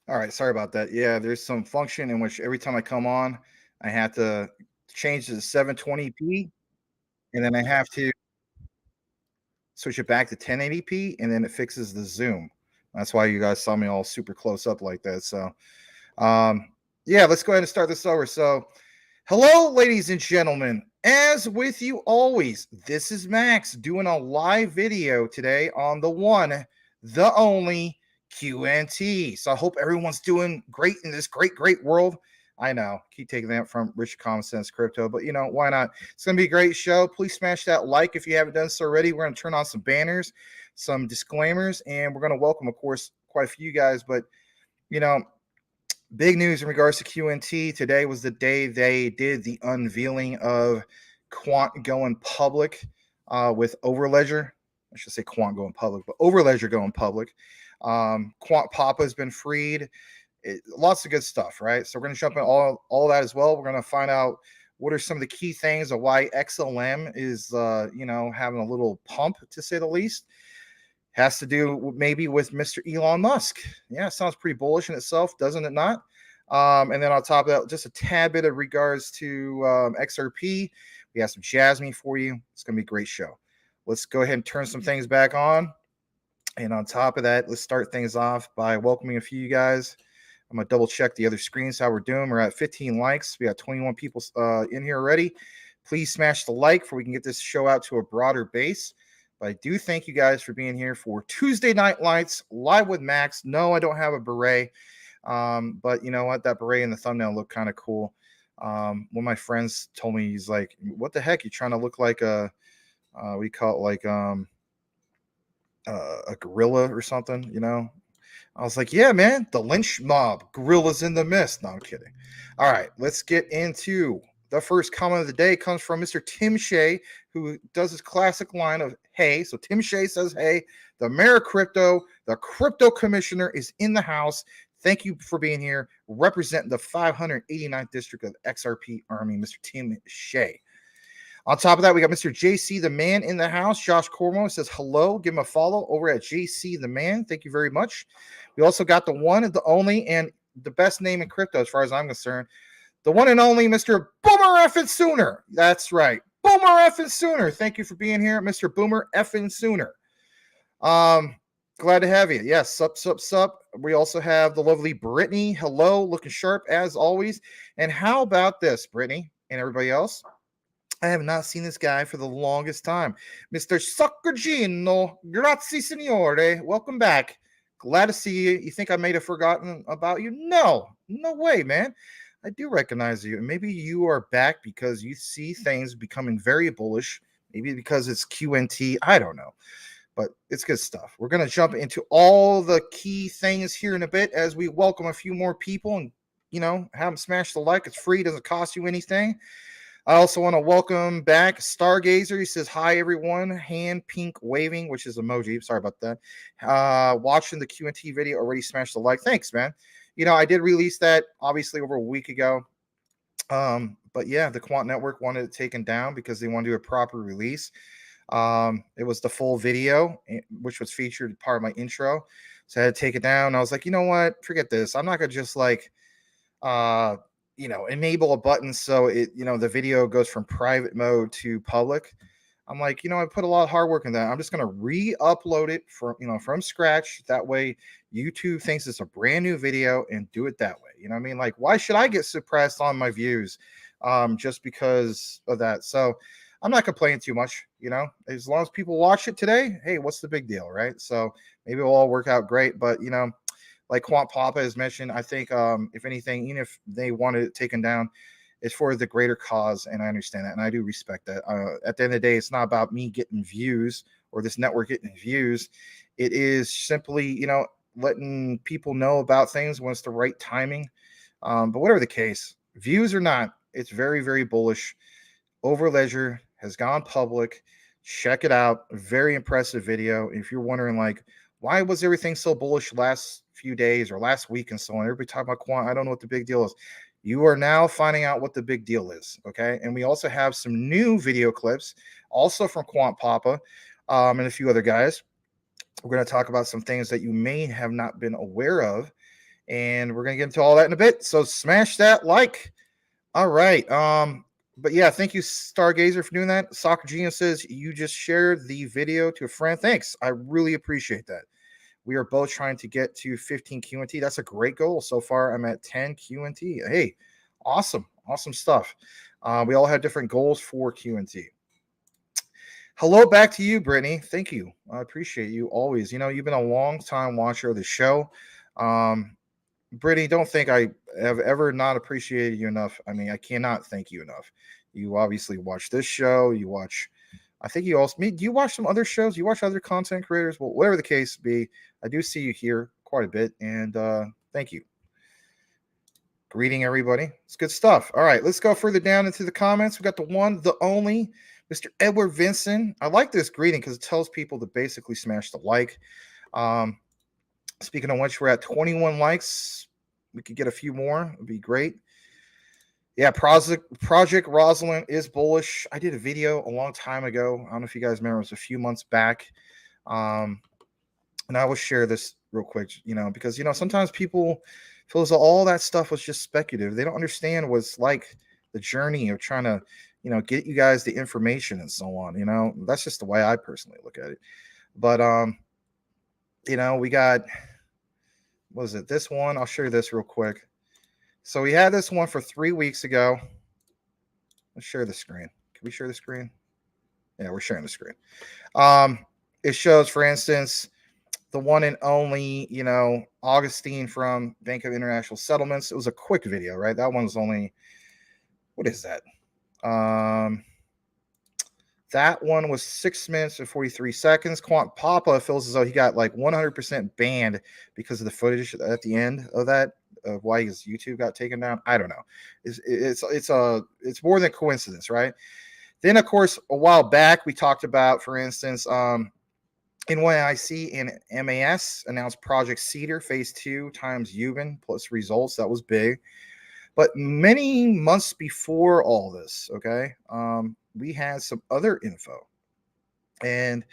All right, sorry about that. Yeah, there's some function in which every time I come on, I have to change to 720p, and then I have to switch it back to 1080p, and then it fixes the zoom. That's why you guys saw me all super close up like that. So, um, yeah, let's go ahead and start this over. So, hello, ladies and gentlemen. As with you always, this is Max doing a live video today on the one, the only QNT. So I hope everyone's doing great in this great world. I know, keep taking that from Rich Common Sense Crypto, but why not? It's going to be a great show. Please smash that like if you haven't done so already. We're going to turn on some banners, some disclaimers, and we're going to welcome, of course, quite a few guys. But, you know, big news in regards to QNT. Today was the day they did the unveiling of Quant going public with Overledger. I should say Quant going public, but Overledger going public. Quant Papa has been freed. Lots of good stuff, right? So we're going to jump in all that as well. We're going to find out what are some of the key things of why XLM is, having a little pump, to say the least. Has to do maybe with Mr. Elon Musk. Yeah, sounds pretty bullish in itself, doesn't it not? And then on top of that, just a tad bit of regards to XRP. We have some Jasmine for you. It's going to be a great show. Let's go ahead and turn some things back on. And on top of that, let's start things off by welcoming a few of you guys. I'm going to double check the other screens, how we're doing. We're at 15 likes. We got 21 people in here already. Please smash the like so we can get this show out to a broader base. But I do thank you guys for being here for Tuesday Night Lights, live with Max. No, I don't have a beret. But you know what? That beret in the thumbnail looked kind of cool. One of my friends told me, he's like, what the heck? You're trying to look like we call it like a gorilla or something, I was like, yeah, man, the lynch mob, gorillas in the mist. No, I'm kidding. All right, let's get into the first comment of the day. Comes from Mr. Tim Shea, who does his classic line of hey. So Tim Shea says, hey, the mayor of crypto, the crypto commissioner is in the house. Thank you for being here, representing the 589th district of XRP Army, Mr. Tim Shea. On top of that, we got Mr. JC the Man in the house. Josh Cormo says hello. Give him a follow over at JC the Man. Thank you very much. We also got the one and the only and the best name in crypto as far as I'm concerned. The one and only Mr. Boomer Effin Sooner. That's right. Boomer Effin Sooner. Thank you for being here, Mr. Boomer Effin Sooner. Glad to have you. Yes, sup. We also have the lovely Brittany. Hello, looking sharp as always. And how about this, Brittany and everybody else? I have not seen this guy for the longest time. Mr. Soccergino. Grazie, signore. Welcome back. Glad to see you. You think I may have forgotten about you? No way, man. I do recognize you. And maybe you are back because you see things becoming very bullish. Maybe because it's QNT. I don't know. But it's good stuff. We're going to jump into all the key things here in a bit as we welcome a few more people and, have them smash the like. It's free. It doesn't cost you anything. I also want to welcome back Stargazer. He says, hi, everyone. Hand pink waving, which is emoji. Sorry about that. Watching the QNT video, already smashed the like. Thanks, man. I did release that, obviously, over a week ago. But, yeah, the Quant Network wanted it taken down because they want to do a proper release. It was the full video, which was featured part of my intro. So I had to take it down. I was like, you know what? Forget this. I'm not going to just, enable a button so it, the video goes from private mode to public. I'm like, I put a lot of hard work in that. I'm just going to re-upload it from scratch. That way YouTube thinks it's a brand new video and do it that way. You know what I mean? Like, why should I get suppressed on my views just because of that? So I'm not complaining too much, as long as people watch it today. Hey, what's the big deal, right? So maybe it'll all work out great, but like Quant Papa has mentioned, I think if anything, even if they wanted it taken down, it's for the greater cause, and I understand that, and I do respect that. At the end of the day, it's not about me getting views or this network getting views. It is simply, letting people know about things when it's the right timing. But whatever the case, views or not, it's very, very bullish. Overledger has gone public. Check it out. Very impressive video. If you're wondering, why was everything so bullish last few days or last week and so on? Everybody talking about Quant. I don't know what the big deal is. You are now finding out what the big deal is, okay? And we also have some new video clips, also from Quant Papa and a few other guys. We're going to talk about some things that you may have not been aware of and we're gonna get into all that in a bit. So smash that like. All right. But yeah, thank you, Stargazer, for doing that. Soccer Genius says you just shared the video to a friend. Thanks. I really appreciate that. We are both trying to get to 15 QNT. That's a great goal. So far, I'm at 10 QNT. Hey, awesome. Awesome stuff. We all have different goals for QNT. Hello back to you, Brittany. Thank you. I appreciate you always. You've been a long time watcher of the show. Brittany, don't think I have ever not appreciated you enough. I mean, I cannot thank you enough. You obviously watch this show. You watch, I think you also, do you watch some other shows? You watch other content creators? Well, whatever the case be, I do see you here quite a bit. And thank you. Greeting, everybody. It's good stuff. All right, let's go further down into the comments. We got the one, the only, Mr. Edward Vincent. I like this greeting because it tells people to basically smash the like. Speaking of which, we're at 21 likes. We could get a few more. It'd be great. Yeah, Project Rosalind is bullish. I did a video a long time ago. I don't know if you guys remember. It was a few months back. And I will share this real quick, because, sometimes people feel as though all that stuff was just speculative. They don't understand what's like the journey of trying to, get you guys the information and so on. That's just the way I personally look at it. But, we got, what was it? This one, I'll show you this real quick. So we had this one for 3 weeks ago. Let's share the screen. Can we share the screen? Yeah, we're sharing the screen. It shows, for instance, the one and only, Augustine from Bank of International Settlements. It was a quick video, right? That one was only, what is that? That one was 6 minutes and 43 seconds. Quant Papa feels as though he got like 100% banned because of the footage at the end of that, of why his YouTube got taken down. I don't know. It's more than coincidence, right? Then, of course, a while back we talked about, for instance, NYIC and MAS announced Project Cedar Phase 2 times Euban plus results. That was big. But many months before all this, okay, we had some other info. And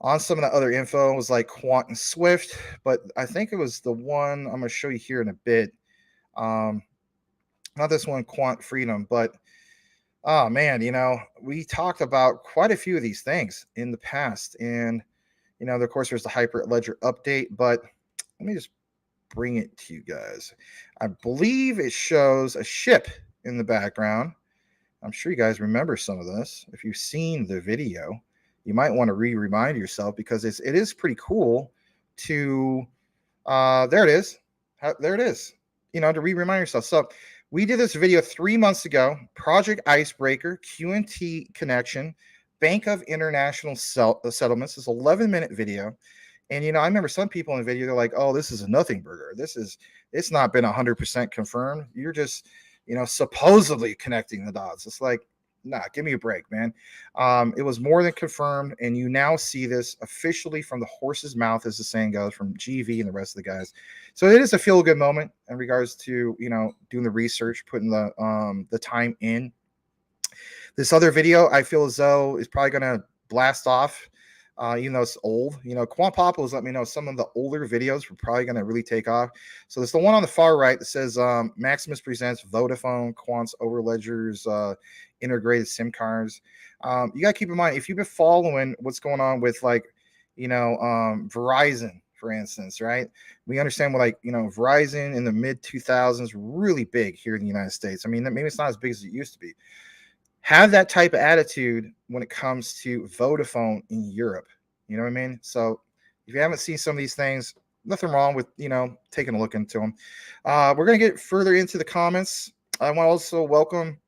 on some of the other info was like Quant and Swift, but I think it was the one I'm going to show you here in a bit. Not this one, Quant Freedom, but oh man, we talked about quite a few of these things in the past. And, of course, there's the Hyperledger update, but let me just bring it to you guys. I believe it shows a ship in the background. I'm sure you guys remember some of this. If you've seen the video, you might want to remind yourself, because it is pretty cool to there it is. There it is. To remind yourself. So we did this video 3 months ago. Project Icebreaker, QNT connection, Bank of International Settlements. This 11-minute video. And, I remember some people in the video, they're like, oh, this is a nothing burger. It's not been 100% confirmed. You're just, supposedly connecting the dots. It's like, nah, give me a break, man. It was more than confirmed. And you now see this officially from the horse's mouth, as the saying goes, from GV and the rest of the guys. So it is a feel-good moment in regards to, doing the research, putting the time in. This other video, I feel as though, is probably going to blast off. Even though it's old, Quant Papa was letting me know some of the older videos were probably going to really take off. So there's the one on the far right that says Maximus presents Vodafone Quant's Overledger's integrated SIM cards. You got to keep in mind, if you've been following what's going on with Verizon, for instance, right? We understand Verizon in the mid 2000s, really big here in the United States. I mean, maybe it's not as big as it used to be. Have that type of attitude when it comes to Vodafone in Europe. You know what I mean? So if you haven't seen some of these things, nothing wrong with, taking a look into them. We're going to get further into the comments. I want to also welcome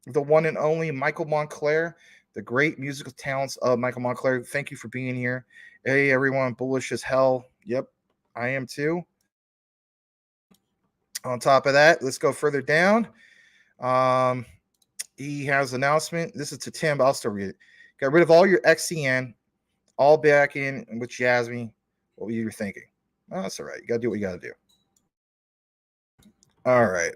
the one and only Michael Montclair, the great musical talents of Michael Montclair. Thank you for being here. Hey, everyone, bullish as hell. Yep, I am too. On top of that, let's go further down. He has an announcement. This is to Tim, but I'll still read it. Got rid of all your XCN, all back in with Jasmine. What were you thinking? Oh, that's all right. You got to do what you got to do. All right.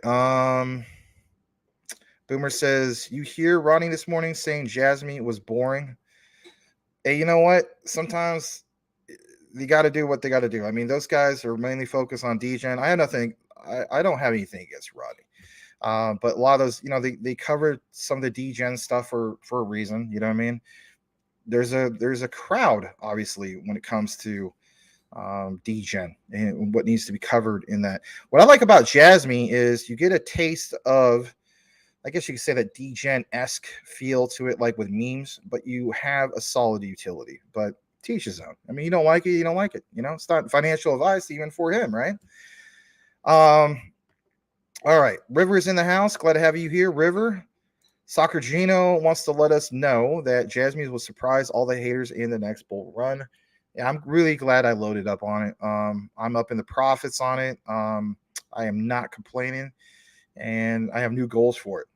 Boomer says, you hear Ronnie this morning saying Jasmine was boring. Hey, you know what? Sometimes they got to do what they got to do. I mean, those guys are mainly focused on DGen. I have nothing. I don't have anything against Rodney. But a lot of those, they covered some of the DGen stuff for a reason. You know what I mean? There's a crowd, obviously, when it comes to DGen and what needs to be covered in that. What I like about Jasmine is you get a taste of, I guess you could say, that DGen-esque feel to it, like with memes, but you have a solid utility. But teach his own. I mean, you don't like it, you don't like it. It's not financial advice even for him, right? All right, River's in the house. Glad to have you here, River. Soccer Gino wants to let us know that Jasmine will surprise all the haters in the next bull run. Yeah, I'm really glad I loaded up on it. I'm up in the profits on it. I am not complaining, and I have new goals for it.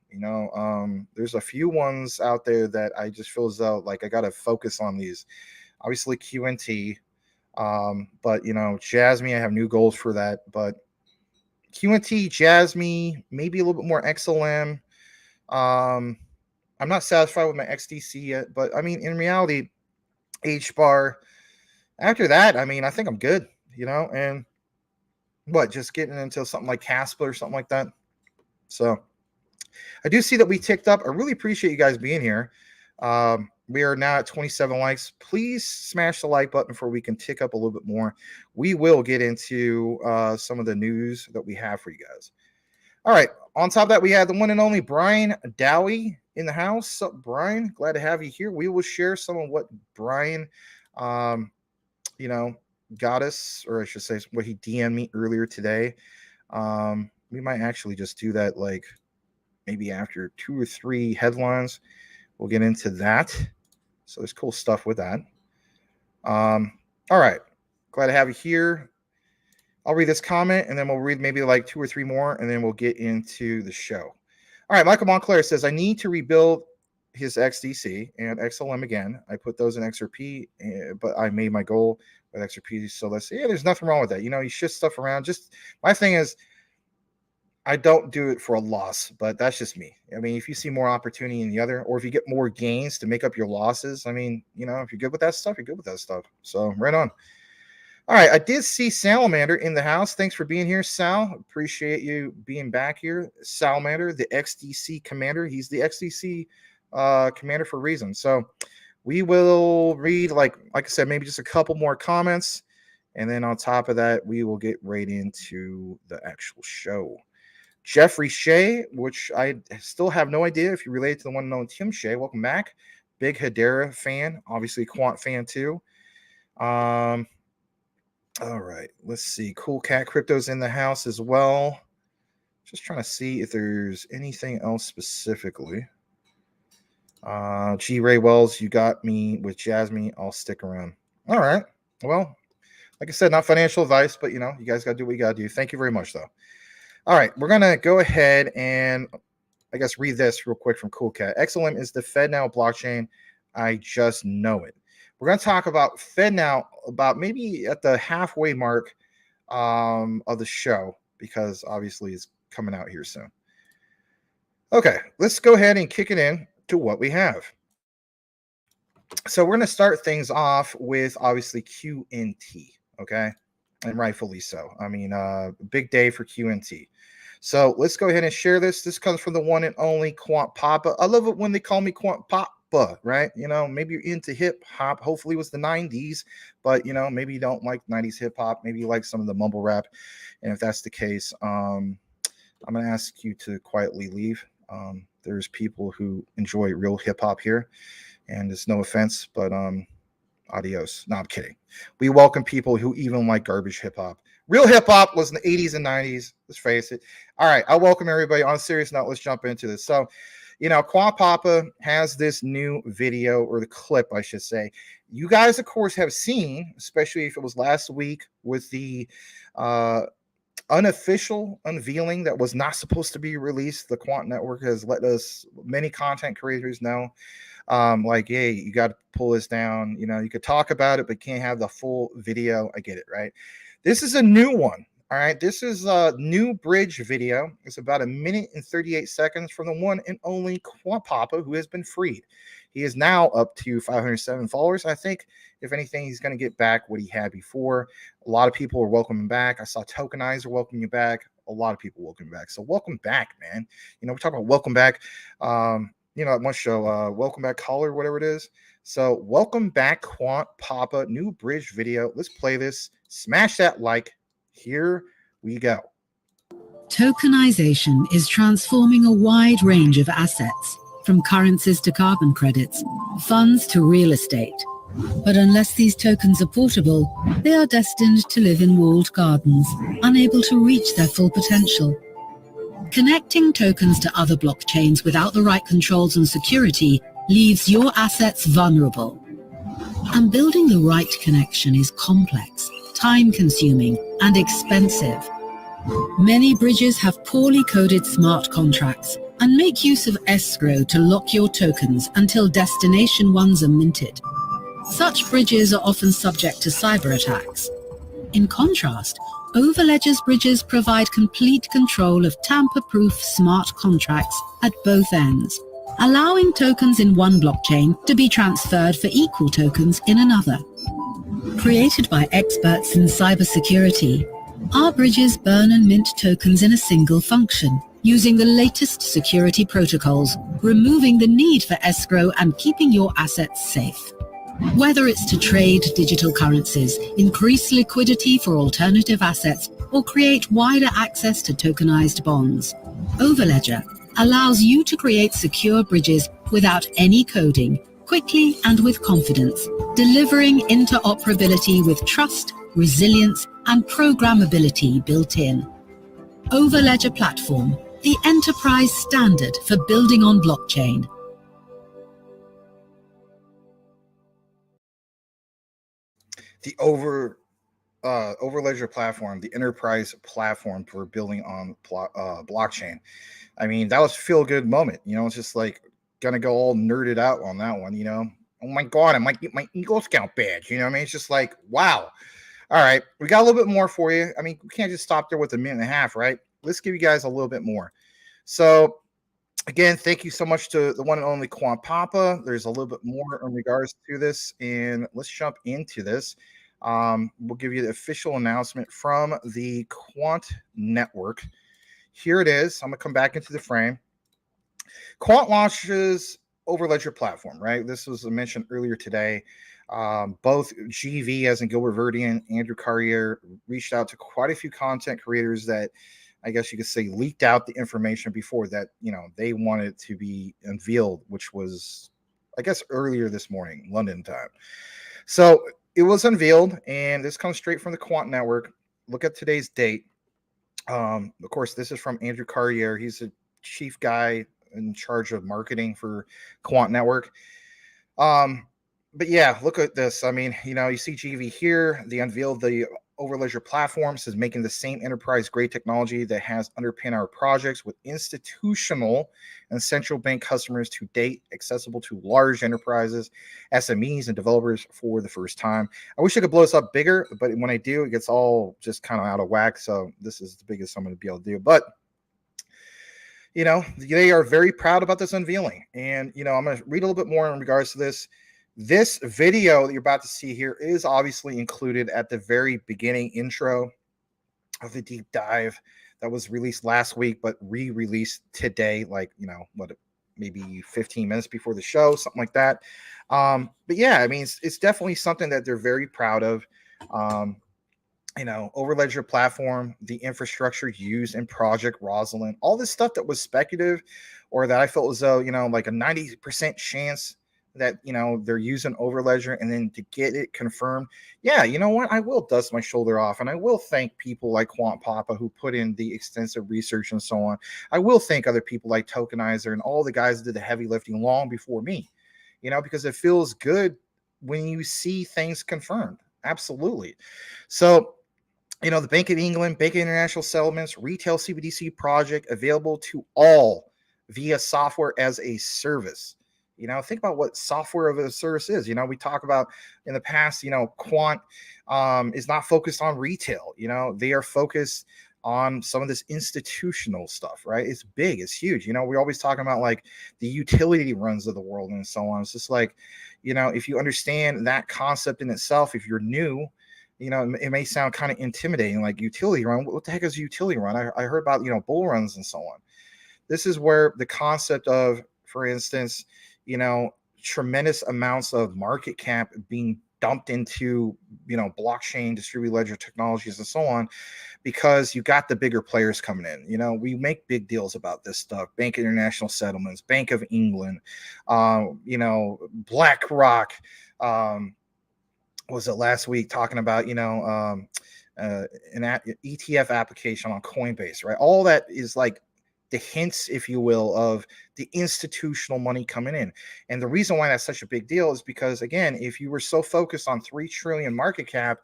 There's a few ones out there that I just feel as though like I got to focus on these. Obviously QNT, but Jasmine, I have new goals for that. But QNT, Jasmine, maybe a little bit more XLM. I'm not satisfied with my XDC yet, but I mean, in reality, H bar. After that, I mean, I think I'm good, and just getting into something like Caspa or something like that. So I do see that we ticked up. I really appreciate you guys being here. We are now at 27 likes. Please smash the like button before we can tick up a little bit more. We will get into some of the news that we have for you guys. All right. On top of that, we have the one and only Brian Dowie in the house. Sup, Brian? Glad to have you here. We will share some of what Brian, got us, or I should say what he DM'd me earlier today. We might actually just do that like maybe after 2 or 3 headlines. We'll get into that. So there's cool stuff with that. All right. Glad to have you here. I'll read this comment, and then we'll read maybe like 2 or 3 more, and then we'll get into the show. All right. Michael Montclair says, I need to rebuild his XDC and XLM again. I put those in XRP, but I made my goal with XRP. So let's see. Yeah, there's nothing wrong with that. You shift stuff around. Just my thing is, I don't do it for a loss, but that's just me. I mean, if you see more opportunity in the other, or if you get more gains to make up your losses, I mean, if you're good with that stuff, you're good with that stuff. So right on. All right. I did see Salamander in the house. Thanks for being here, Sal. Appreciate you being back here. Salamander, the XDC commander. He's the XDC commander for a reason. So we will read, like I said, maybe just a couple more comments. And then on top of that, we will get right into the actual show. Jeffrey Shea, which I still have no idea if you relate to the one known Tim Shea. Welcome back. Big Hedera fan, obviously Quant fan too. All right, let's see. Cool Cat Crypto's in the house as well. Just trying to see if there's anything else specifically. G. Ray Wells, you got me with Jasmine. I'll stick around. All right. Well, like I said, not financial advice, but you guys got to do what you got to do. Thank you very much, though. All right, we're going to go ahead and, I guess, read this real quick from Cool Cat. XLM is the FedNow blockchain. I just know it. We're going to talk about FedNow about maybe at the halfway mark of the show, because obviously it's coming out here soon. Okay, let's go ahead and kick it in to what we have. So we're going to start things off with, obviously, QNT, okay? And rightfully so. I mean, big day for QNT. So let's go ahead and share this. This comes from the one and only Quant Papa. I love it when they call me Quant Papa, right? Maybe you're into hip hop. Hopefully it was the 90s, but maybe you don't like 90s hip hop. Maybe you like some of the mumble rap. And if that's the case, I'm going to ask you to quietly leave. There's people who enjoy real hip hop here, and it's no offense, but adios. No, I'm kidding. We welcome people who even like garbage hip hop. Real hip hop was in the 80s and 90s. Let's face it. All right. I welcome everybody. On a serious note, let's jump into this. So, Quant Papa has this new video, or the clip, I should say. You guys, of course, have seen, especially if it was last week, with the unofficial unveiling that was not supposed to be released. The Quant Network has let us, many content creators, know. Like, hey, you got to pull this down. You could talk about it, but can't have the full video. I get it, right? This is a new one. All right, this is a new bridge video. It's about 1 minute and 38 seconds from the one and only Quant Papa, who has been freed. He is now up to 507 followers. I think, if anything, he's going to get back what he had before. A lot of people are welcoming back. I saw Tokenizer welcome you back. A lot of people welcome back. So welcome back, man. We're talking about welcome back. At one show, welcome back caller, whatever it is. So welcome back, Quant Papa, new bridge video. Let's play this. Smash that like. Here we go. Tokenization is transforming a wide range of assets, from currencies to carbon credits, funds to real estate. But unless these tokens are portable, they are destined to live in walled gardens, unable to reach their full potential. Connecting tokens to other blockchains without the right controls and security leaves your assets vulnerable. And building the right connection is complex, time-consuming, and expensive. Many bridges have poorly coded smart contracts and make use of escrow to lock your tokens until destination ones are minted. Such bridges are often subject to cyber attacks. In contrast, Overledger's bridges provide complete control of tamper-proof smart contracts at both ends, allowing tokens in one blockchain to be transferred for equal tokens in another. Created by experts in cybersecurity, our bridges burn and mint tokens in a single function, using the latest security protocols, removing the need for escrow and keeping your assets safe. Whether it's to trade digital currencies, increase liquidity for alternative assets, or create wider access to tokenized bonds, Overledger allows you to create secure bridges without any coding, quickly and with confidence, delivering interoperability with trust, resilience, and programmability built in. Overledger Platform, the enterprise standard for building on blockchain. The Overledger platform, the enterprise platform for building on blockchain. I mean, that was a feel-good moment. It's just like gonna go all nerded out on that one. Oh my god, I might get my Eagle Scout badge. I mean, it's just like, wow. All right, we got a little bit more for you. I mean, we can't just stop there with a minute and a half, right? Let's give you guys a little bit more. So again, thank you so much to the one and only Quant Papa. There's a little bit more in regards to this, and let's jump into this. We'll give you the official announcement from the Quant Network. Here it is. I'm going to come back into the frame. Quant launches Overledger platform, right? This was mentioned earlier today. Both GV, as in Gilbert Verdi, and Andrew Carrier, reached out to quite a few content creators that I guess you could say leaked out the information before that, they wanted to be unveiled, which was, I guess, earlier this morning, London time. So it was unveiled, and this comes straight from the Quant Network. Look at today's date. Of course, this is from Andrew Carrier. He's the chief guy in charge of marketing for Quant Network. But yeah, look at this. I mean, you see GV here. They unveiled the Overledger platform. This is making the same enterprise-grade technology that has underpinned our projects with institutional and central bank customers to date, accessible to large enterprises, SMEs, and developers for the first time. I wish I could blow this up bigger, but when I do, it gets all just kind of out of whack. So this is the biggest I'm going to be able to do. But they are very proud about this unveiling. And, I'm going to read a little bit more in regards to this. This video that you're about to see here is obviously included at the very beginning intro of the deep dive that was released last week, but re-released today, like, maybe 15 minutes before the show, something like that. But yeah, I mean, it's definitely something that they're very proud of. Overledger platform, the infrastructure used in Project Rosalind, all this stuff that was speculative, or that I felt as though, like a 90% chance that they're using Overledger, and then to get it confirmed, yeah, you know what, I will dust my shoulder off, and I will thank people like Quant Papa who put in the extensive research and so on. I will thank other people like Tokenizer and all the guys that did the heavy lifting long before me, because it feels good when you see things confirmed. Absolutely. So the Bank of England, Bank of International Settlements, retail CBDC project available to all via software as a service. Think about what software of a service is. We talk about in the past, quant is not focused on retail. They are focused on some of this institutional stuff, right? It's big, it's huge. We're always talking about like the utility runs of the world and so on. It's just like, if you understand that concept in itself, if you're new, it may sound kind of intimidating, like utility run. What the heck is a utility run? I heard about, bull runs and so on. This is where the concept of, for instance, tremendous amounts of market cap being dumped into, blockchain, distributed ledger technologies and so on, because you got the bigger players coming in. We make big deals about this stuff. Bank of International Settlements, Bank of England, BlackRock, was it last week talking about, an ETF application on Coinbase, right? All that is like the hints, if you will, of the institutional money coming in. And the reason why that's such a big deal is because, again, if you were so focused on 3 trillion market cap,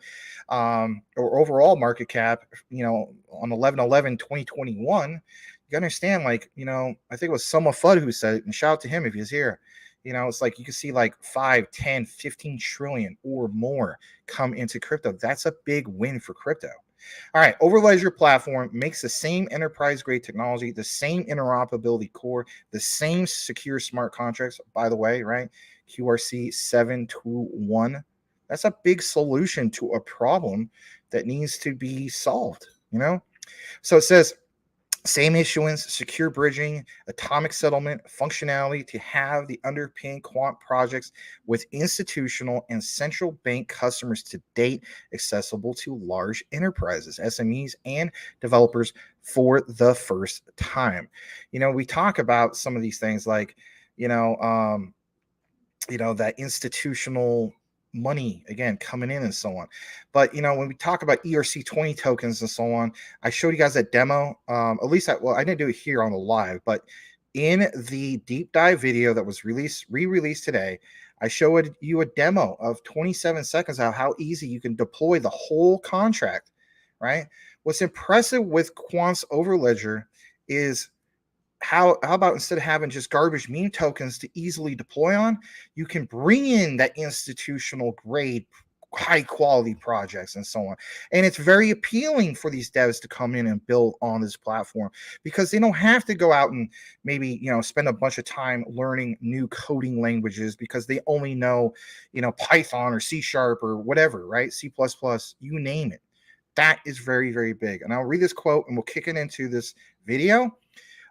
or overall market cap, on 11/11/2021, you understand, like, I think it was Summa Fudd who said it, and shout out to him if he's here. It's like you can see like 5, 10, 15 trillion or more come into crypto. That's a big win for crypto. All right, Overledger platform makes the same enterprise-grade technology, the same interoperability core, the same secure smart contracts, by the way, right? QRC 721. That's a big solution to a problem that needs to be solved, So it says, same issuance, secure bridging, atomic settlement, functionality to have the underpin quant projects with institutional and central bank customers to date, accessible to large enterprises, SMEs, and developers for the first time. We talk about some of these things like, that institutional money again coming in and so on. But when we talk about ERC20 tokens and so on, I showed you guys that demo. At least I didn't do it here on the live, but in the deep dive video that was re-released today, I showed you a demo of 27 seconds of how easy you can deploy the whole contract, right? What's impressive with Quant's Overledger is how about, instead of having just garbage meme tokens to easily deploy on, you can bring in that institutional grade, high quality projects and so on. And it's very appealing for these devs to come in and build on this platform, because they don't have to go out and maybe, spend a bunch of time learning new coding languages because they only know, Python or C# or whatever, right? C++, you name it. That is very, very big. And I'll read this quote and we'll kick it into this video.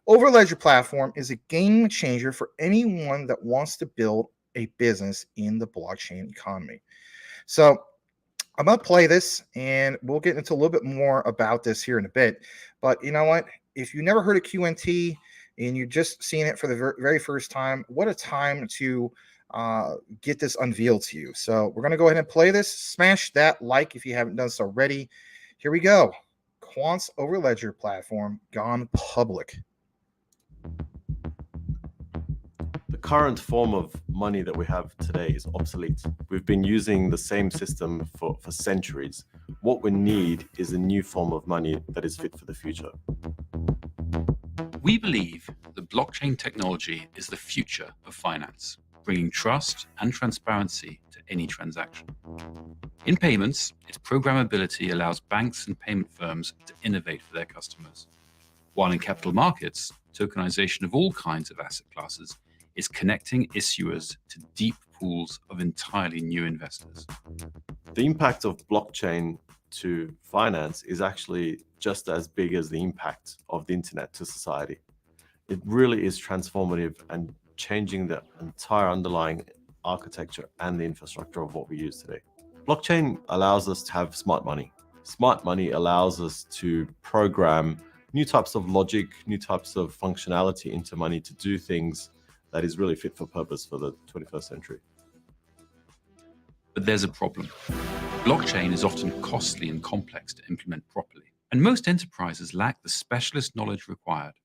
Overledger platform is a game changer for anyone that wants to build a business in the blockchain economy. So I'm going to play this and we'll get into a little bit more about this here in a bit. But you know what? If you never heard of QNT and you're just seeing it for the very first time, what a time to get this unveiled to you. So we're going to go ahead and play this. Smash that like if you haven't done so already. Here we go. Quant's Overledger platform gone public. The current form of money that we have today is obsolete. We've been using the same system for centuries. What we need is a new form of money that is fit for the future. We believe that blockchain technology is the future of finance, bringing trust and transparency to any transaction. In payments, its programmability allows banks and payment firms to innovate for their customers. While in capital markets, tokenization of all kinds of asset classes is connecting issuers to deep pools of entirely new investors. The impact of blockchain to finance is actually just as big as the impact of the internet to society. It really is transformative and changing the entire underlying architecture and the infrastructure of what we use today. Blockchain allows us to have smart money. Smart money allows us to program new types of logic, new types of functionality into money to do things that is really fit for purpose for the 21st century. But there's a problem. Blockchain is often costly and complex to implement properly, and most enterprises lack the specialist knowledge required.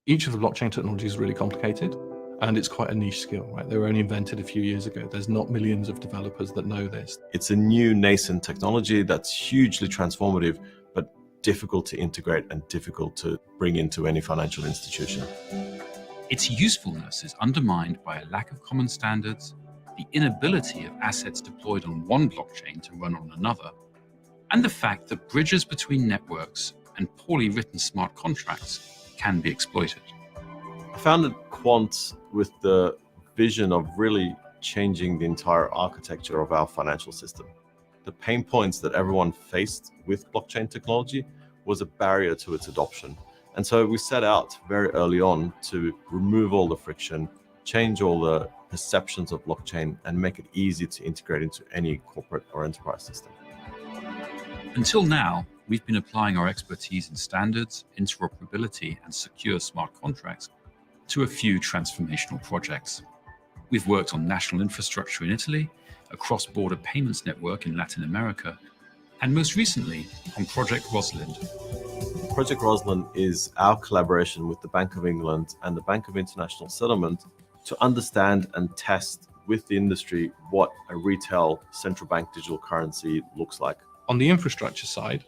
Each of the blockchain technologies is really complicated, and it's quite a niche skill, right? They were only invented a few years ago. There's not millions of developers that know this. It's a new nascent technology that's hugely transformative, but difficult to integrate and difficult to bring into any financial institution. Its usefulness is undermined by a lack of common standards, the inability of assets deployed on one blockchain to run on another, and the fact that bridges between networks and poorly written smart contracts can be exploited. I founded Quant with the vision of really changing the entire architecture of our financial system. The pain points that everyone faced with blockchain technology was a barrier to its adoption. And so we set out very early on to remove all the friction, change all the perceptions of blockchain, and make it easy to integrate into any corporate or enterprise system. Until now, we've been applying our expertise in standards, interoperability, and secure smart contracts to a few transformational projects. We've worked on national infrastructure in Italy, a cross-border payments network in Latin America, and most recently on Project Rosalind. Project Rosalind is our collaboration with the Bank of England and the Bank of International Settlement to understand and test with the industry what a retail central bank digital currency looks like. On the infrastructure side,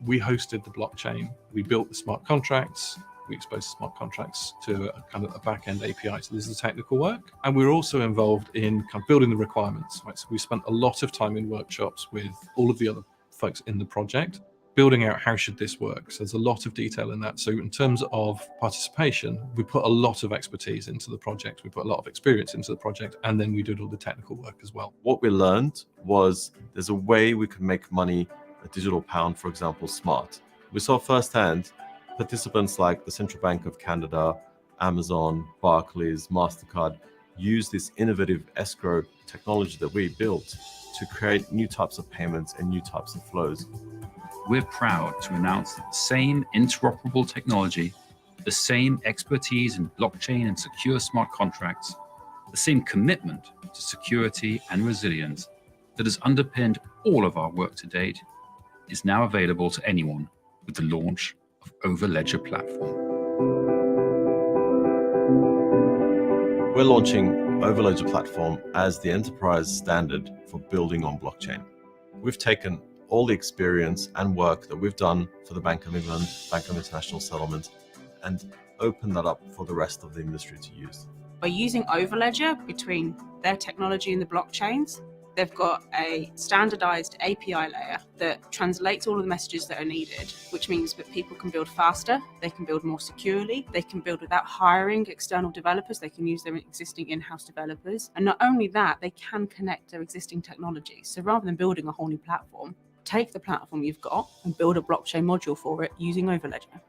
we hosted the blockchain, we built the smart contracts, we exposed the smart contracts to a kind of a back-end API. So this is the technical work. And we're also involved in kind of building the requirements. Right? So we spent a lot of time in workshops with all of the other folks in the project, building out how should this work. So there's a lot of detail in that. So in terms of participation, we put a lot of expertise into the project. We put a lot of experience into the project, and then we did all the technical work as well. What we learned was there's a way we can make money, a digital pound, for example, smart. We saw firsthand participants like the Central Bank of Canada, Amazon, Barclays, MasterCard use this innovative escrow technology that we built to create new types of payments and new types of flows. We're proud to announce that the same interoperable technology, the same expertise in blockchain and secure smart contracts, the same commitment to security and resilience that has underpinned all of our work to date is now available to anyone with the launch of Overledger platform. We're launching Overledger platform as the enterprise standard for building on blockchain. We've taken all the experience and work that we've done for the Bank of England, Bank of International Settlement, and opened that up for the rest of the industry to use. By using Overledger between their technology and the blockchains, they've got a standardized API layer that translates all of the messages that are needed, which means that people can build faster, they can build more securely, they can build without hiring external developers, they can use their existing in-house developers. And not only that, they can connect their existing technologies. So rather than building a whole new platform, take the platform you've got and build a blockchain module for it using Overledger.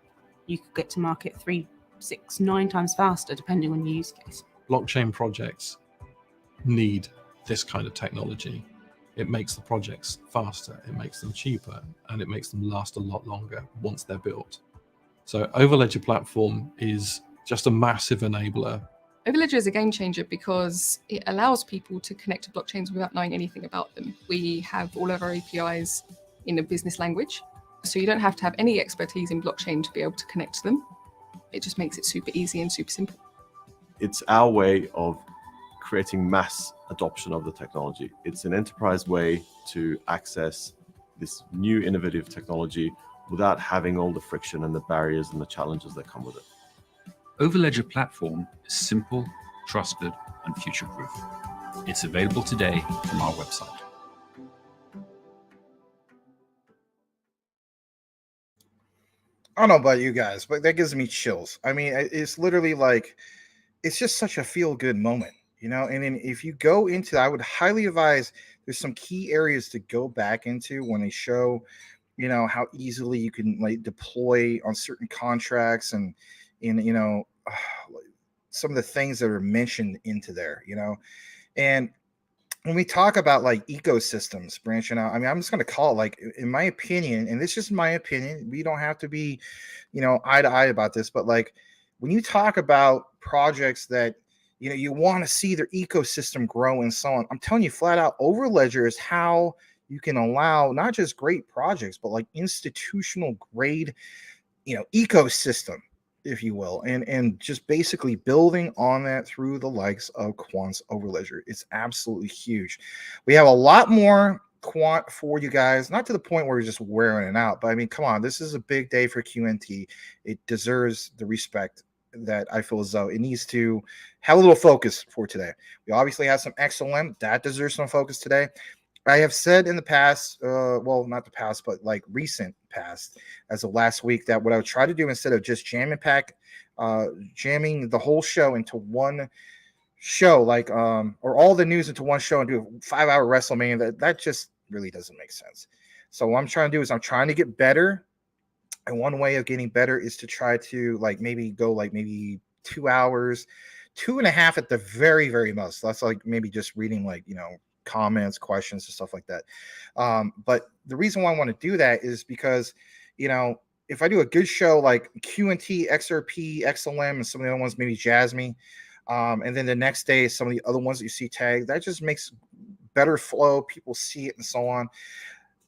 You could get to market 3, 6, 9 times faster, depending on your use case. Blockchain projects need this kind of technology. It makes the projects faster, it makes them cheaper, and it makes them last a lot longer once they're built. So Overledger platform is just a massive enabler. Overledger is a game changer because it allows people to connect to blockchains without knowing anything about them. We have all of our APIs in a business language, so you don't have to have any expertise in blockchain to be able to connect to them. It just makes it super easy and super simple. It's our way of creating mass adoption of the technology. It's an enterprise way to access this new innovative technology without having all the friction and the barriers and the challenges that come with it. Overledger platform is simple, trusted, and future-proof. It's available today from our website. I don't know about you guys, but that gives me chills. I mean, it's literally like, it's just such a feel-good moment, you know? And then if you go into, I would highly advise, there's some key areas to go back into when they show, you know, how easily you can like deploy on certain contracts and you know, some of the things that are mentioned into there, you know? And when we talk about like ecosystems branching out, I mean, I'm just going to call it like, in my opinion, and this is just my opinion, we don't have to be, you know, eye to eye about this, but like when you talk about projects that, you know, you want to see their ecosystem grow and so on, I'm telling you flat out, Overledger is how you can allow not just great projects, but like institutional grade, you know, ecosystem, if you will, and just basically building on that through the likes of Quant's Overledger. It's absolutely huge. We have a lot more Quant for you guys, not to the point where we're just wearing it out, but I mean, come on, this is a big day for QNT. It deserves the respect that I feel as though it needs to have a little focus for today. We obviously have some XLM that deserves some focus today. I have said in the past, well, not the past, but like recent past, as of last week, that what I would try to do instead of just jamming the whole show into one show, like or all the news into one show and do a 5-hour WrestleMania, that just really doesn't make sense. So what I'm trying to do is I'm trying to get better. And one way of getting better is to try to like maybe go like maybe 2 hours, 2.5 at the very, very most. That's like maybe just reading like, comments, questions, and stuff like that. But the reason why I want to do that is because, if I do a good show like QNT, XRP, XLM, and some of the other ones, maybe Jasmine, and then the next day, some of the other ones that you see tagged, that just makes better flow. People see it and so on.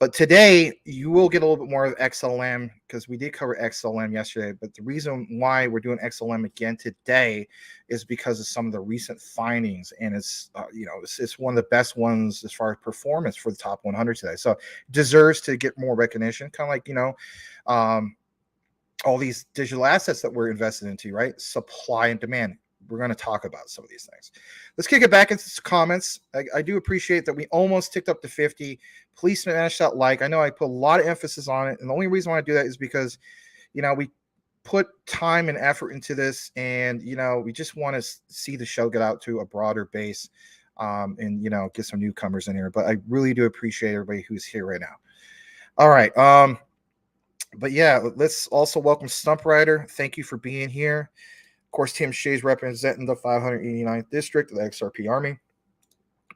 But today, you will get a little bit more of XLM because we did cover XLM yesterday. But the reason why we're doing XLM again today is because of some of the recent findings. And it's, it's one of the best ones as far as performance for the top 100 today. So it deserves to get more recognition, kind of like, all these digital assets that we're invested into, right? Supply and demand. We're going to talk about some of these things. Let's kick it back into some comments. I do appreciate that we almost ticked up to 50. Please smash that like. I know I put a lot of emphasis on it. And the only reason why I do that is because, we put time and effort into this. And, we just want to see the show get out to a broader base and, get some newcomers in here. But I really do appreciate everybody who's here right now. All right. But yeah, let's also welcome Stump Rider. Thank you for being here. Of course, Tim Shea's representing the 589th district of the XRP Army.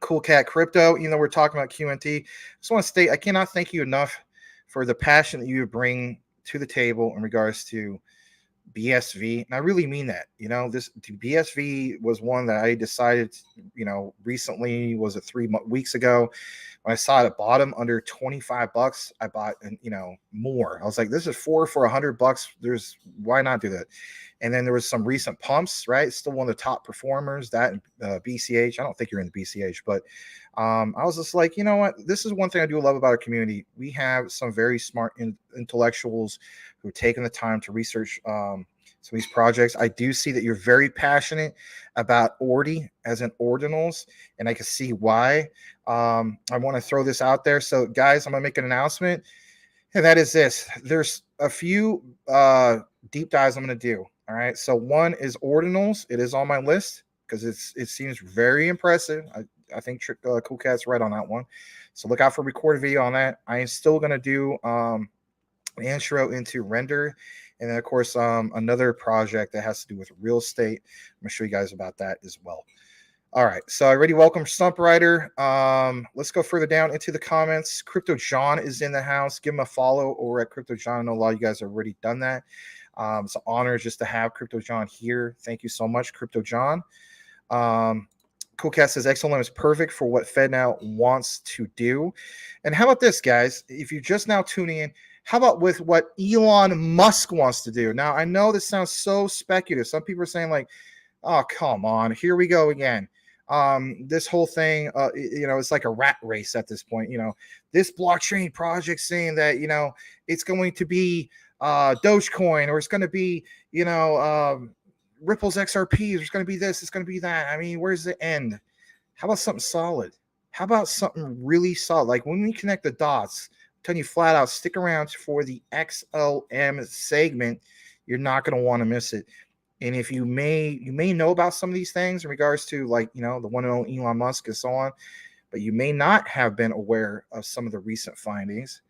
Cool Cat Crypto, we're talking about QNT. I just want to state I cannot thank you enough for the passion that you bring to the table in regards to BSV. And I really mean that. This BSV was one that I decided, recently, was it 3 weeks ago? When I saw it at bottom under $25, I bought, more. I was like, this is for $100. Why not do that? And then there was some recent pumps, right? Still one of the top performers, that BCH. I don't think you're in the BCH, but I was just like, you know what? This is one thing I do love about our community. We have some very smart intellectuals who are taking the time to research some of these projects. I do see that you're very passionate about ordi as in ordinals, and I can see why. I want to throw this out there. So guys, I'm going to make an announcement, and that is this. There's a few deep dives I'm going to do. All right. So one is ordinals. It is on my list because it seems very impressive. I think Cool Cat's right on that one. So look out for a recorded video on that. I am still going to do an intro into render. And then, of course, another project that has to do with real estate. I'm going to show you guys about that as well. All right. So I already welcome Stump Rider. Let's go further down into the comments. Crypto John is in the house. Give him a follow over at Crypto John. I know a lot of you guys have already done that. It's an honor just to have Crypto John here. Thank you so much, Crypto John. Coolcat says XLM is perfect for what FedNow wants to do. And how about this, guys? If you're just now tuning in, how about with what Elon Musk wants to do? Now, I know this sounds so speculative. Some people are saying like, oh, come on, here we go again. This whole thing, it's like a rat race at this point. This blockchain project saying that, it's going to be Dogecoin, or it's going to be, Ripple's XRP. There's going to be this, it's going to be that. I mean, where's the end? How about something solid? How about something really solid? Like when we connect the dots, I'm telling you flat out, stick around for the XLM segment. You're not going to want to miss it. And if you may know about some of these things in regards to like, the one and only Elon Musk and so on, but you may not have been aware of some of the recent findings.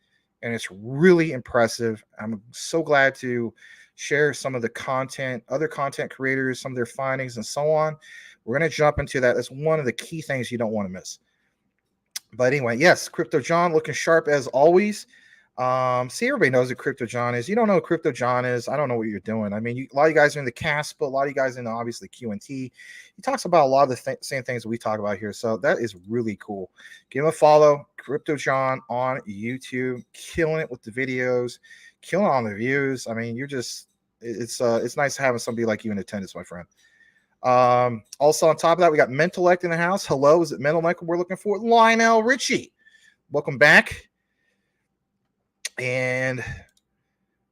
And it's really impressive. I'm so glad to share some of the content, other content creators, some of their findings and so on. We're going to jump into that. That's one of the key things you don't want to miss. But anyway, yes, Crypto John looking sharp as always. See, everybody knows who Crypto John is. You don't know who Crypto John is, I don't know what you're doing. I mean, a lot of you guys are in the cast, but a lot of you guys in obviously QNT. He talks about a lot of the same things that we talk about here. So that is really cool. Give him a follow, Crypto John on YouTube, killing it with the videos, killing it on the views. I mean, it's nice having somebody like you in attendance, my friend. Also on top of that, we got Mentalect in the house. Hello, is it Mental Michael we're looking for? Lionel Richie, welcome back. And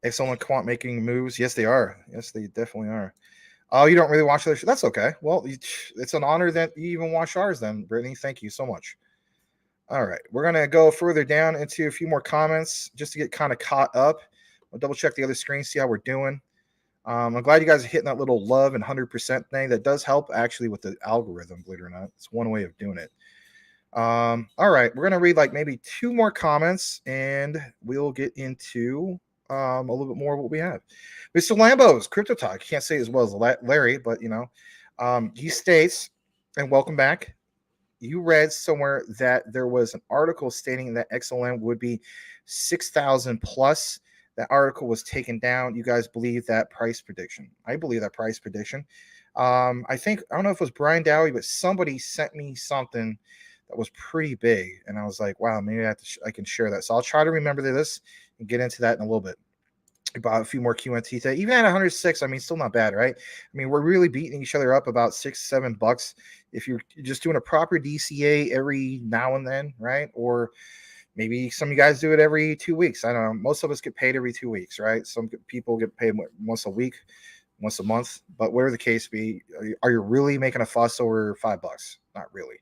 excellent quant making moves. Yes, they are. Yes, they definitely are. Oh, you don't really watch other shows? That's okay. Well, it's an honor that you even watch ours then, Brittany. Thank you so much. All right. We're going to go further down into a few more comments just to get kind of caught up. I'll double check the other screen, see how we're doing. I'm glad you guys are hitting that little love and 100% thing. That does help actually with the algorithm, believe it or not. It's one way of doing it. All right. We're going to read like maybe 2 more comments and we'll get into a little bit more of what we have. Mr. Lambo's Crypto Talk. Can't say as well as Larry, but he states, and welcome back. You read somewhere that there was an article stating that XLM would be 6,000 plus. That article was taken down. You guys believe that price prediction? I believe that price prediction. I don't know if it was Brian Dowie, but somebody sent me something that was pretty big, and I was like, wow, maybe I can share that. So I'll try to remember this and get into that in a little bit. About a few more QNT today. Even at 106, I mean, still not bad, right? I mean, we're really beating each other up about $6-7 if you're just doing a proper DCA every now and then, right? Or maybe some of you guys do it every 2 weeks. I don't know. Most of us get paid every 2 weeks, right? Some people get paid once a week, once a month. But whatever the case be, are you really making a fuss over $5? Not really.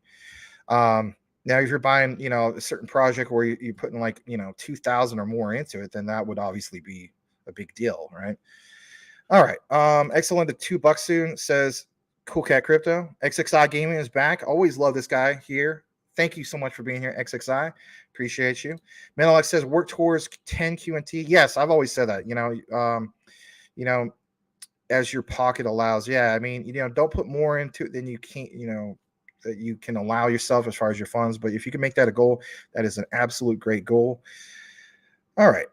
Now, if you're buying, a certain project where you're putting like, 2,000 or more into it, then that would obviously be a big deal, right? All right. Excellent. The $2 soon says Cool Cat Crypto. XXI Gaming is back. Always love this guy here. Thank you so much for being here, XXI. Appreciate you. Menelec says work towards 10 QNT. Yes, I've always said that. As your pocket allows. Yeah, I mean, don't put more into it than you can't. That you can allow yourself as far as your funds. But if you can make that a goal, that is an absolute great goal. All right.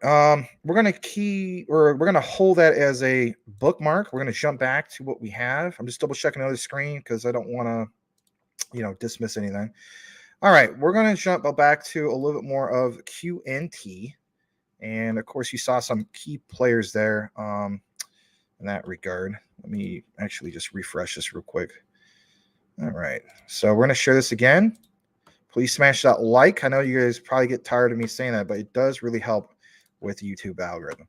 We're gonna hold that as a bookmark. We're gonna jump back to what we have. I'm just double checking another screen because I don't want to, dismiss anything. All right, we're gonna jump back to a little bit more of QNT, and of course, you saw some key players there in that regard. Let me actually just refresh this real quick. All right, so we're gonna share this again. Please smash that like. I know you guys probably get tired of me saying that, but it does really help with the YouTube algorithm.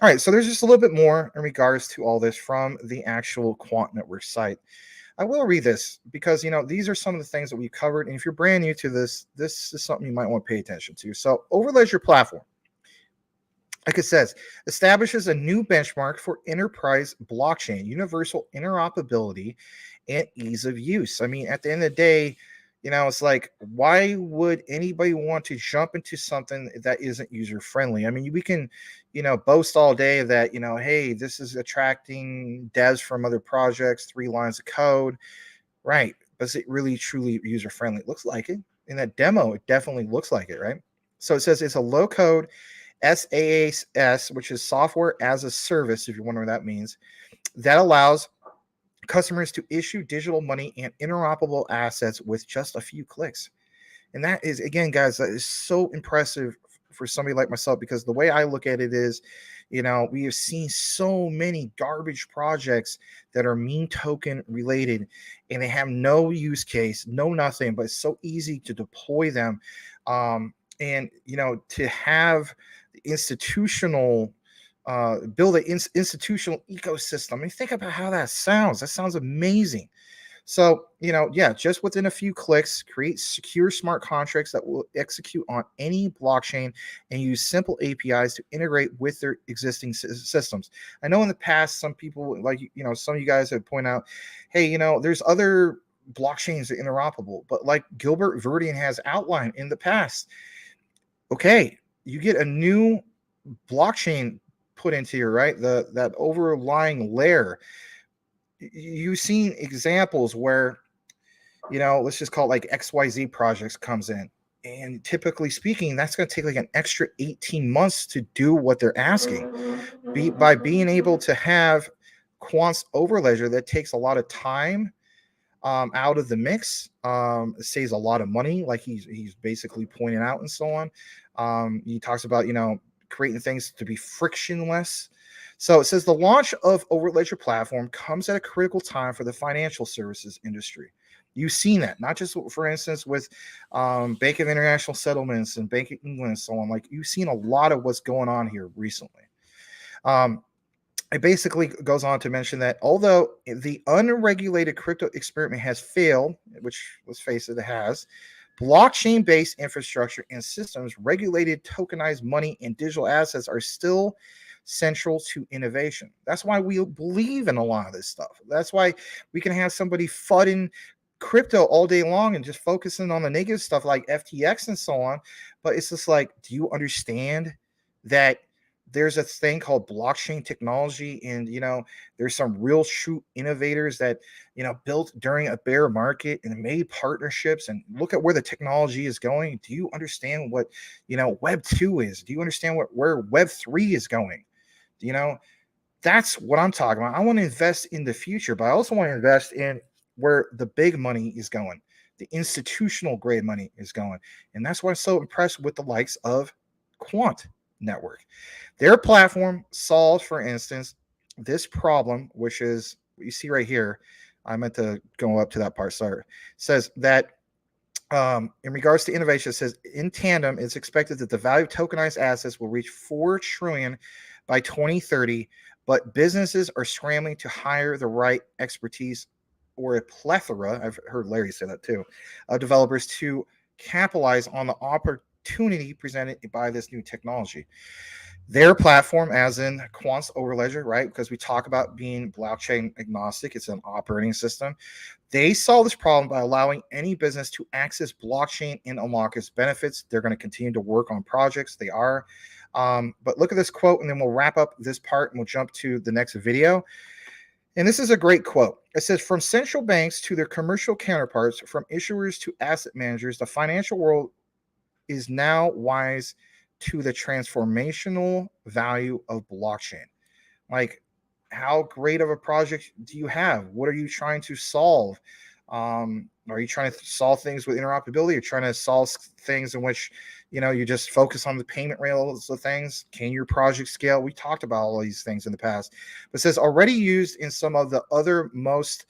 All right, so there's just a little bit more in regards to all this from the actual Quant Network site. I will read this because, these are some of the things that we covered. And if you're brand new to this, this is something you might want to pay attention to. So Overledger platform, like it says, establishes a new benchmark for enterprise blockchain, universal interoperability, and ease of use. I mean, at the end of the day, it's like, why would anybody want to jump into something that isn't user friendly? I mean, we can, boast all day that, hey, this is attracting devs from other projects, 3 lines of code, right? But is it really truly user friendly? It looks like it. In that demo, it definitely looks like it, right? So it says it's a low code SaaS, which is software as a service, if you wonder what that means, that allows customers to issue digital money and interoperable assets with just a few clicks. And that is, again, guys, that is so impressive for somebody like myself, because the way I look at it is, we have seen so many garbage projects that are meme token related and they have no use case, no nothing, but it's so easy to deploy them. And, to have the institutional build an institutional ecosystem. I mean, think about how that sounds. That sounds amazing. So, just within a few clicks, create secure smart contracts that will execute on any blockchain and use simple APIs to integrate with their existing systems. I know in the past, some people, like, some of you guys have pointed out, hey, there's other blockchains that are interoperable, but like Gilbert Verdian has outlined in the past, okay, you get a new blockchain put into here, right? That overlying layer. You've seen examples where, let's just call it like XYZ projects comes in. And typically speaking, that's going to take like an extra 18 months to do what they're asking. By being able to have Quant's Overledger, that takes a lot of time out of the mix, saves a lot of money, like he's basically pointing out and so on. He talks about, creating things to be frictionless. So it says the launch of Overledger platform comes at a critical time for the financial services industry. You've seen that, not just, for instance, with Bank of International Settlements and Bank of England and so on. Like, you've seen a lot of what's going on here recently. it basically goes on to mention that although the unregulated crypto experiment has failed, which let's face it, it has, blockchain-based infrastructure and systems, regulated tokenized money, and digital assets are still central to innovation. That's why we believe in a lot of this stuff. That's why we can have somebody fudding crypto all day long and just focusing on the negative stuff like FTX and so on. But it's just like, do you understand that there's a thing called blockchain technology, and there's some real true innovators that built during a bear market and made partnerships, and look at where the technology is going. Do you understand what Web 2 is? Do you understand where Web 3 is going? That's what I'm talking about. I want to invest in the future, but I also want to invest in where the big money is going, the institutional grade money is going. And that's why I'm so impressed with the likes of Quant Network. Their platform solves, for instance, this problem, which is what you see right here. I meant to go up to that part. Sorry. It says that in regards to innovation, it says in tandem, it's expected that the value of tokenized assets will reach $4 trillion by 2030, but businesses are scrambling to hire the right expertise, or a plethora, I've heard Larry say that too, of developers to capitalize on the opportunity presented by this new technology. Their platform, as in Quant's Overledger, right? Because we talk about being blockchain agnostic, it's an operating system. They solve this problem by allowing any business to access blockchain and unlock its benefits. They're going to continue to work on projects. They are. But look at this quote, and then we'll wrap up this part and we'll jump to the next video. And this is a great quote. It says, from central banks to their commercial counterparts, from issuers to asset managers, the financial world is now wise to the transformational value of blockchain. Like, how great of a project do you have? What are you trying to solve? Are you trying to solve things with interoperability? You're trying to solve things in which, you just focus on the payment rails of things. Can your project scale? We talked about all these things in the past. But it says already used in some of the other most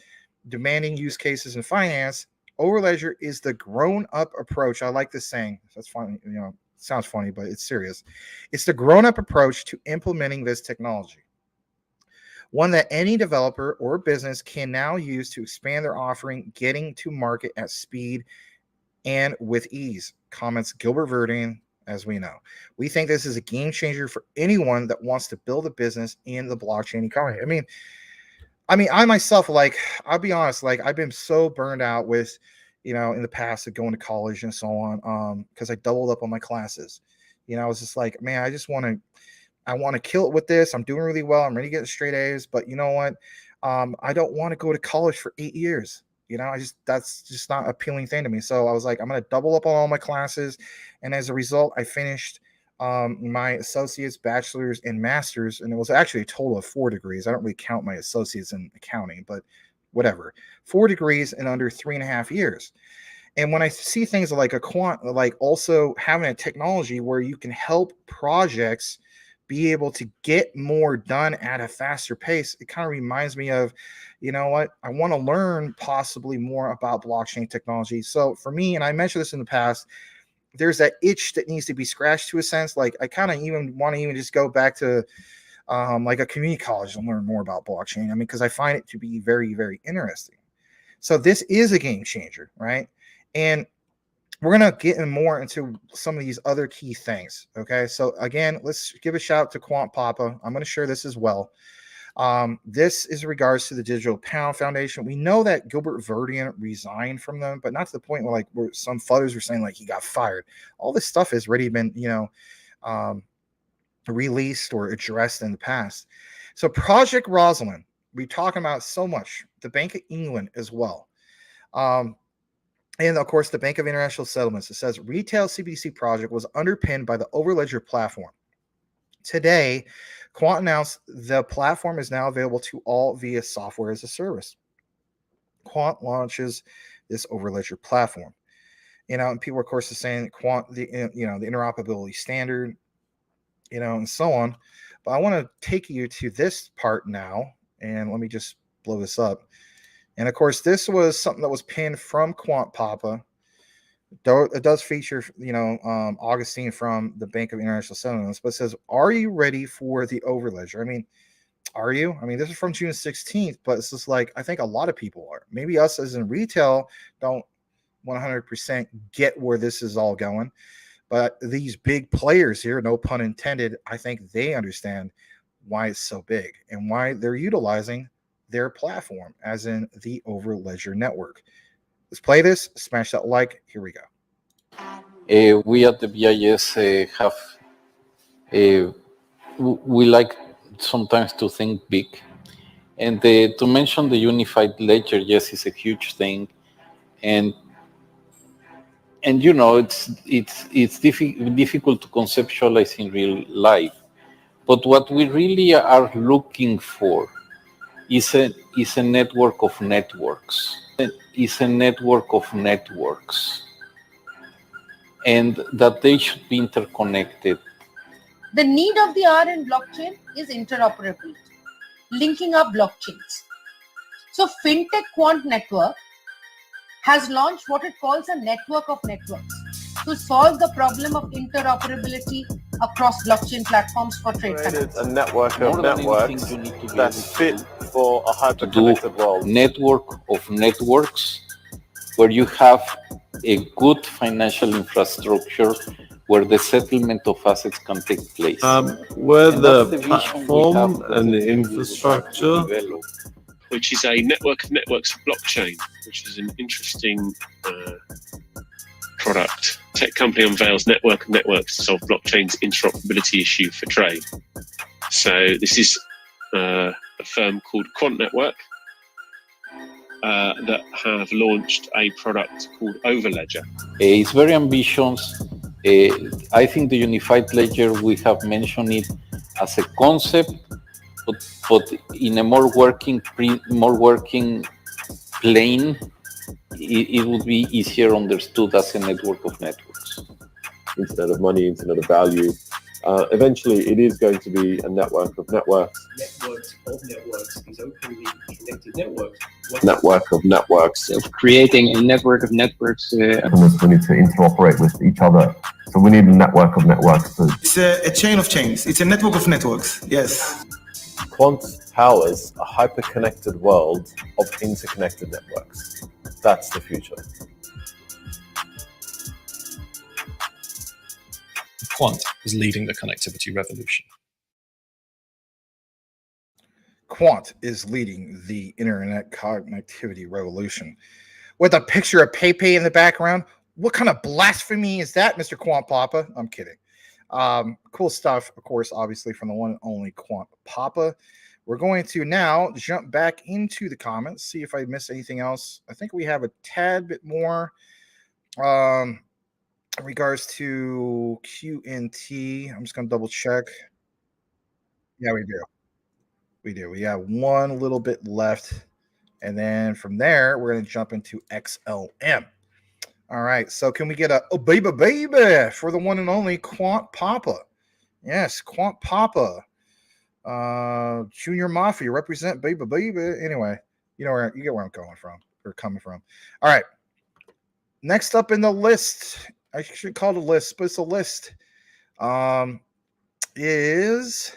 demanding use cases in finance, Overledger is the grown-up approach. I like this saying. That's funny. Sounds funny, but it's serious. It's the grown-up approach to implementing this technology. One that any developer or business can now use to expand their offering, getting to market at speed and with ease, comments Gilbert Verdine, as we know. We think this is a game changer for anyone that wants to build a business in the blockchain economy. I mean, I myself, I'll be honest, I've been so burned out with, in the past of going to college and so on, because I doubled up on my classes. I was just like, man, I want to kill it with this. I'm doing really well. I'm ready to get straight A's, but you know what? I don't want to go to college for 8 years. That's just not an appealing thing to me. So I was like, I'm going to double up on all my classes. And as a result, I finished my associates, bachelor's, and master's. And it was actually a total of 4 degrees. I don't really count my associates in accounting, but whatever. 4 degrees in under 3.5 years. And when I see things like a quant, like also having a technology where you can help projects be able to get more done at a faster pace, it kind of reminds me of, what? I want to learn possibly more about blockchain technology. So for me, and I mentioned this in the past, there's that itch that needs to be scratched to a sense. Like I kind of even want to even just go back to like a community college and learn more about blockchain. Because I find it to be very, very interesting. So this is a game changer, right? And we're going to get in more into some of these other key things. Okay. So again, let's give a shout out to Quant Papa. I'm going to share this as well. This is in regards to the Digital Pound Foundation. We know that Gilbert Verdine resigned from them, but not to the point where some fudders were saying he got fired. All this stuff has already been, released or addressed in the past. So Project Rosalind, we're talking about so much. The Bank of England as well. And of course, the Bank of International Settlements. It says retail CBDC project was underpinned by the Overledger platform. Today, Quant announced the platform is now available to all via software as a service. Quant launches this Overledger platform. And people, of course, are saying Quant, the interoperability standard, and so on. But I want to take you to this part now, and let me just blow this up. And of course, this was something that was pinned from Quant Papa. It does feature, Augustine from the Bank of International Settlements, but it says, are you ready for the Overledger? Are you? I mean, this is from June 16th, but it's just like, I think a lot of people are. Maybe us as in retail don't 100% get where this is all going. But these big players here, no pun intended, I think they understand why it's so big and why they're utilizing their platform, as in the Overledger network. Let's play this, smash that like. Here we go. We at the BIS have, we like sometimes to think big. And to mention the unified ledger, yes, is a huge thing. And you know, it's difficult to conceptualize in real life. But what we really are looking for is a network of networks. Is a network of networks, and that they should be interconnected. The need of the hour in blockchain is interoperability, linking up blockchains. So FinTech Quant Network has launched what it calls a network of networks to solve the problem of interoperability across blockchain platforms for trade finance. A network of networks that's fit for a hyper-connected world. Network of networks where you have a good financial infrastructure where the settlement of assets can take place. Where the platform and the infrastructure, which is a network of networks for blockchain, which is an interesting product. Tech company unveils network of networks to solve blockchain's interoperability issue for trade. So this is a firm called Quant Network that have launched a product called Overledger. It's very ambitious. I think the unified ledger, we have mentioned it as a concept, but in a more working plane, it would be easier understood as a network of networks. Internet of money, internet of value. Eventually, it is going to be a network of networks. Networks of networks is openly connected networks. Network of networks. Of creating a network of networks. We need to interoperate with each other. So we need a network of networks. It's a chain of chains. It's a network of networks. Yes. Quant powers a hyper-connected world of interconnected networks. That's the future. Quant is leading the connectivity revolution. Quant is leading the internet connectivity revolution. With a picture of Pepe in the background. What kind of blasphemy is that, Mr. Quant Papa? I'm kidding. Cool stuff, of course, obviously, from the one and only Quant Papa. We're going to now jump back into the comments, see if I missed anything else. I think we have a tad bit more in regards to QNT. I'm just going to double check. Yeah, we do. We do. We have one little bit left. And then from there, we're going to jump into XLM. All right. So can we get a baby for the one and only Quant Papa? Yes, Quant Papa. Junior Mafia, represent baby. Anyway, you get where I'm going from or coming from. All right. Next up in the list, I should call it a list, but it's a list. Is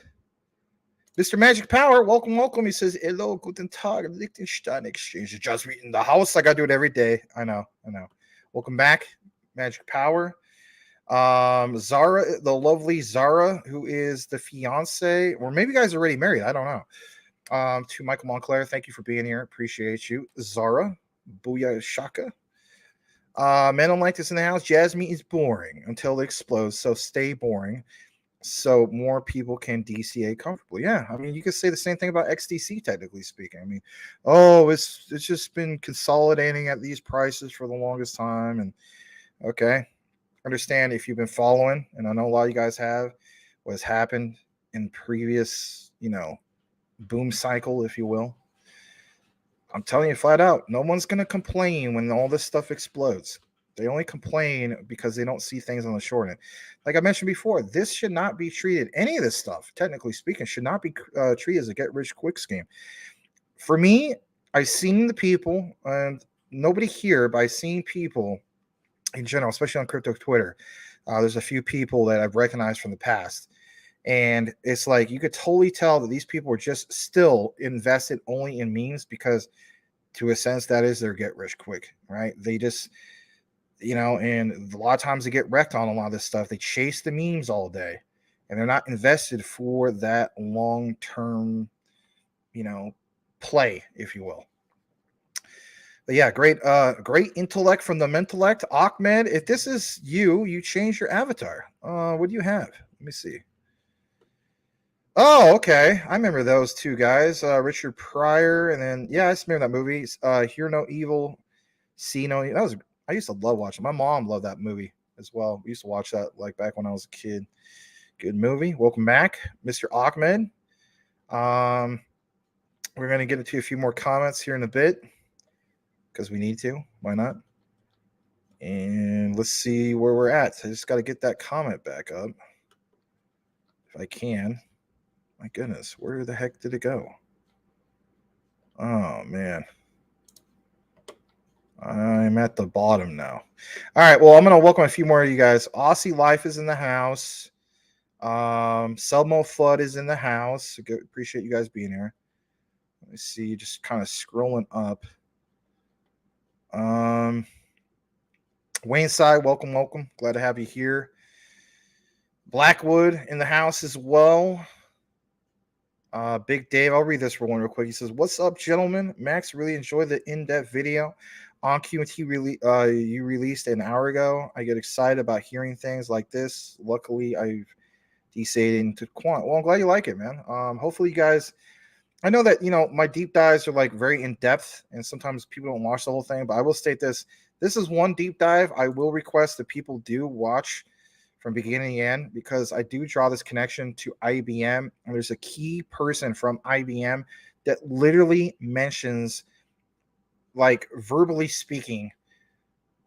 Mr. Magic Power. Welcome. He says, hello, guten Tag, Liechtenstein Exchange. Just in the house like I do it every day. I know. Welcome back, Magic Power. Zara, the lovely Zara, who is the fiance, or maybe you guys are already married. I don't know. To Michael Montclair, thank you for being here. Appreciate you. Zara, booyah shaka. Men don't like this in the house. Jasmine is boring until it explodes, so stay boring so more people can DCA comfortably. Yeah, I mean, you could say the same thing about XDC, technically speaking. I mean, it's just been consolidating at these prices for the longest time. And okay, understand if you've been following, and I know a lot of you guys have, what has happened in previous, boom cycle, if you will. I'm telling you flat out, no one's going to complain when all this stuff explodes. They only complain because they don't see things on the short end. Like I mentioned before, this should not be treated, any of this stuff, technically speaking, should not be treated as a get-rich-quick scheme. For me, I've seen the people, and nobody here, but I've seen people in general, especially on crypto Twitter. There's a few people that I've recognized from the past. And it's like you could totally tell that these people are just still invested only in memes because, to a sense, that is their get rich quick, right? They just, and a lot of times they get wrecked on a lot of this stuff. They chase the memes all day and they're not invested for that long term, play, if you will. But yeah, great intellect from the mentellect. Ahmed, if this is you change your avatar. What do you have? Let me see. Oh, okay. I remember those two guys, Richard Pryor, and then I just remember that movie. Hear No Evil, See No. I used to love watching. My mom loved that movie as well. We used to watch that like back when I was a kid. Good movie. Welcome back, Mr. Ahmed. We're gonna get into a few more comments here in a bit because we need to. Why not? And let's see where we're at. I just got to get that comment back up if I can. My goodness, where the heck did it go? Oh, man. I'm at the bottom now. All right, well, I'm going to welcome a few more of you guys. Aussie Life is in the house. Selmo Flood is in the house. Good, appreciate you guys being here. Let me see, just kind of scrolling up. Wayne Side, welcome. Glad to have you here. Blackwood in the house as well. Big Dave, I'll read this for one real quick. He says, "What's up, gentlemen? Max, really enjoyed the in-depth video on QT you released an hour ago. I get excited about hearing things like this. Luckily, I've decided into quant. Well, I'm glad you like it, man. Hopefully you guys, I know that, my deep dives are like very in-depth and sometimes people don't watch the whole thing, but I will state this. This is one deep dive I will request that people do watch from beginning to end, because I do draw this connection to IBM, and there's a key person from IBM that literally mentions, like verbally speaking,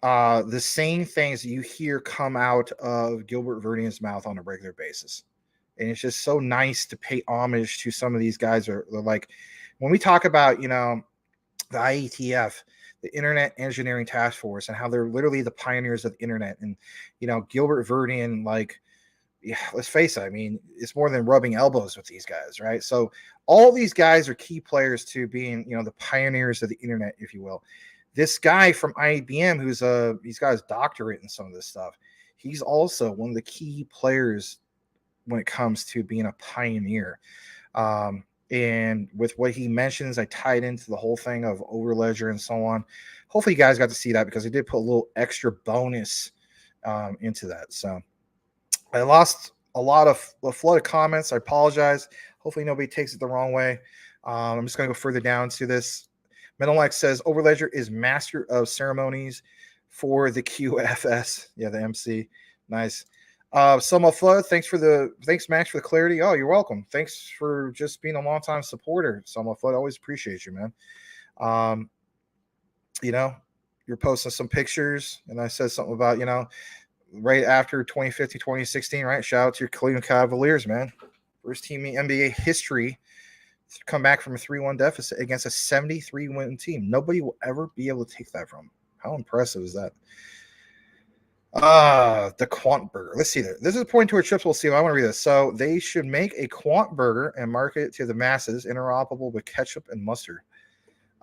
the same things that you hear come out of Gilbert Verdian's mouth on a regular basis. And it's just so nice to pay homage to some of these guys. They're like, when we talk about, the IETF, the Internet Engineering Task Force, and how they're literally the pioneers of the internet. And, Gilbert Verdian, let's face it, I mean, it's more than rubbing elbows with these guys, right? So all these guys are key players to being, the pioneers of the internet, if you will. This guy from IBM, he's got his doctorate in some of this stuff. He's also one of the key players when it comes to being a pioneer. And with what he mentions, I tied into the whole thing of Overledger and so on. Hopefully you guys got to see that, because I did put a little extra bonus into that. So I lost a flood of comments. I apologize. Hopefully nobody takes it the wrong way. I'm just going to go further down to this. Menelec says Overledger is master of ceremonies for the QFS. Yeah, the MC. Nice. Summer Flood, thanks Max for the clarity. Oh, you're welcome. Thanks for just being a long time supporter, Summer Flood. Always appreciate you, man. You're posting some pictures, and I said something about, right after 2015, 2016, right? Shout out to your Cleveland Cavaliers, man. First team in NBA history to come back from a 3-1 deficit against a 73-win team. Nobody will ever be able to take that from them. How impressive is that? The Quant Burger. Let's see there. This is pointing to a chips. We'll see. I want to read this. So they should make a Quant Burger and market it to the masses, interoperable with ketchup and mustard.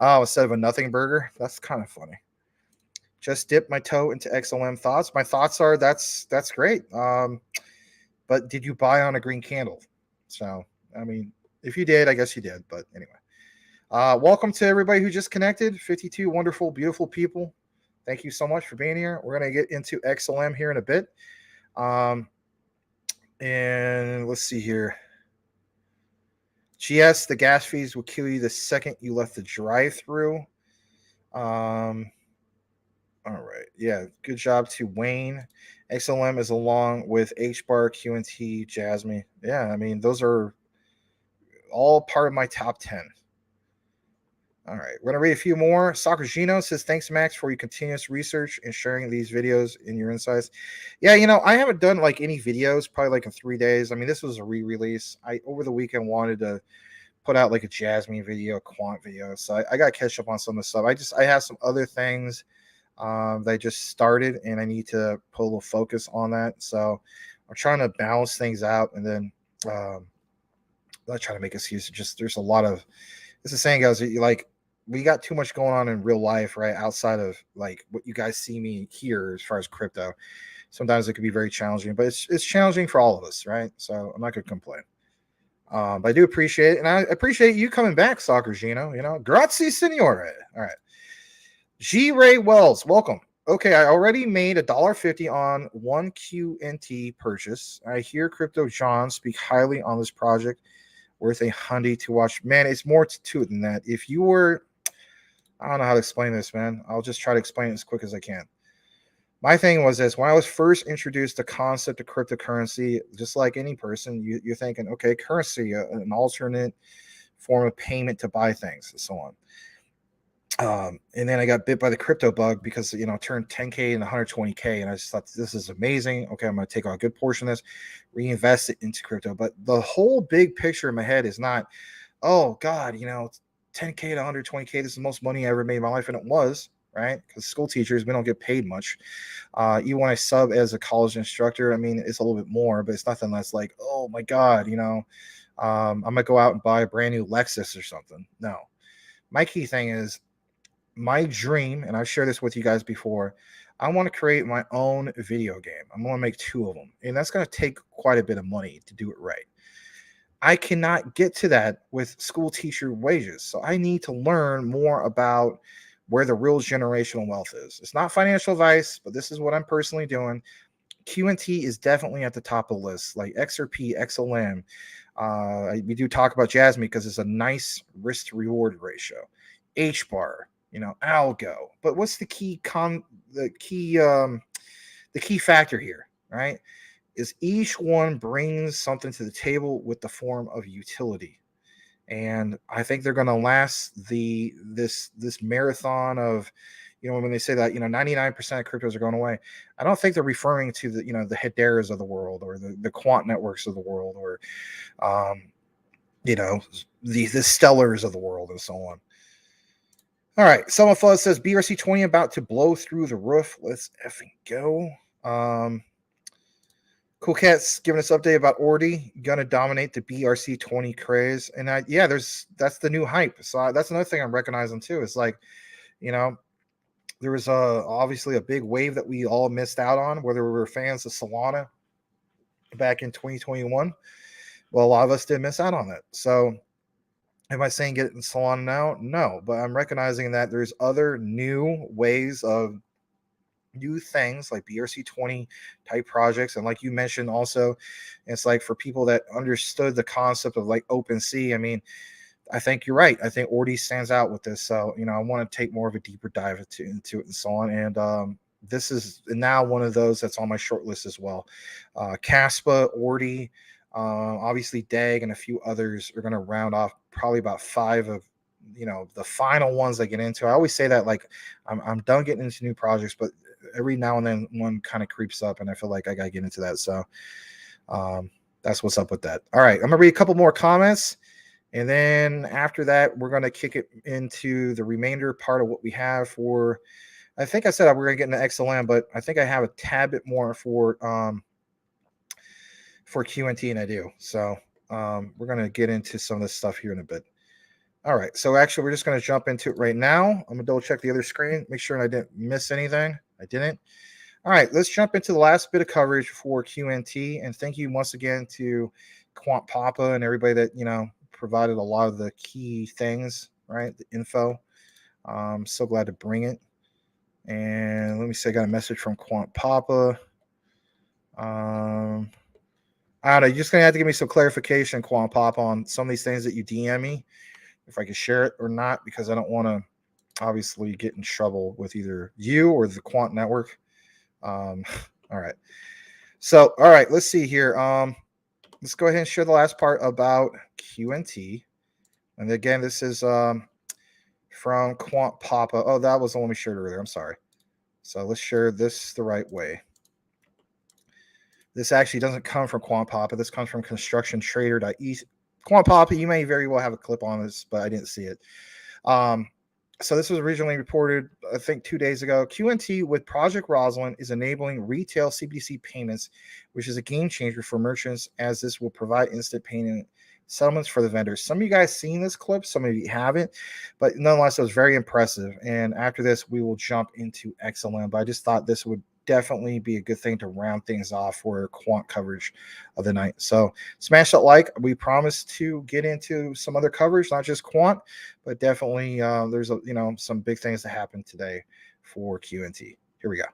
Oh, instead of a nothing burger. That's kind of funny. Just dip my toe into XLM thoughts. My thoughts are that's great. But did you buy on a green candle? So, I mean, if you did, I guess you did. But anyway, welcome to everybody who just connected. 52 wonderful, beautiful people. Thank you so much for being here. We're going to get into XLM here in a bit. And let's see here. GS, the gas fees will kill you the second you left the drive-through. All right. Yeah, good job to Wayne. XLM is along with HBAR, QNT, Jasmine. Yeah, I mean, those are all part of my top 10. All right, we're going to read a few more. Soccer Gino says, thanks, Max, for your continuous research and sharing these videos and your insights. Yeah, I haven't done like any videos probably like in 3 days. I mean, this was a re-release. I over the weekend wanted to put out like a Jasmine video, a Quant video. So I got to catch up on some of the stuff. I have some other things that I just started, and I need to put a little focus on that. So I'm trying to balance things out and then not trying to make excuses. Just there's a lot of, it's the saying goes, like we got too much going on in real life, right? Outside of like what you guys see me here as far as crypto. Sometimes it can be very challenging, but it's challenging for all of us, right? So I'm not gonna complain. But I do appreciate it, and I appreciate you coming back, Soccer Gino. Grazie, signore. All right, G. Ray Wells, welcome. Okay, I already made $1.50 on one QNT purchase. I hear Crypto John speak highly on this project, worth $100 to watch. Man, it's more to it than that. If you were, I don't know how to explain this, man. I'll just try to explain it as quick as I can. My thing was this: when I was first introduced the concept of cryptocurrency, just like any person, you're thinking, okay, currency, an alternate form of payment to buy things, and so on. And then I got bit by the crypto bug because I turned 10K and 120K, and I just thought this is amazing. Okay, I'm going to take a good portion of this, reinvest it into crypto. But the whole big picture in my head is not, oh God, 10K to 120K. This is the most money I ever made in my life, and it was. Right? Because school teachers, we don't get paid much. Even when I sub as a college instructor, I mean, it's a little bit more, but it's nothing that's like, oh my God, I'm going to go out and buy a brand new Lexus or something. No. My key thing is my dream, and I've shared this with you guys before, I want to create my own video game. I'm going to make 2 of them, and that's going to take quite a bit of money to do it right. I cannot get to that with school teacher wages. So I need to learn more about where the real generational wealth is. It's not financial advice, but this is what I'm personally doing. QNT is definitely at the top of the list, like XRP, XLM. We do talk about Jasmine because it's a nice risk to reward ratio. HBAR, algo. But what's the key factor here, right? Is each one brings something to the table with the form of utility. And I think they're going to last this marathon of, when they say that 99% of cryptos are going away. I don't think they're referring to the the Hederas of the world or the quant networks of the world or the Stellars of the world and so on. All right, Someone Flood says BRC20 about to blow through the roof. Let's effing go. Cool Cat's giving us an update about Ordi gonna dominate the BRC20 craze, and that's the new hype. So that's another thing I'm recognizing too. It's like, there was obviously a big wave that we all missed out on, whether we were fans of Solana back in 2021. Well, a lot of us did miss out on that. So, am I saying get in Solana now? No, but I'm recognizing that there's other new ways of new things like BRC20 type projects, and like you mentioned also, it's like for people that understood the concept of like OpenSea. I mean, I think you're right. I think Ordi stands out with this, so I want to take more of a deeper dive into it and so on. And this is now one of those that's on my short list as well. Caspa, Ordi, obviously DAG, and a few others are going to round off probably about 5 of the final ones I get into. I always say that like I'm done getting into new projects, but every now and then one kind of creeps up, and I feel like I gotta get into that. So that's what's up with that. All right, I'm gonna read a couple more comments, and then after that, we're gonna kick it into the remainder part of what we have for. I think I said we're gonna get into XLM, but I think I have a tad bit more for QNT, and I do. So we're gonna get into some of this stuff here in a bit. All right, so actually, we're just going to jump into it right now. I'm going to double check the other screen, make sure I didn't miss anything. I didn't. All right, let's jump into the last bit of coverage for QNT. And thank you once again to Quant Papa and everybody that, provided a lot of the key things, right? The info. I'm so glad to bring it. And let me see, I got a message from Quant Papa. I don't know, you're just going to have to give me some clarification, Quant Papa, on some of these things that you DM me, if I can share it or not, because I don't want to obviously get in trouble with either you or the Quant Network. All right. So, all right, let's see here. Let's go ahead and share the last part about QNT. And again, this is from Quant Papa. Oh, that was the one we shared earlier. I'm sorry. So let's share this the right way. This actually doesn't come from Quant Papa. This comes from constructiontrader.e. Quant Papa, you may very well have a clip on this, but I didn't see it. So this was originally reported, I think, 2 days ago. QNT with Project Rosalind is enabling retail CBDC payments, which is a game changer for merchants, as this will provide instant payment settlements for the vendors. Some of you guys seen this clip, some of you haven't, but nonetheless, it was very impressive. And after this, we will jump into XLM. But I just thought this would definitely be a good thing to round things off for quant coverage of the night. So smash that like. We promise to get into some other coverage, not just quant, but definitely there's some big things that happen today for QNT. Here we go.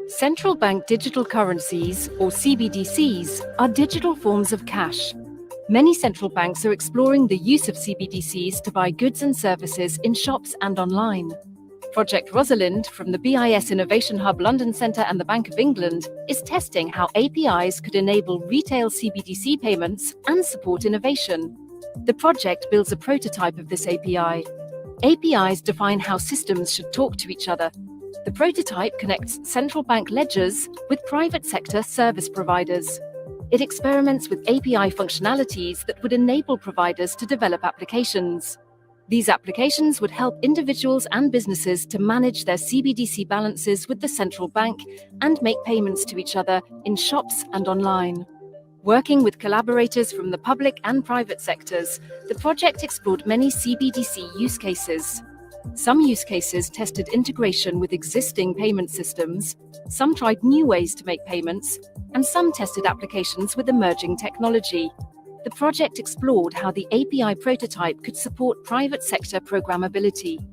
Central bank digital currencies, or CBDCs, are digital forms of cash. Many central banks are exploring the use of CBDCs to buy goods and services in shops and online. Project Rosalind from the BIS Innovation Hub London Centre and the Bank of England is testing how APIs could enable retail CBDC payments and support innovation. The project builds a prototype of this API. APIs define how systems should talk to each other. The prototype connects central bank ledgers with private sector service providers. It experiments with API functionalities that would enable providers to develop applications. These applications would help individuals and businesses to manage their CBDC balances with the central bank and make payments to each other in shops and online. Working with collaborators from the public and private sectors, the project explored many CBDC use cases. Some use cases tested integration with existing payment systems, some tried new ways to make payments, and some tested applications with emerging technology. The project explored how the API prototype could support private sector programmability.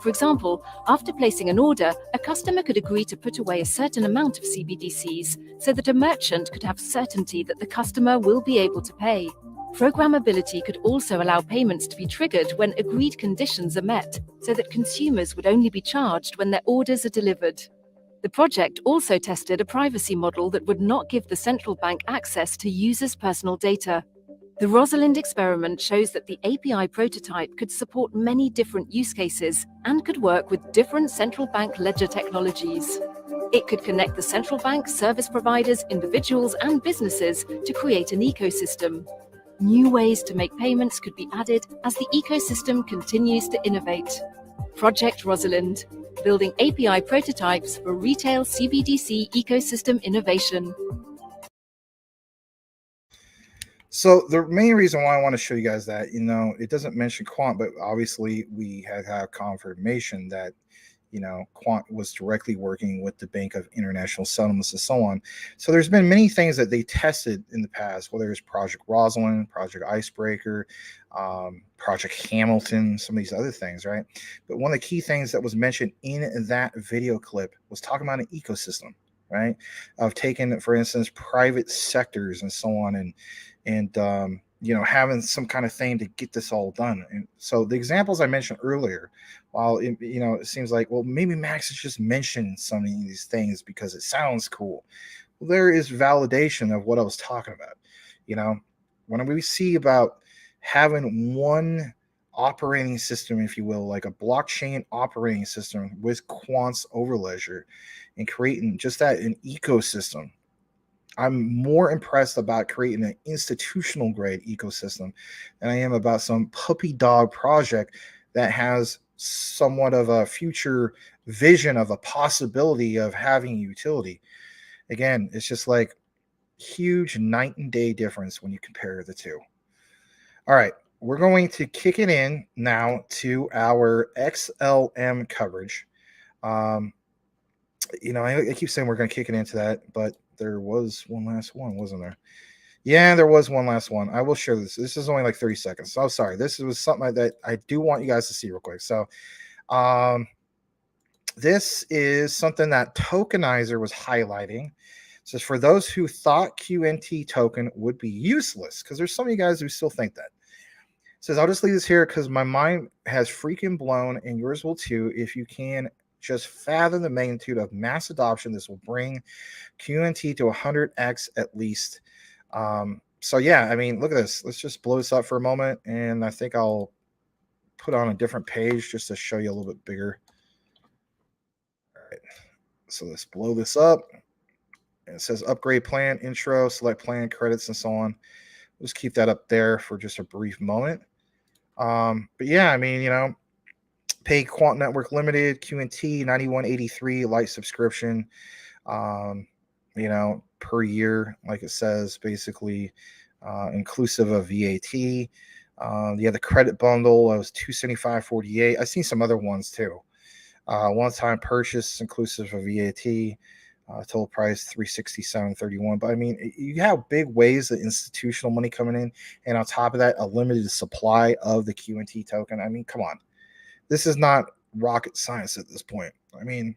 For example, after placing an order, a customer could agree to put away a certain amount of CBDCs so that a merchant could have certainty that the customer will be able to pay. Programmability could also allow payments to be triggered when agreed conditions are met, so that consumers would only be charged when their orders are delivered. The project also tested a privacy model that would not give the central bank access to users' personal data. The Rosalind experiment shows that the API prototype could support many different use cases and could work with different central bank ledger technologies. It could connect the central bank, service providers, individuals, and businesses to create an ecosystem. New ways to make payments could be added as the ecosystem continues to innovate. Project Rosalind, building API prototypes for retail CBDC ecosystem innovation. So the main reason why I want to show you guys that, it doesn't mention quant, but obviously we have confirmation that, quant was directly working with the Bank of International Settlements and so on. So there's been many things that they tested in the past, whether it's Project Rosalind, Project Icebreaker, Project Hamilton, some of these other things, right? But one of the key things that was mentioned in that video clip was talking about an ecosystem, right? Of taking, for instance, private sectors and so on, and having some kind of thing to get this all done. And so the examples I mentioned earlier, while it seems like, well, maybe Max is just mentioning some of these things because it sounds cool. Well, there is validation of what I was talking about. When we see about having one operating system, if you will, like a blockchain operating system with quants over ledger, and creating just that an ecosystem, I'm more impressed about creating an institutional grade ecosystem than I am about some puppy dog project that has somewhat of a future vision of a possibility of having utility. Again, it's just like huge night and day difference when you compare the two. All right, we're going to kick it in now to our XLM coverage. I keep saying we're going to kick it into that, but there was one last one, wasn't there? Yeah, there was one last one. I will share this. This is only like 30 seconds. So sorry. This was something that I do want you guys to see real quick. So this is something that Tokenizer was highlighting. It says, for those who thought QNT token would be useless, because there's some of you guys who still think that. It says, I'll just leave this here because my mind has freaking blown, and yours will too, if you can just fathom the magnitude of mass adoption this will bring QNT to 100x at least. So yeah, I mean, look at this. Let's just blow this up for a moment, and I think I'll put on a different page just to show you a little bit bigger. All right, so let's blow this up. It says upgrade plan, intro, select plan, credits, and so on. Let's keep that up there for just a brief moment. But yeah, I mean, pay Quant Network Limited, QNT, 9183 light subscription, per year, like it says, basically, inclusive of VAT. The credit bundle was $275.48. I've seen some other ones too. One-time purchase inclusive of VAT. Total price $367.31. But I mean, you have big waves of institutional money coming in, and on top of that, a limited supply of the QNT token. I mean, come on, this is not rocket science at this point. I mean,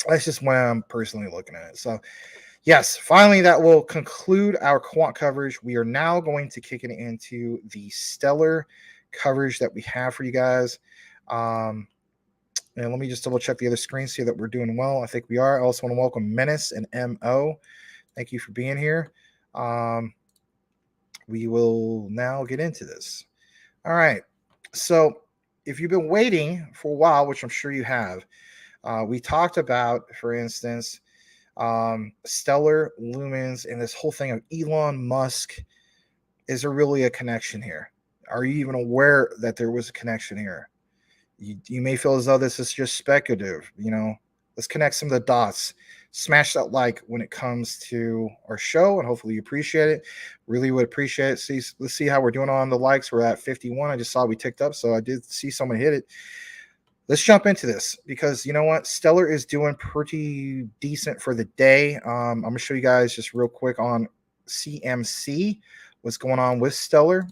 that's just when I'm personally looking at it. So, yes, finally, that will conclude our quant coverage. We are now going to kick it into the stellar coverage that we have for you guys. And let me just double check the other screen, see that we're doing well. I think we are. I also want to welcome Menace and MO. Thank you for being here. We will now get into this. All right. So if you've been waiting for a while, which I'm sure you have, we talked about, for instance, Stellar, Lumens, and this whole thing of Elon Musk. Is there really a connection here? Are you even aware that there was a connection here? You may feel as though this is just speculative. Let's connect some of the dots. Smash that like when it comes to our show, and hopefully you appreciate it. Really would appreciate it. Let's see how we're doing on the likes. We're at 51. I just saw we ticked up, so I did see someone hit it. Let's jump into this because you know what? Stellar is doing pretty decent for the day. I'm going to show you guys just real quick on CMC what's going on with Stellar.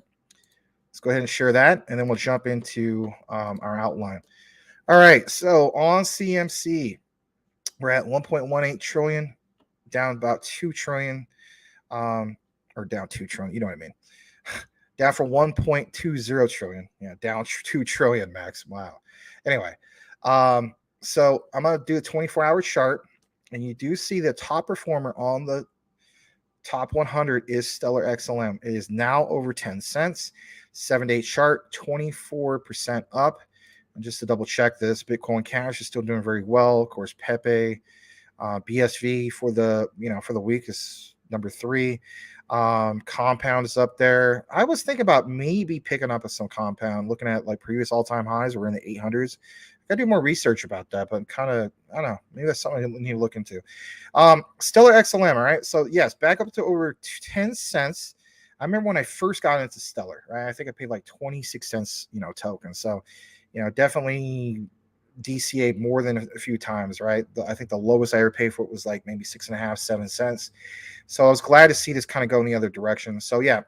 Let's go ahead and share that, and then we'll jump into our outline. All right, so on CMC, we're at 1.18 trillion, down about 2 trillion, or down 2 trillion, you know what I mean. Down from 1.20 trillion. Yeah, down 2 trillion, Max. Wow. Anyway, so I'm going to do a 24-hour chart, and you do see the top performer on the top 100 is Stellar XLM. It is now over 10 cents. 7-day chart, 24% up. And just to double check this, Bitcoin Cash is still doing very well. Of course, Pepe, BSV for the week is number 3. Compound is up there. I was thinking about maybe picking up some Compound, looking at like previous all-time highs. We're in the 800s. I gotta do more research about that, but kind of, I don't know, maybe that's something I need to look into. Stellar XLM, all right. So yes, back up to over 10 cents. I remember when I first got into Stellar, right? I think I paid like 26 cents, token. So, definitely DCA more than a few times, right? I think the lowest I ever paid for it was like maybe 6.5, 7 cents. So I was glad to see this kind of go in the other direction. So yeah,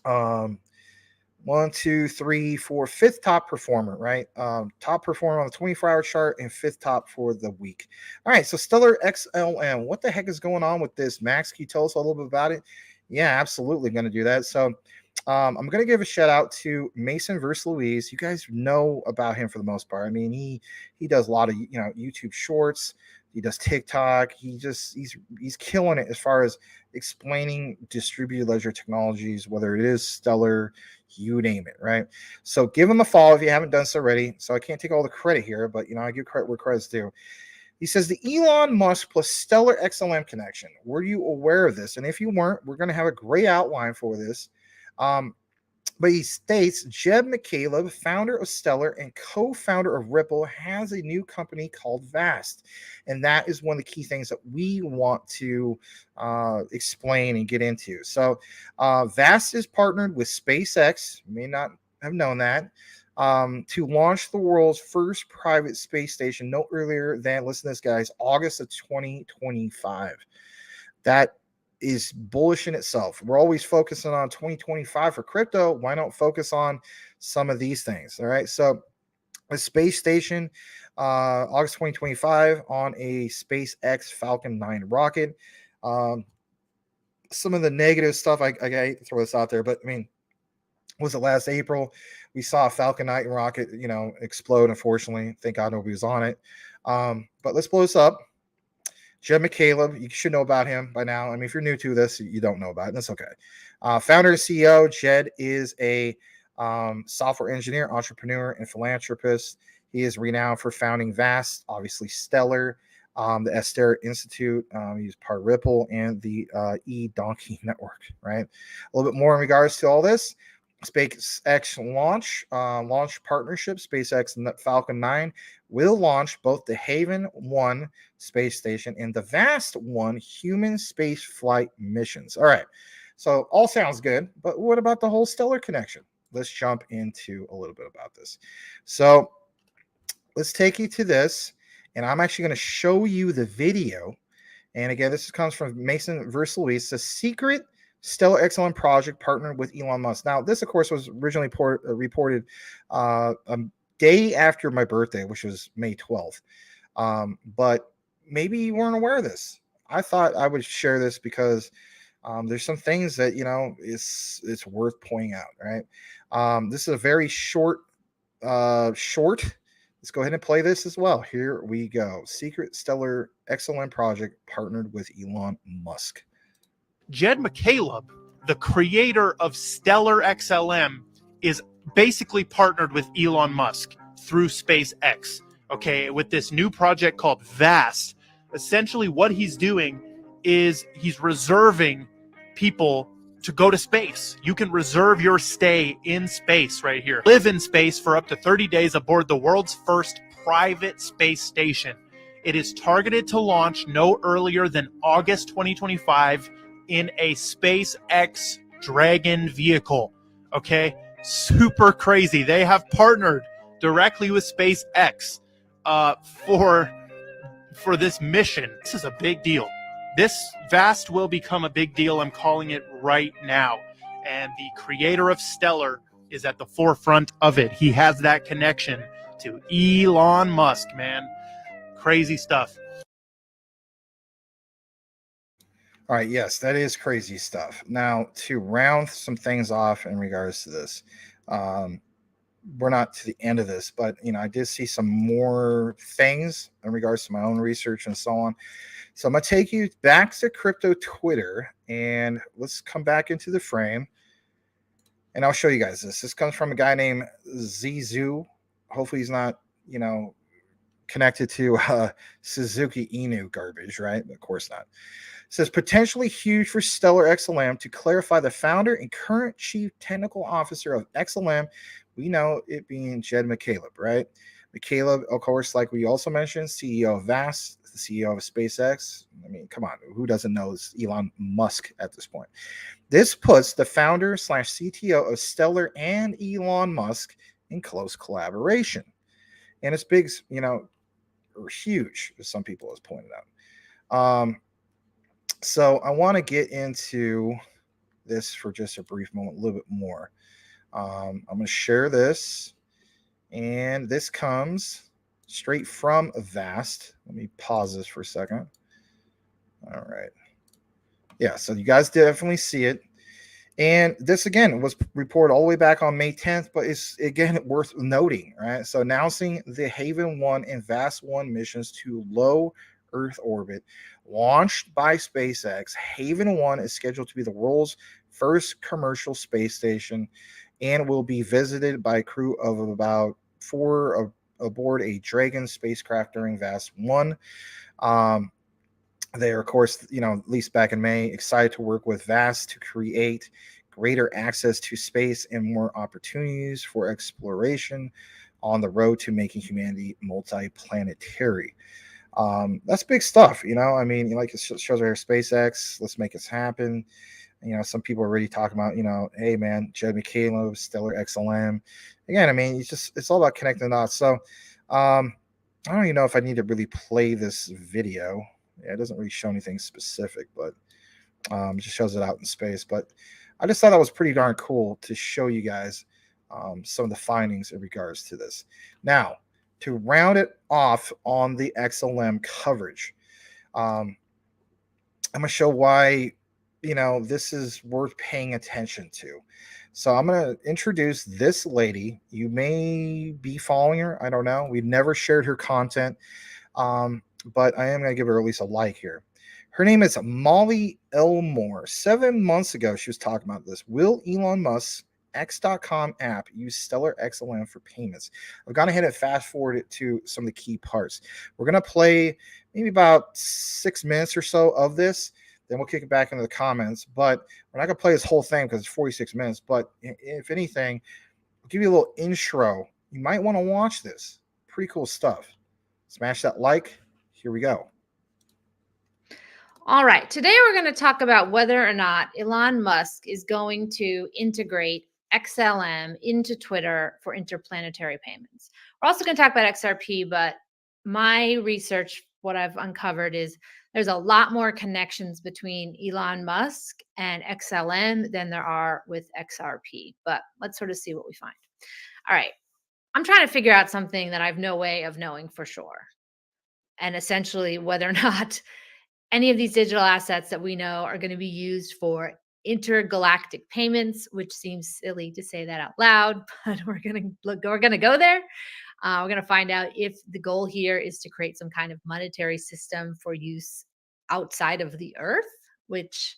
1, 2, 3, 4, 5th top performer, right? Top performer on the 24-hour chart and 5th top for the week. All right, so Stellar XLM, what the heck is going on with this? Max, can you tell us a little bit about it? Yeah, absolutely going to do that. So I'm going to give a shout out to Mason vs. Louise. You guys know about him for the most part. I mean, he does a lot of YouTube shorts. He does TikTok. He's killing it as far as explaining distributed ledger technologies, whether it is Stellar, you name it, right? So give him a follow if you haven't done so already. So I can't take all the credit here, but I give credit where credit's due. He says the Elon Musk plus Stellar XLM connection. Were you aware of this? And if you weren't, we're going to have a great outline for this. But he states Jeb McCaleb, founder of Stellar and co-founder of Ripple, has a new company called Vast. And that is one of the key things that we want to explain and get into. So Vast is partnered with SpaceX. You may not have known that. To launch the world's first private space station no earlier than, listen to this, guys, August of 2025. That is bullish in itself. We're always focusing on 2025 for crypto. Why not focus on some of these things? All right. So a space station, August 2025 on a SpaceX Falcon 9 rocket. Some of the negative stuff, I hate to throw this out there, but I mean, was it last April? We saw a Falcon 9 rocket, explode, unfortunately. Thank God nobody was on it. But let's blow this up. Jed McCaleb, you should know about him by now. I mean, if you're new to this, you don't know about it. That's okay. Founder and CEO, Jed is a software engineer, entrepreneur, and philanthropist. He is renowned for founding Vast, obviously Stellar, the Esther Institute, he's part of Ripple, and the eDonkey Network, right? A little bit more in regards to all this. SpaceX launch partnership. SpaceX Falcon 9 will launch both the Haven 1 space station and the Vast 1 human space flight missions. All right, so all sounds good, but what about the whole Stellar connection? Let's jump into a little bit about this. So let's take you to this, and I'm actually going to show you the video. And again, this comes from Mason versus Luis, the secret Stellar XLM project partnered with Elon Musk. Now, this, of course, was originally reported a day after my birthday, which was May 12th. But maybe you weren't aware of this. I thought I would share this because there's some things that, you know, it's worth pointing out, right? This is a very short. Let's go ahead and play this as well. Here we go. Secret Stellar XLM project partnered with Elon Musk. Jed McCaleb, the creator of Stellar XLM, is basically partnered with Elon Musk through SpaceX, okay, with this new project called VAST. Essentially what he's doing is he's reserving people to go to space. You can reserve your stay in space right here. Live in space for up to 30 days aboard the world's first private space station. It is targeted to launch no earlier than August 2025 in a SpaceX Dragon vehicle. Okay, super crazy. They have partnered directly with SpaceX for this mission. This is a big deal. This VAST will become a big deal. I'm calling it right now. And the creator of Stellar is at the forefront of it. He has that connection to Elon Musk, man. Crazy stuff. All right, yes, that is crazy stuff. Now, to round some things off in regards to this, we're not to the end of this, but you know, I did see some more things in regards to my own research and so on. So I'm gonna take you back to crypto Twitter, and let's come back into the frame, and I'll show you guys this. This comes from a guy named Zizu. Hopefully, he's not, you know, connected to Suzuki Inu garbage, right? Of course not. It says potentially huge for Stellar XLM. To clarify, the founder and current chief technical officer of XLM, we know it being Jed McCaleb, right? McCaleb, of course, like we also mentioned, CEO of VAST, the CEO of SpaceX. I mean, come on, who doesn't know Elon Musk at this point? This puts the founder / CTO of Stellar and Elon Musk in close collaboration. And it's big, you know, or huge, as some people have pointed out. So I want to get into this for just a brief moment, a little bit more. I'm going to share this, and this comes straight from VAST. Let me pause this for a second. All right. Yeah, so you guys definitely see it. And this, again, was reported all the way back on May 10th, but it's, again, worth noting, right? So announcing the Haven 1 and Vast 1 missions to low Earth orbit launched by SpaceX. Haven 1 is scheduled to be the world's first commercial space station and will be visited by a crew of about 4 aboard a Dragon spacecraft during Vast 1. They are, of course, you know, at least back in May, excited to work with VAST to create greater access to space and more opportunities for exploration on the road to making humanity multi-planetary. That's big stuff, you know. I mean, like it shows right here, SpaceX, let's make this happen. You know, some people are already talking about, you know, hey man, Jed McCaleb, Stellar XLM. Again, I mean, it's all about connecting the dots. So I don't even know if I need to really play this video. Yeah, it doesn't really show anything specific, but it just shows it out in space. But I just thought that was pretty darn cool to show you guys some of the findings in regards to this. Now, to round it off on the XLM coverage, I'm going to show why, you know, this is worth paying attention to. So I'm going to introduce this lady. You may be following her. I don't know. We've never shared her content. But I am going to give her at least a like here. Her name is Molly Elmore. 7 months ago, she was talking about this. Will Elon Musk X.com app use Stellar XLM for payments. I've gone ahead and fast forwarded to some of the key parts. We're going to play maybe about 6 minutes or so of this. Then we'll kick it back into the comments. But we're not going to play this whole thing because it's 46 minutes. But if anything, I'll give you a little intro. You might want to watch this. Pretty cool stuff. Smash that like. Here we go. All right. Today we're going to talk about whether or not Elon Musk is going to integrate XLM into Twitter for interplanetary payments. We're also going to talk about XRP, but my research, what I've uncovered is there's a lot more connections between Elon Musk and XLM than there are with XRP. But let's sort of see what we find. All right. I'm trying to figure out something that I have no way of knowing for sure. And essentially whether or not any of these digital assets that we know are going to be used for intergalactic payments, which seems silly to say that out loud, but we're going to go there. We're going to find out if the goal here is to create some kind of monetary system for use outside of the Earth, which,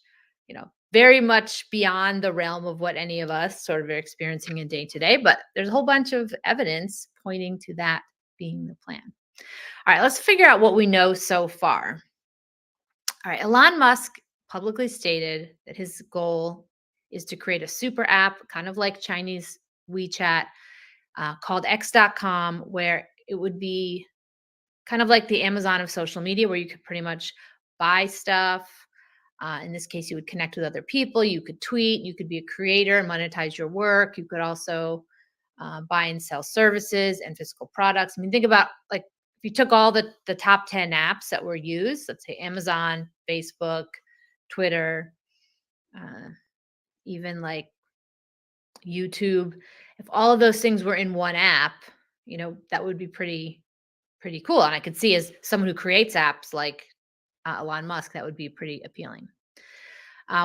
very much beyond the realm of what any of us sort of are experiencing in day to day. But there's a whole bunch of evidence pointing to that being the plan. All right, let's figure out what we know so far. All right, Elon Musk publicly stated that his goal is to create a super app, kind of like Chinese WeChat, called X.com, where it would be kind of like the Amazon of social media, where you could pretty much buy stuff. In this case, you would connect with other people. You could tweet. You could be a creator and monetize your work. You could also buy and sell services and physical products. I mean, think about like if you took all the top 10 apps that were used, let's say Amazon, Facebook, Twitter, even like YouTube, if all of those things were in one app, that would be pretty cool. And I could see as someone who creates apps like Elon Musk, that would be pretty appealing.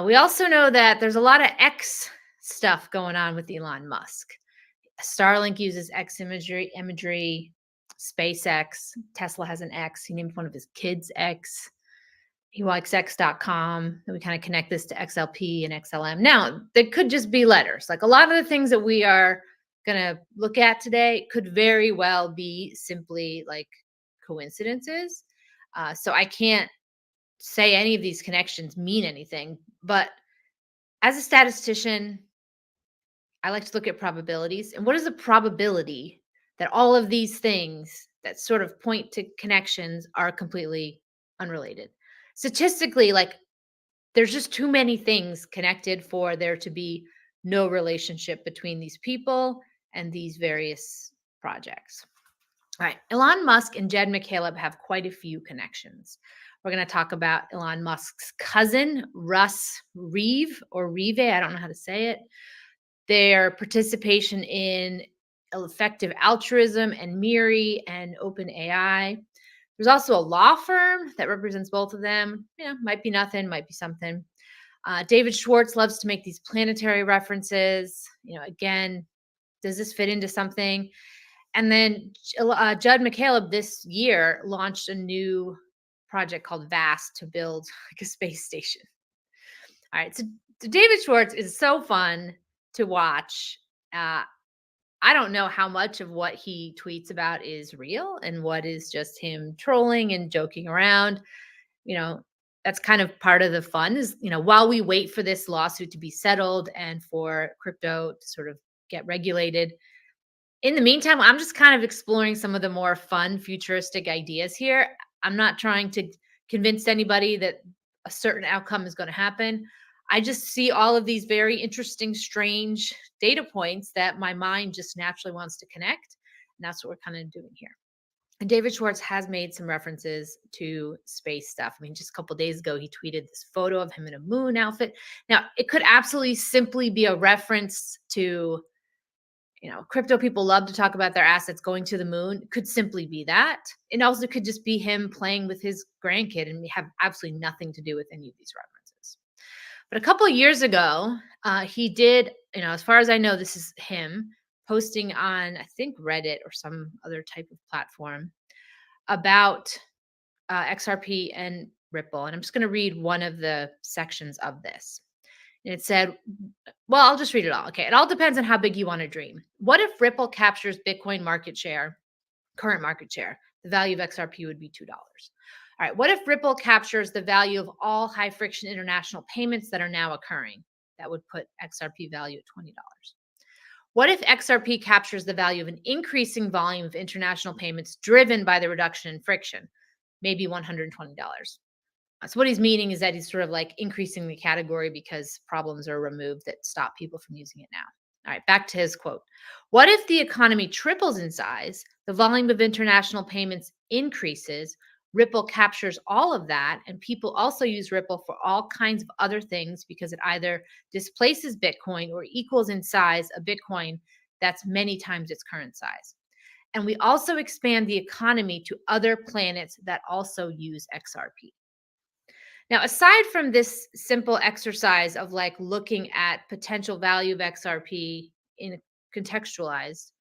We also know that there's a lot of X stuff going on with Elon Musk. Starlink uses X imagery, SpaceX, Tesla has an X. He named one of his kids X. He likes X.com. Then we kind of connect this to XLP and XLM. Now, there could just be letters. Like a lot of the things that we are going to look at today could very well be simply like coincidences. So I can't say any of these connections mean anything. But as a statistician, I like to look at probabilities. And what is the probability that all of these things that sort of point to connections are completely unrelated? Statistically, like there's just too many things connected for there to be no relationship between these people and these various projects. All right, Elon Musk and Jed McCaleb have quite a few connections. We're going to talk about Elon Musk's cousin, Russ Reeve, or Rive, I don't know how to say it. Their participation in effective altruism and Miri and OpenAI. There's also a law firm that represents both of them. Might be nothing, might be something. David Schwartz loves to make these planetary references. Again, does this fit into something? And then Judd McCaleb this year launched a new project called VAST to build like a space station. All right, so David Schwartz is so fun to watch. I don't know how much of what he tweets about is real and what is just him trolling and joking around. That's kind of part of the fun is, while we wait for this lawsuit to be settled and for crypto to sort of get regulated. In the meantime, I'm just kind of exploring some of the more fun futuristic ideas here. I'm not trying to convince anybody that a certain outcome is going to happen. I just see all of these very interesting, strange data points that my mind just naturally wants to connect. And that's what we're kind of doing here. And David Schwartz has made some references to space stuff. I mean, just a couple of days ago, he tweeted this photo of him in a moon outfit. Now, it could absolutely simply be a reference to, crypto people love to talk about their assets going to the moon. It could simply be that. It also could just be him playing with his grandkid and have absolutely nothing to do with any of these references. But a couple of years ago, he did, as far as I know, this is him posting on, I think, Reddit or some other type of platform about XRP and Ripple. And I'm just going to read one of the sections of this. And it said, well, I'll just read it all. Okay. It all depends on how big you want to dream. What if Ripple captures Bitcoin market share, current market share? The value of XRP would be $2. All right. What if Ripple captures the value of all high friction international payments that are now occurring? That would put XRP value at $20. What if XRP captures the value of an increasing volume of international payments driven by the reduction in friction? Maybe $120. So what he's meaning is that he's sort of like increasing the category because problems are removed that stop people from using it now. All right, back to his quote. What if the economy triples in size, the volume of international payments increases, Ripple captures all of that, and people also use Ripple for all kinds of other things because it either displaces Bitcoin or equals in size a Bitcoin that's many times its current size. And we also expand the economy to other planets that also use XRP. Now, aside from this simple exercise of like looking at potential value of XRP in contextualized,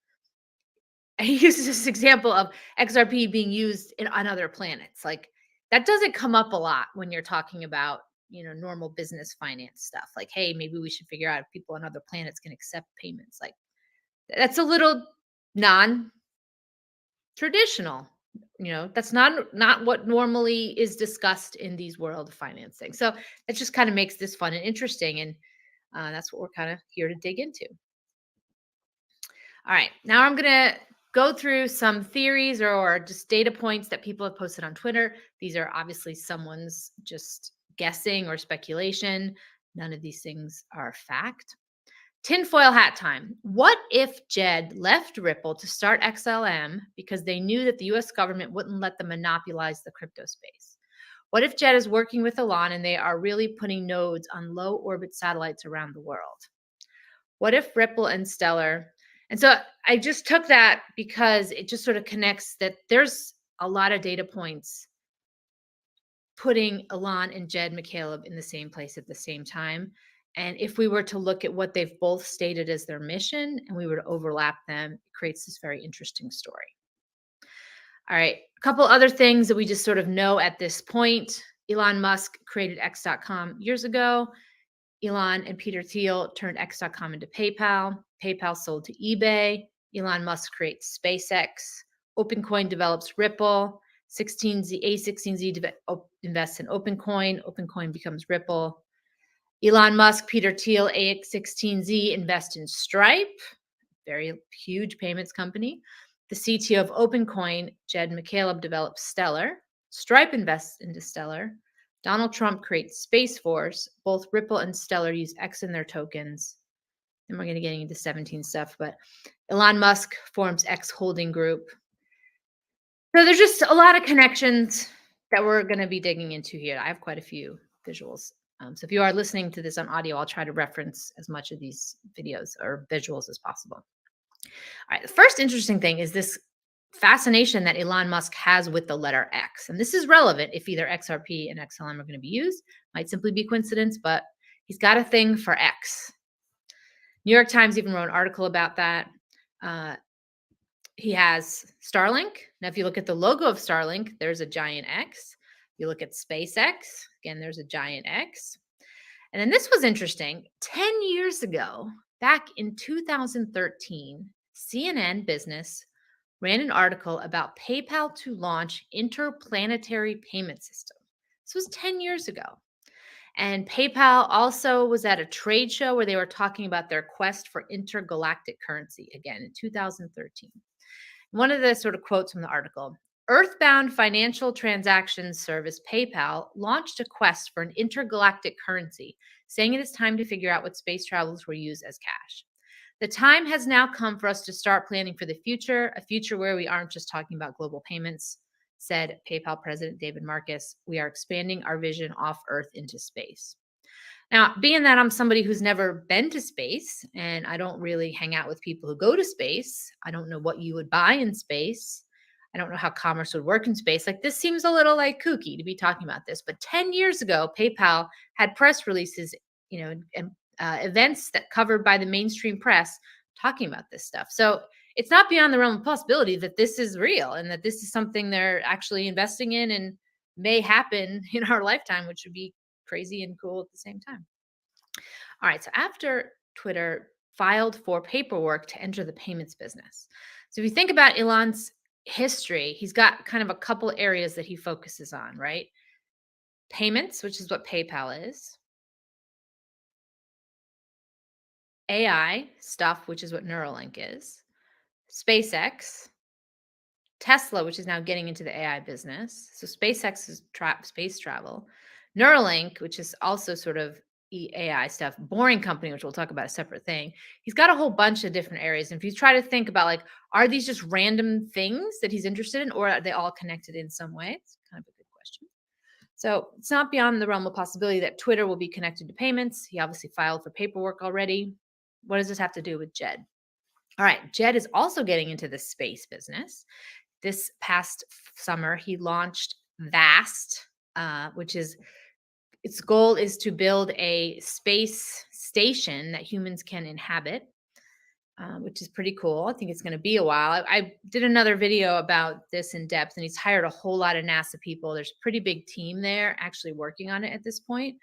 he uses this example of XRP being used on other planets. Like that doesn't come up a lot when you're talking about, normal business finance stuff. Like, hey, maybe we should figure out if people on other planets can accept payments. Like that's a little non-traditional. That's not what normally is discussed in these world of financing. So it just kind of makes this fun and interesting. And that's what we're kind of here to dig into. All right, now I'm going to go through some theories or just data points that people have posted on Twitter. These are obviously someone's just guessing or speculation. None of these things are fact. Tinfoil hat time. What if Jed left Ripple to start XLM because they knew that the US government wouldn't let them monopolize the crypto space? What if Jed is working with Elon and they are really putting nodes on low orbit satellites around the world? What if Ripple and Stellar? And so I just took that because it just sort of connects that there's a lot of data points putting Elon and Jed McCaleb in the same place at the same time. And if we were to look at what they've both stated as their mission and we were to overlap them, it creates this very interesting story. All right, a couple other things that we just sort of know at this point. Elon Musk created X.com years ago. Elon and Peter Thiel turned X.com into PayPal. PayPal sold to eBay. Elon Musk creates SpaceX. OpenCoin develops Ripple. A16Z invests in OpenCoin. OpenCoin becomes Ripple. Elon Musk, Peter Thiel, A16Z invest in Stripe, very huge payments company. The CTO of OpenCoin, Jed McCaleb, develops Stellar. Stripe invests into Stellar. Donald Trump creates Space Force. Both Ripple and Stellar use X in their tokens. And we're going to get into 17 stuff, but Elon Musk forms X Holding Group. So there's just a lot of connections that we're going to be digging into here. I have quite a few visuals. So if you are listening to this on audio, I'll try to reference as much of these videos or visuals as possible. All right, the first interesting thing is this fascination that Elon Musk has with the letter X. And this is relevant if either XRP and XLM are going to be used. Might simply be coincidence, but he's got a thing for X. New York Times even wrote an article about that. He has Starlink. Now, if you look at the logo of Starlink, there's a giant X. You look at SpaceX, again, there's a giant X. And then this was interesting. 10 years ago, back in 2013, CNN Business ran an article about PayPal to launch interplanetary payment system. This was 10 years ago. And PayPal also was at a trade show where they were talking about their quest for intergalactic currency, again, in 2013. One of the sort of quotes from the article, Earthbound financial transactions service PayPal launched a quest for an intergalactic currency, saying it is time to figure out what space travelers will use as cash. The time has now come for us to start planning for the future, a future where we aren't just talking about global payments, said PayPal President David Marcus. We are expanding our vision off Earth into space. Now, being that I'm somebody who's never been to space and I don't really hang out with people who go to space, I don't know what you would buy in space. I don't know how commerce would work in space. Like this seems a little like kooky to be talking about this, but 10 years ago, PayPal had press releases, and events that covered by the mainstream press talking about this stuff. So it's not beyond the realm of possibility that this is real and that this is something they're actually investing in and may happen in our lifetime, which would be crazy and cool at the same time. All right, so after Twitter filed for paperwork to enter the payments business. So if you think about Elon's history, he's got kind of a couple areas that he focuses on, right? Payments, which is what PayPal is. AI stuff, which is what Neuralink is. SpaceX. Tesla, which is now getting into the AI business. So SpaceX is space travel. Neuralink, which is also sort of AI stuff. Boring Company, which we'll talk about, a separate thing. He's got a whole bunch of different areas. And if you try to think about, like, are these just random things that he's interested in, or are they all connected in some way? It's kind of a good question. So it's not beyond the realm of possibility that Twitter will be connected to payments. He obviously filed for paperwork already. What does this have to do with Jed? All right, Jed is also getting into the space business. This past summer, he launched VAST, which is, its goal is to build a space station that humans can inhabit, which is pretty cool. I think it's going to be a while. I did another video about this in depth, and he's hired a whole lot of NASA people. There's a pretty big team there actually working on it at this point.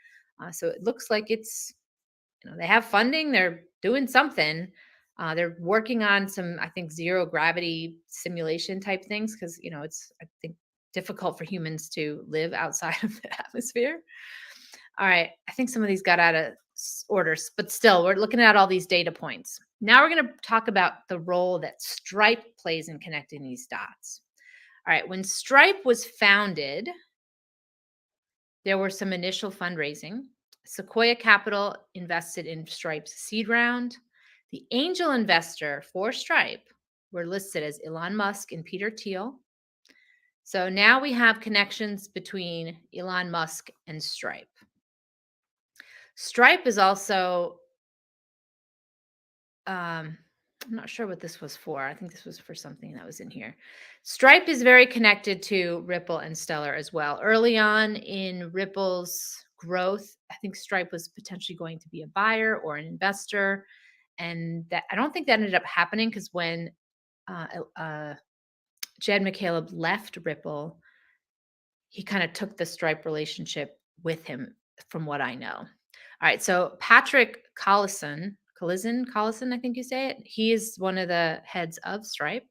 So it looks like it's, they have funding. They're doing something. They're working on some, I think, zero gravity simulation type things because, it's, I think, difficult for humans to live outside of the atmosphere. All right. I think some of these got out of order, but still, we're looking at all these data points. Now we're going to talk about the role that Stripe plays in connecting these dots. All right. When Stripe was founded, there were some initial fundraising. Sequoia Capital invested in Stripe's seed round. The angel investor for Stripe were listed as Elon Musk and Peter Thiel. So now we have connections between Elon Musk and Stripe. Stripe is also, I'm not sure what this was for. I think this was for something that was in here. Stripe is very connected to Ripple and Stellar as well. Early on in Ripple's growth, I think Stripe was potentially going to be a buyer or an investor. And that, I don't think that ended up happening because when Jed McCaleb left Ripple, he kind of took the Stripe relationship with him, from what I know. All right, so Patrick Collison, I think you say it. He is one of the heads of Stripe.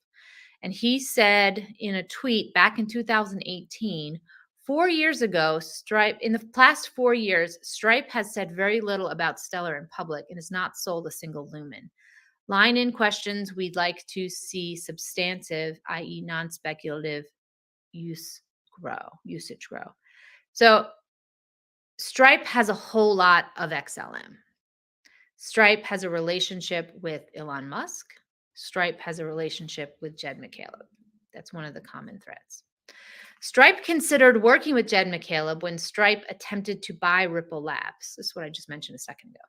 And he said in a tweet back in 2018, 4 years ago, Stripe, in the past 4 years, Stripe has said very little about Stellar in public and has not sold a single lumen. Line in questions, we'd like to see substantive, i.e. non-speculative usage grow. So Stripe has a whole lot of XLM. Stripe has a relationship with Elon Musk. Stripe has a relationship with Jed McCaleb. That's one of the common threads. Stripe considered working with Jed McCaleb when Stripe attempted to buy Ripple Labs. This is what I just mentioned a second ago.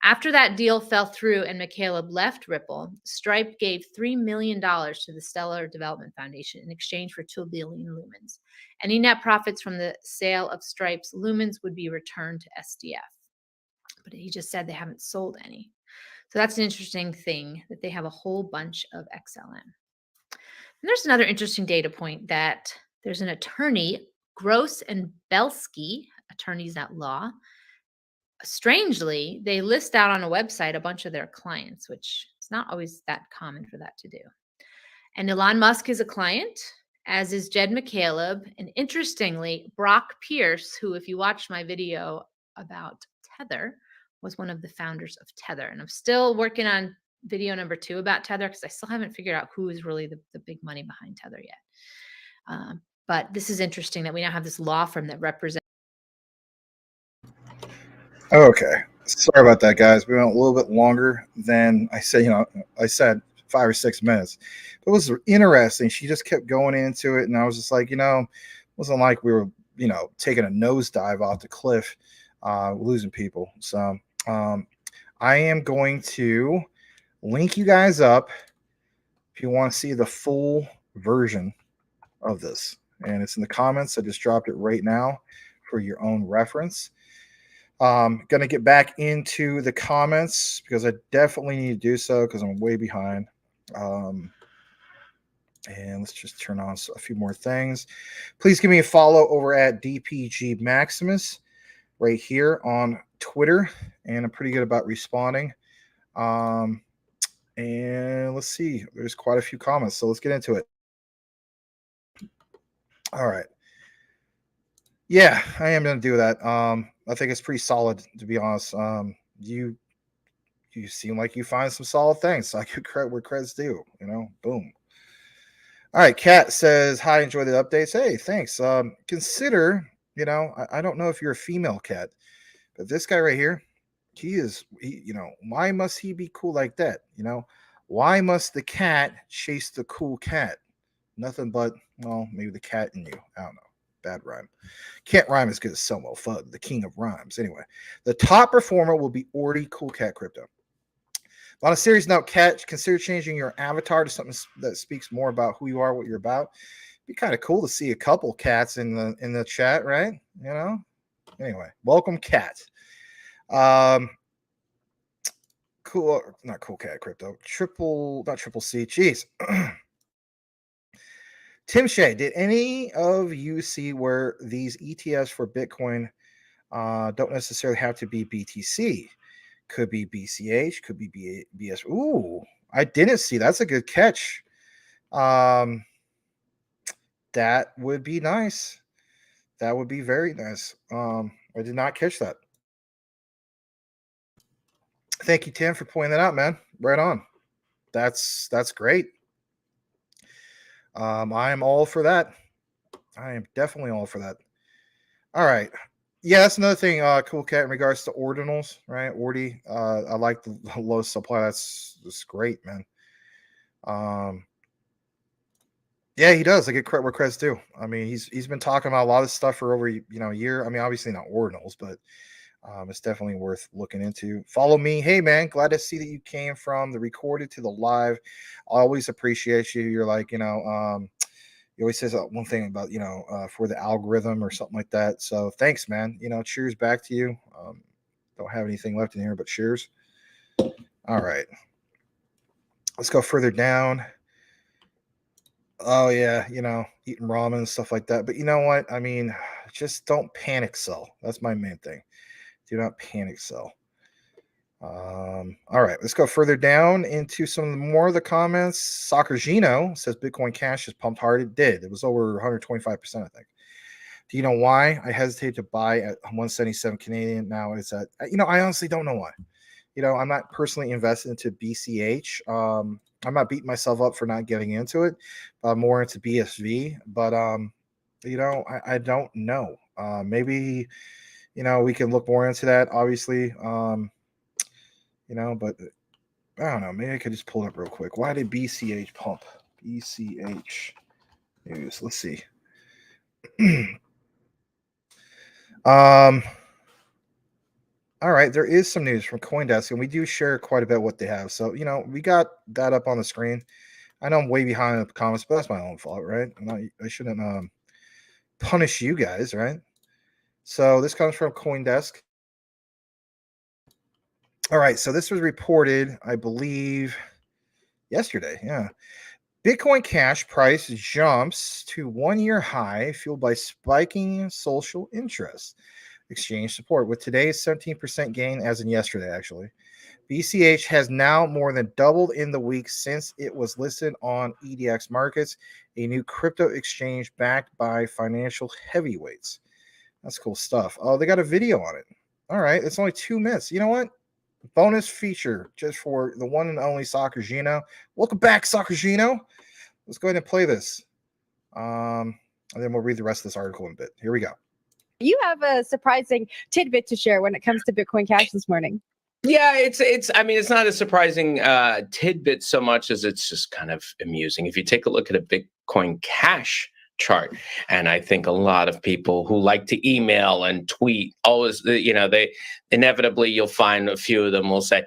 After that deal fell through and McCaleb left Ripple, Stripe gave $3 million to the Stellar Development Foundation in exchange for 2 billion lumens. Any net profits from the sale of Stripe's lumens would be returned to SDF. But he just said they haven't sold any. So that's an interesting thing, that they have a whole bunch of XLM. And there's another interesting data point that there's an attorney, Gross and Belsky, attorneys at law. Strangely, they list out on a website a bunch of their clients, which it's not always that common for that to do. And Elon Musk is a client, as is Jed McCaleb. And interestingly, Brock Pierce, who, if you watched my video about Tether, was one of the founders of Tether. And I'm still working on video number 2 about Tether because I still haven't figured out who is really the big money behind Tether yet. But this is interesting that we now have this law firm that represents. Okay. Sorry about that, guys. We went a little bit longer than I said. I said 5 or 6 minutes. It was interesting. She just kept going into it, and I was just like, it wasn't like we were, taking a nosedive off the cliff, losing people. So I am going to link you guys up if you want to see the full version of this. And it's in the comments. I just dropped it right now for your own reference. Going to get back into the comments because I definitely need to do so because I'm way behind. And let's just turn on a few more things. Please give me a follow over at DPG Maximus right here on Twitter, and I'm pretty good about responding. And let's see, there's quite a few comments, so let's get into it. All right. Yeah, I am going to do that. I think it's pretty solid, to be honest. You seem like you find some solid things. So I could credit where credit's due. Boom. All right, Kat says, "Hi, enjoy the updates." Hey, thanks. Consider, I don't know if you're a female, Kat, but this guy right here, why must he be cool like that? Why must the cat chase the cool cat? Nothing but, well, maybe the cat in you. I don't know. Bad rhyme. Can't rhyme as good as Selmo Fudd, the king of rhymes. Anyway, the top performer will be Ordy Cool Cat Crypto. On a serious note, Cat, consider changing your avatar to something that speaks more about who you are, what you're about. Be kind of cool to see a couple cats in the chat, right? Anyway, welcome, Cat. Cool, not Cool Cat Crypto. Not Triple C. Jeez. Tim Shea, did any of you see where these ETFs for Bitcoin don't necessarily have to be BTC? Could be BCH, could be BS. Ooh, I didn't see. That's a good catch. That would be nice. That would be very nice. I did not catch that. Thank you, Tim, for pointing that out, man. Right on. That's great. I am all for that. I am definitely all for that. All right. Yeah, that's another thing, Cool Cat, in regards to ordinals, right? Ordy. I like the low supply. That's great, man. Yeah, he does. I get credit where credit's due. I mean, he's been talking about a lot of stuff for over a year. I mean, obviously not ordinals, but it's definitely worth looking into. Follow me. Hey, man, glad to see that you came from the recorded to the live. I always appreciate you. You're like, he always says one thing about, for the algorithm or something like that. So thanks, man. Cheers back to you. Don't have anything left in here, but cheers. All right. Let's go further down. Oh, yeah, eating ramen and stuff like that. But you know what? I mean, just don't panic sell. That's my main thing. Do not panic sell. All right, let's go further down into some more of the comments. Soccer Gino says Bitcoin Cash is pumped hard. It did. It was over 125%, I think. Do you know why I hesitate to buy at 177 Canadian? Now it's at, I honestly don't know why. I'm not personally invested into BCH. I'm not beating myself up for not getting into it. I'm more into BSV, but I don't know. Maybe we can look more into that, obviously. But I don't know. Maybe I could just pull it up real quick. Why did BCH pump? BCH news. Let's see. All right, there is some news from CoinDesk, and we do share quite a bit what they have. So, we got that up on the screen. I know I'm way behind the comments, but that's my own fault, right? I shouldn't punish you guys, right? So this comes from CoinDesk. All right, so this was reported, I believe, yesterday. Yeah. Bitcoin Cash price jumps to one-year high, fueled by spiking social interest. Exchange support with today's 17% gain as in yesterday, actually. BCH has now more than doubled in the week since it was listed on EDX Markets, a new crypto exchange backed by financial heavyweights. That's cool stuff. Oh, they got a video on it. All right, it's only 2 minutes. You know what? Bonus feature just for the one and only Soccer Gino. Welcome back, Soccer Gino. Let's go ahead and play this. And then we'll read the rest of this article in a bit. Here we go. You have a surprising tidbit to share when it comes to Bitcoin Cash this morning. Yeah, it's not a surprising tidbit so much as it's just kind of amusing. If you take a look at a Bitcoin Cash chart, and I think a lot of people who like to email and tweet always, they inevitably, you'll find a few of them will say,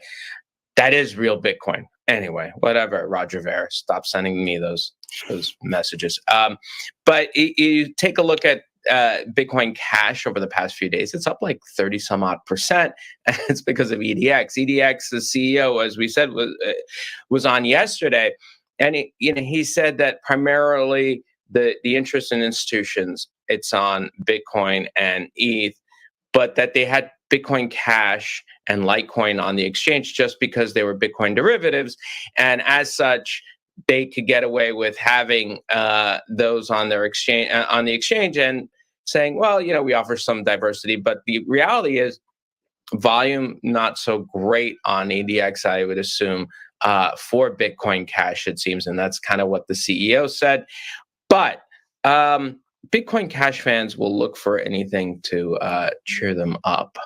that is real Bitcoin. Anyway, whatever, Roger Ver, stop sending me those messages. But you take a look at Bitcoin Cash over the past few days, it's up like 30 some odd %. And it's because of EDX. EDX, the CEO, as we said, was on yesterday. And he said that primarily the interest in institutions, it's on Bitcoin and ETH, but that they had Bitcoin Cash and Litecoin on the exchange just because they were Bitcoin derivatives, and as such, they could get away with having those on their exchange on the exchange and saying, well, we offer some diversity, but the reality is volume not so great on EDX, I would assume, for Bitcoin Cash, it seems, and that's kind of what the CEO said. But Bitcoin Cash fans will look for anything to cheer them up,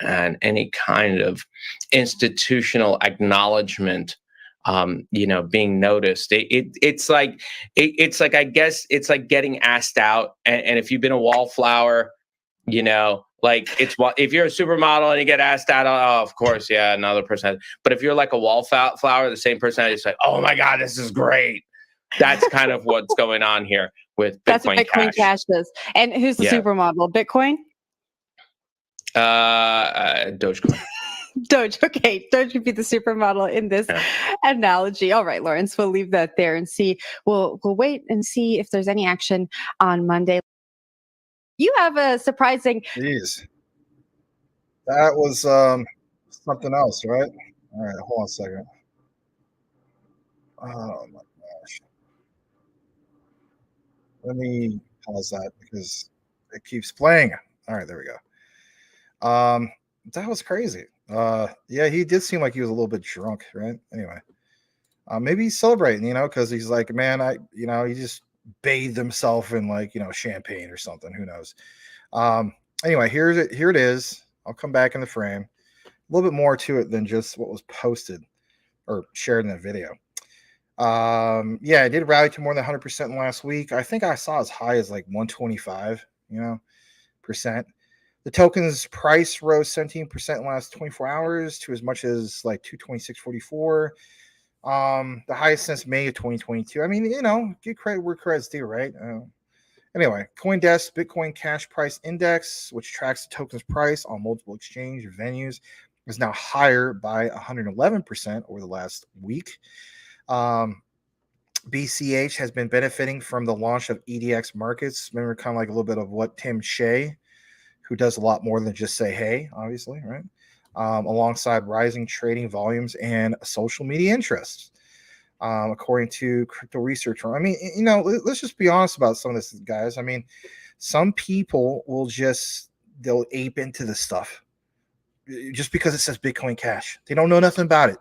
and any kind of institutional acknowledgement, being noticed. It's like I guess it's like getting asked out, and if you've been a wallflower, like if you're a supermodel and you get asked out, oh, of course, yeah, another person. But if you're like a wallflower, the same person is like, oh my God, this is great. That's kind of what's going on here with Bitcoin That's what Bitcoin Cash is. And who's the supermodel? Bitcoin? Dogecoin. Doge. Okay, Doge would be the supermodel in this analogy. All right, Lawrence, we'll leave that there and see. We'll wait and see if there's any action on Monday. You have a surprising. Jeez. That was something else, right? All right, hold on a second. Oh my gosh. Let me pause that because it keeps playing. All right, there we go. That was crazy. Yeah, he did seem like he was a little bit drunk, right? Anyway, maybe he's celebrating, because he's like, man, he just bathed himself in champagne or something. Who knows? Anyway, here it is. I'll come back in the frame. A little bit more to it than just what was posted or shared in the video. Yeah, it did rally to more than 100% last week. I think I saw as high as 125, percent. The token's price rose 17% in the last 24 hours to as much as 226.44. The highest since May of 2022. I mean, give credit where credit's due, right? Anyway, CoinDesk Bitcoin Cash Price Index, which tracks the token's price on multiple exchange venues, is now higher by 111% over the last week. BCH has been benefiting from the launch of EDX markets. Remember, kind of like a little bit of what Tim Shea, who does a lot more than just say hey, obviously, right? Alongside rising trading volumes and social media interests. According to crypto research firm. I mean, let's just be honest about some of this, guys. I mean, some people will they'll ape into this stuff just because it says Bitcoin Cash. They don't know nothing about it.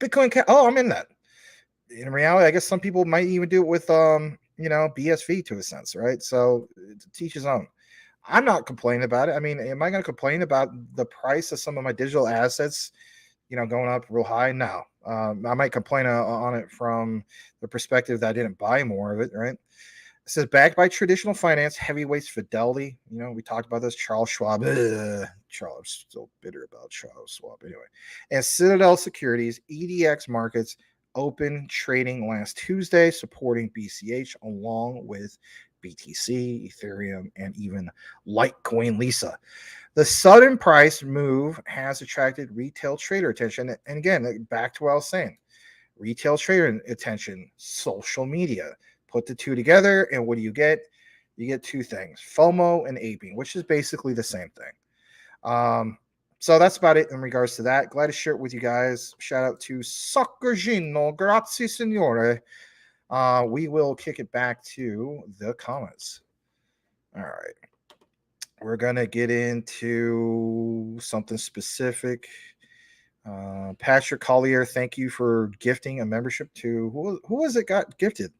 Bitcoin Cash. Oh, I'm in that. In reality, I guess some people might even do it with, BSV to a sense, right? So to teach his own. I'm not complaining about it. I mean, am I going to complain about the price of some of my digital assets, going up real high? No. I might complain on it from the perspective that I didn't buy more of it, right? It says backed by traditional finance heavyweights Fidelity. We talked about this. Charles Schwab. Charles, I'm still bitter about Charles Schwab. Anyway, and Citadel Securities, EDX markets open trading last Tuesday, supporting BCH along with BTC, Ethereum, and even Litecoin Lisa. The sudden price move has attracted retail trader attention. And again, back to what I was saying, retail trader attention, social media. Put the two together, and what do you get? You get two things, FOMO and aping, which is basically the same thing. So that's about it in regards to that. Glad to share it with you guys. Shout out to Soccergino. Grazie, signore. We will kick it back to the comments. All right. We're going to get into something specific. Patrick Collier, thank you for gifting a membership to who was it got gifted?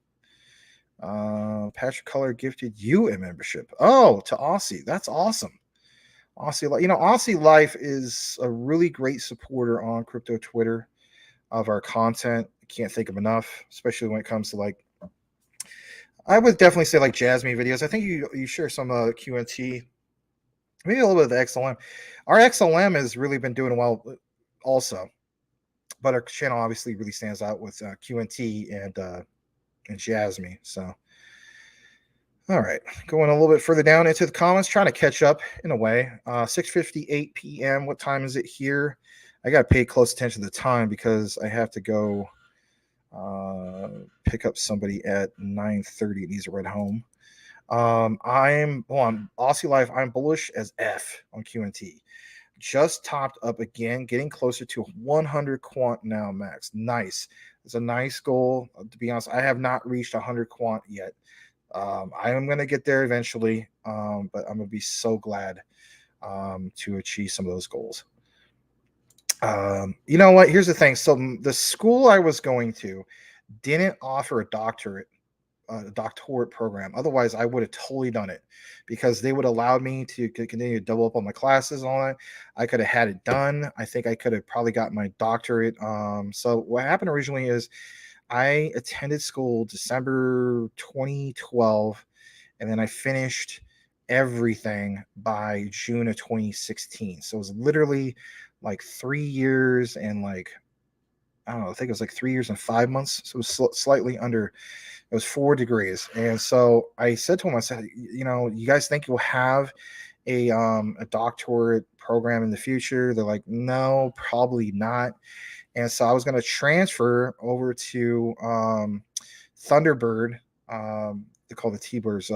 Patrick Collier gifted you a membership. Oh, to Aussie. That's awesome. Aussie, Aussie Life is a really great supporter on crypto Twitter of our content. I can't think of enough, especially when it comes to I would definitely say Jasmine videos. I think you share some QNT, maybe a little bit of the XLM. Our XLM has really been doing well also, but our channel obviously really stands out with QNT and Jasmine. So, all right, going a little bit further down into the comments, trying to catch up in a way. 6:58 p.m. What time is it here? I got to pay close attention to the time because I have to go pick up somebody at 9:30 and he's right home. I'm on Aussie Life. I'm bullish as F on QNT. just topped up again, getting closer to 100 quant now, Max. Nice. It's a nice goal. To be honest, I have not reached 100 quant yet. I am going to get there eventually, but I'm going to be so glad to achieve some of those goals. You know what? Here's the thing. So the school I was going to didn't offer a doctorate program. Otherwise, I would have totally done it, because they would allow me to continue to double up on my classes and all that. I could have had it done. I think I could have probably gotten my doctorate. So what happened originally is I attended school December 2012, and then I finished everything by June of 2016. So it was literally like 3 years and like, I don't know, I think it was like 3 years and 5 months. So it was slightly under, it was 4 degrees. And so I said to him, I said, you know, you guys think you'll have a doctorate program in the future? They're like, no, probably not. And so I was going to transfer over to Thunderbird, they call the T-Birds,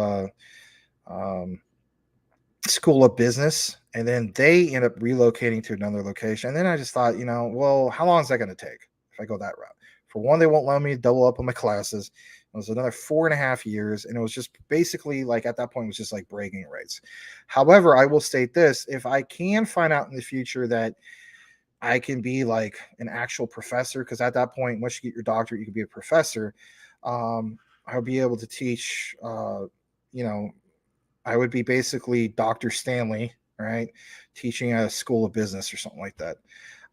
School of Business, and then they end up relocating to another location. And then I just thought, you know, well, how long is that going to take if I go that route? For one, they won't allow me to double up on my classes. It was another 4.5 years, and it was just basically like at that point it was just like bragging rights. However, I will state this: if I can find out in the future that I can be like an actual professor, because at that point, once you get your doctorate, you can be a professor. I'll be able to teach. You know, I would be basically Dr. Stanley, right? Teaching at a school of business or something like that.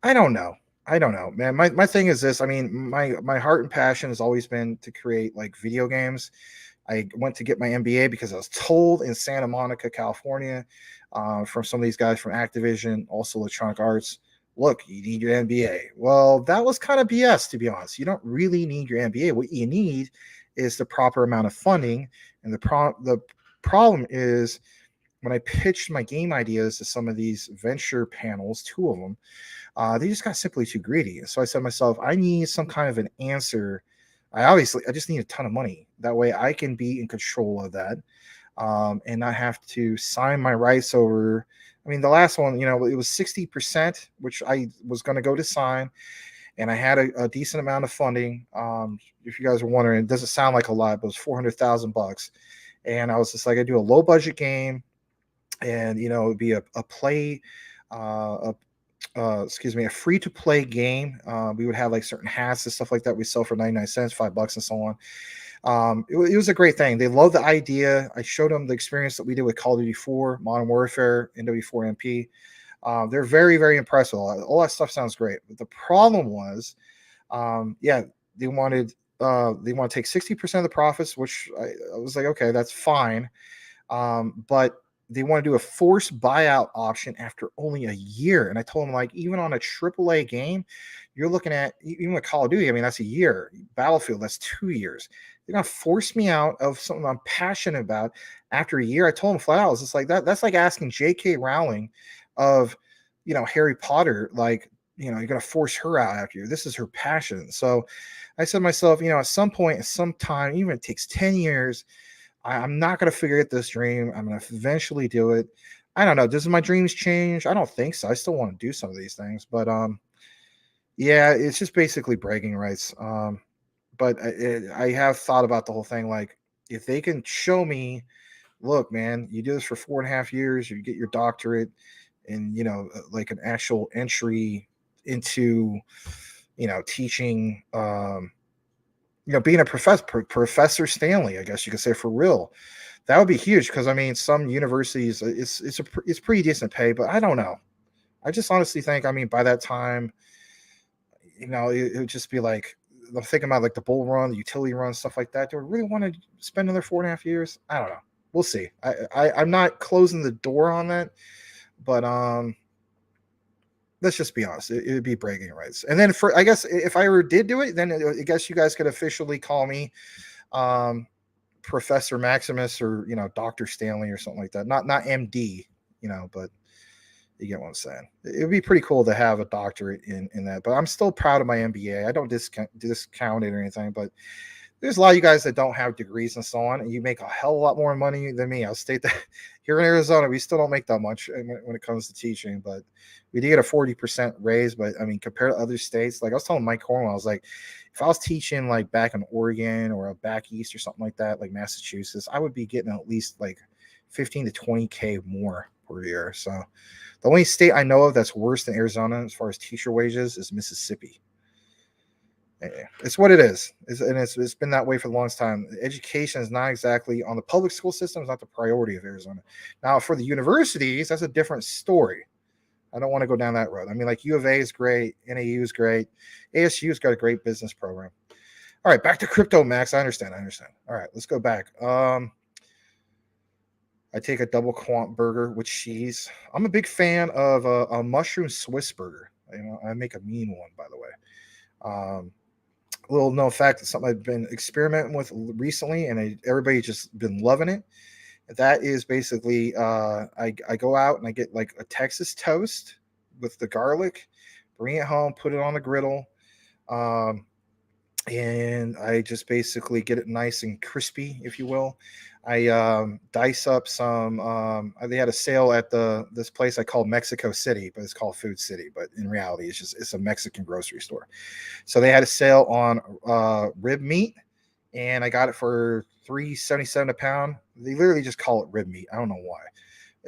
I don't know, man. My thing is this. I mean, my heart and passion has always been to create like video games. I went to get my MBA because I was told in Santa Monica, California, from some of these guys from Activision, also Electronic Arts, look, you need your MBA. Well, that was kind of BS, to be honest. You don't really need your MBA. What you need is the proper amount of funding. And the problem is, when I pitched my game ideas to some of these venture panels, 2 of them, they just got simply too greedy. And so I said to myself, I need some kind of an answer. I just need a ton of money. That way I can be in control of that, and not have to sign my rights over. I mean, the last one, you know, it was 60%, which I was going to go to sign, and I had a decent amount of funding. If you guys are wondering, it doesn't sound like a lot, but it was $400,000. And I was just like, I do a low budget game, and you know, it'd be a free to play game. We would have like certain hats and stuff like that we sell for 99 cents, $5, and so on. It was a great thing. They loved the idea. I showed them the experience that we did with Call of Duty 4, Modern Warfare, NW4 MP. They're very, very impressed with all that stuff. Sounds great. But the problem was, they wanted to take 60% of the profits, which I was like, okay, that's fine. But they want to do a forced buyout option after only a year. And I told them, like, even on a AAA game, you're looking at, even with Call of Duty, I mean, that's a year. Battlefield, that's 2 years. They're going to force me out of something I'm passionate about after a year. I told them flat out, I was just like, that's like asking J.K. Rowling of, you know, Harry Potter, like, you know, you're going to force her out after you. This is her passion. So I said to myself, you know, at some point, at some time, even if it takes 10 years, I'm not going to figure out this dream. I'm going to eventually do it. I don't know. Does my dreams change? I don't think so. I still want to do some of these things, but yeah, it's just basically bragging rights. But I have thought about the whole thing. Like, if they can show me, look, man, you do this for 4.5 years, you get your doctorate, and you know, like an actual entry into, you know, teaching. You know, being a Professor Stanley, I guess you could say, for real, that would be huge. Because I mean, some universities, it's pretty decent pay, but I don't know. I just honestly think, I mean, by that time, you know, it would just be like, I'm thinking about like the bull run, the utility run, stuff like that. Do I really want to spend another 4.5 years? I don't know. We'll see. I'm not closing the door on that, but let's just be honest. It would be bragging rights. And then I guess if I ever did do it, then I guess you guys could officially call me Professor Maximus, or, you know, Dr. Stanley or something like that. Not MD, you know, but you get what I'm saying. It would be pretty cool to have a doctorate in that. But I'm still proud of my MBA. I don't discount it or anything, but there's a lot of you guys that don't have degrees and so on, and you make a hell of a lot more money than me. I'll state that here in Arizona, we still don't make that much when it comes to teaching, but we did get a 40% raise. But I mean, compared to other states, like I was telling Mike Cornwell, I was like, if I was teaching like back in Oregon or back east or something like that, like Massachusetts, I would be getting at least like 15 to 20K more per year. So the only state I know of that's worse than Arizona as far as teacher wages is Mississippi. It's what it is. It's been that way for the longest time. Education is not exactly on the public school system, is not the priority of Arizona. Now, for the universities, that's a different story. I don't want to go down that road. I mean, like U of A is great, NAU is great, ASU's got a great business program. All right, back to crypto, Max. I understand. All right, let's go back. I take a double quant burger with cheese. I'm a big fan of a mushroom Swiss burger. You know, I make a mean one, by the way. Little known fact, it's something I've been experimenting with recently, and everybody's just been loving it. That is basically, I go out and I get like a Texas toast with the garlic, bring it home, put it on the griddle, and I just basically get it nice and crispy, if you will. I dice up some. They had a sale at this place I call Mexico City, but it's called Food City. But in reality, it's a Mexican grocery store. So they had a sale on rib meat, and I got it for $3.77 a pound. They literally just call it rib meat. I don't know why,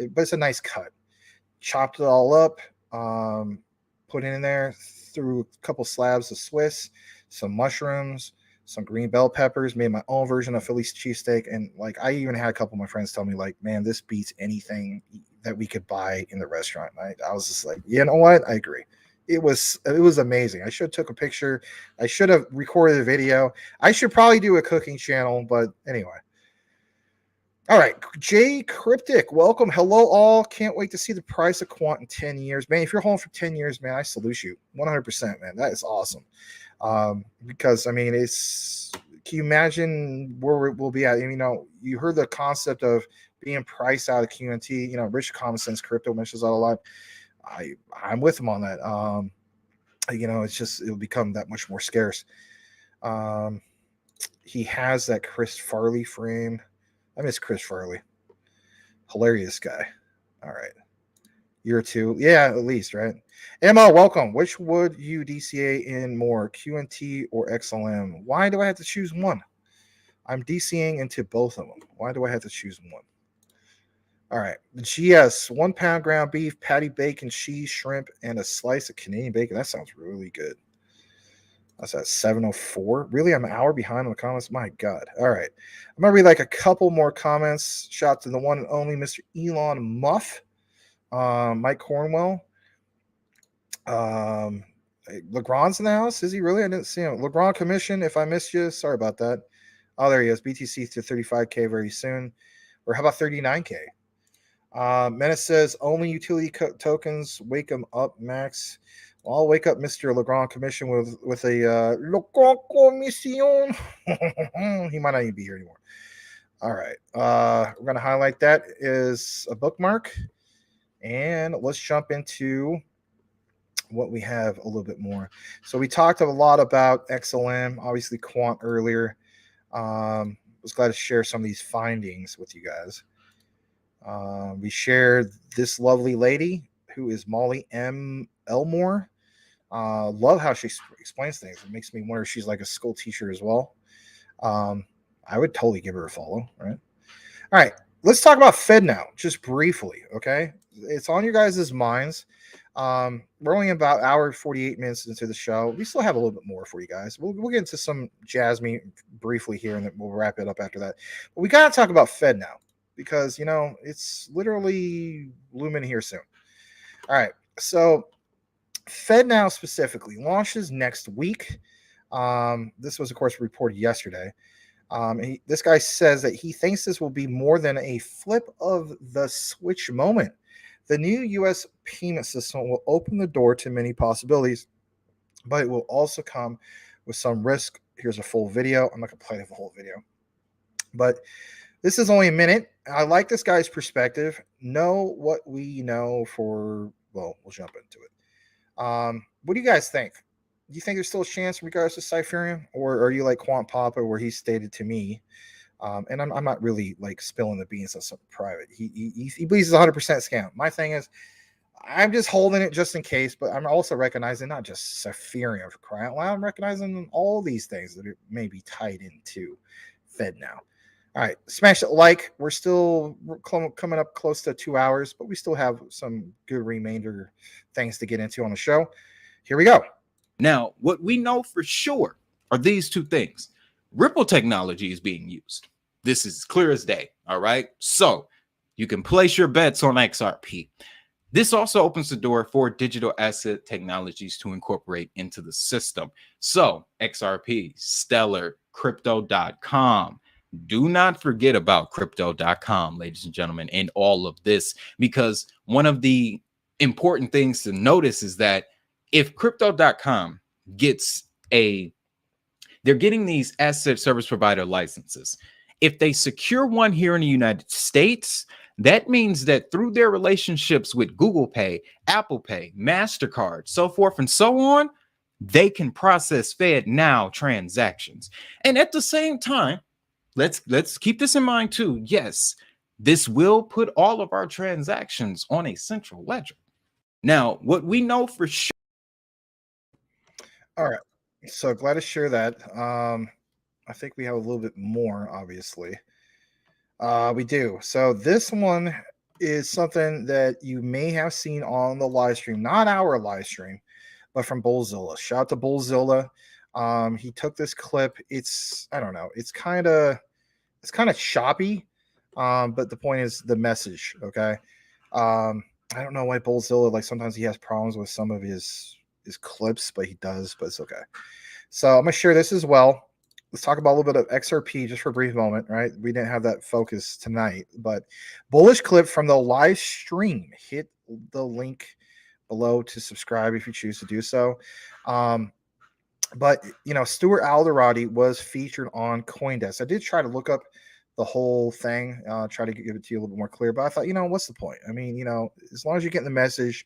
but it's a nice cut. Chopped it all up, put it in there, threw a couple slabs of Swiss, some mushrooms, some green bell peppers, made my own version of Philly cheesesteak. And like, I even had a couple of my friends tell me like, man, this beats anything that we could buy in the restaurant. I was just like, you know what? I agree. It was amazing. I should have took a picture. I should have recorded a video. I should probably do a cooking channel, but anyway. All right, Jay Cryptic, welcome. Hello, all. Can't wait to see the price of quant in 10 years. Man, if you're holding for 10 years, man, I salute you. 100%, man. That is awesome. Because, I mean, can you imagine where we'll be at? You know, you heard the concept of being priced out of QNT. You know, Rich Common Sense Crypto mentions that a lot. I'm with him on that. You know, it'll become that much more scarce. He has that Chris Farley frame. I miss Chris Farley. Hilarious guy. All right. Year two. Yeah, at least, right? Emma, welcome. Which would you DCA in more, QNT or XLM? Why do I have to choose one? I'm DCAing into both of them. Why do I have to choose one? All right. The GS, 1 pound ground beef, patty bacon, cheese, shrimp, and a slice of Canadian bacon. That sounds really good. That's at 7:04. Really, I'm an hour behind on the comments. My God. All right. I'm going to read like a couple more comments. Shout out to the one and only Mr. Elon Muff. Mike Cornwell. Legrand's in the house. Is he really? I didn't see him. Legrand Commission. If I missed you, sorry about that. Oh, there he is. BTC to 35K very soon. Or how about 39K? Menace says only utility tokens. Wake him up, Max. Well, I'll wake up Mr. Legrand Commission with a Legrand Commission. He might not even be here anymore. All right. We're going to highlight that as a bookmark. And let's jump into what we have a little bit more. So we talked a lot about XLM, obviously quant earlier. Was glad to share some of these findings with you guys. We shared this lovely lady who is Molly M. Elmore. Love how she explains things. It makes me wonder if she's like a school teacher as well. I would totally give her a follow, right? All right, let's talk about Fed now, just briefly, okay? It's on your guys' minds. We're only about hour 48 minutes into the show. We still have a little bit more for you guys. We'll get into some Jasmine briefly here, and then we'll wrap it up after that. But we got to talk about Fed now because, you know, it's literally looming here soon. All right, so Fed now specifically launches next week. This was, of course, reported yesterday. This guy says that he thinks this will be more than a flip of the switch moment. The new U.S. payment system will open the door to many possibilities, but it will also come with some risk. Here's a full video. I'm not going to play the whole video, but this is only a minute. I like this guy's perspective. Know what we know for, well, we'll jump into it. What do you guys think? do you think there's still a chance in regards to Cypherium, or are you like Quant Papa, where he stated to me, and I'm not really like spilling the beans on something private. He believes it's 100% scam. My thing is, I'm just holding it just in case, but I'm also recognizing not just Cypherium for crying out loud. I'm recognizing all these things that are maybe tied into Fed now. All right, smash it like. We're still coming up close to 2 hours, but we still have some good remainder things to get into on the show. Here we go. Now, what we know for sure are these two things. Ripple technology is being used. This is clear as day, all right? So you can place your bets on XRP. This also opens the door for digital asset technologies to incorporate into the system. So XRP, Stellar, Crypto.com. Do not forget about Crypto.com, ladies and gentlemen, in all of this, because one of the important things to notice is that if Crypto.com gets they're getting these asset service provider licenses. If they secure one here in the United States, that means that through their relationships with Google Pay, Apple Pay, MasterCard, so forth and so on, they can process FedNow transactions. And at the same time, let's keep this in mind too. Yes, this will put all of our transactions on a central ledger. Now, what we know for sure. All right. So glad to share that. I think we have a little bit more, obviously. We do. So this one is something that you may have seen on the live stream, not our live stream, but from Bullzilla. Shout out to Bullzilla. He took this clip. I don't know. It's kind of choppy. But the point is the message. Okay. I don't know why Bullzilla, like sometimes he has problems with some of his clips, but he does, but it's okay. So I'm gonna share this as well. Let's talk about a little bit of XRP just for a brief moment, right? We didn't have that focus tonight, but bullish clip from the live stream. Hit the link below to subscribe if you choose to do so. But Stuart Alderati was featured on CoinDesk. I did try to look up the whole thing, try to give it to you a little bit more clear, but I thought, what's the point? I mean, as long as you're getting the message,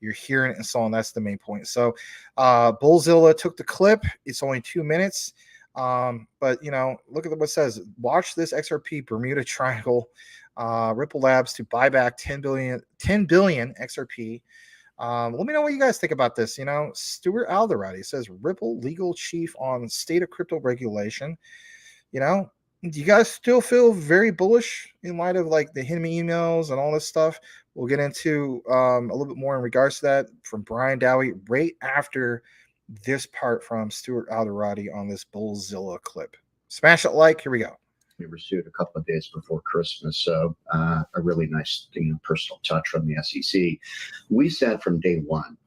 you're hearing it and so on, that's the main point. So Bullzilla took the clip. It's only 2 minutes. But look at what it says. Watch this XRP Bermuda Triangle. Ripple Labs to buy back 10 billion XRP. Let me know what you guys think about this. Stuart Alderati says Ripple legal chief on state of crypto regulation. Do you guys still feel very bullish in light of like the hidden emails and all this stuff? We'll get into a little bit more in regards to that from Brian Dowie right after this part from Stuart Alderati on this Bullzilla clip. Smash it like. Here we go. We were sued a couple of days before Christmas, so a really nice personal touch from the SEC. We said from day one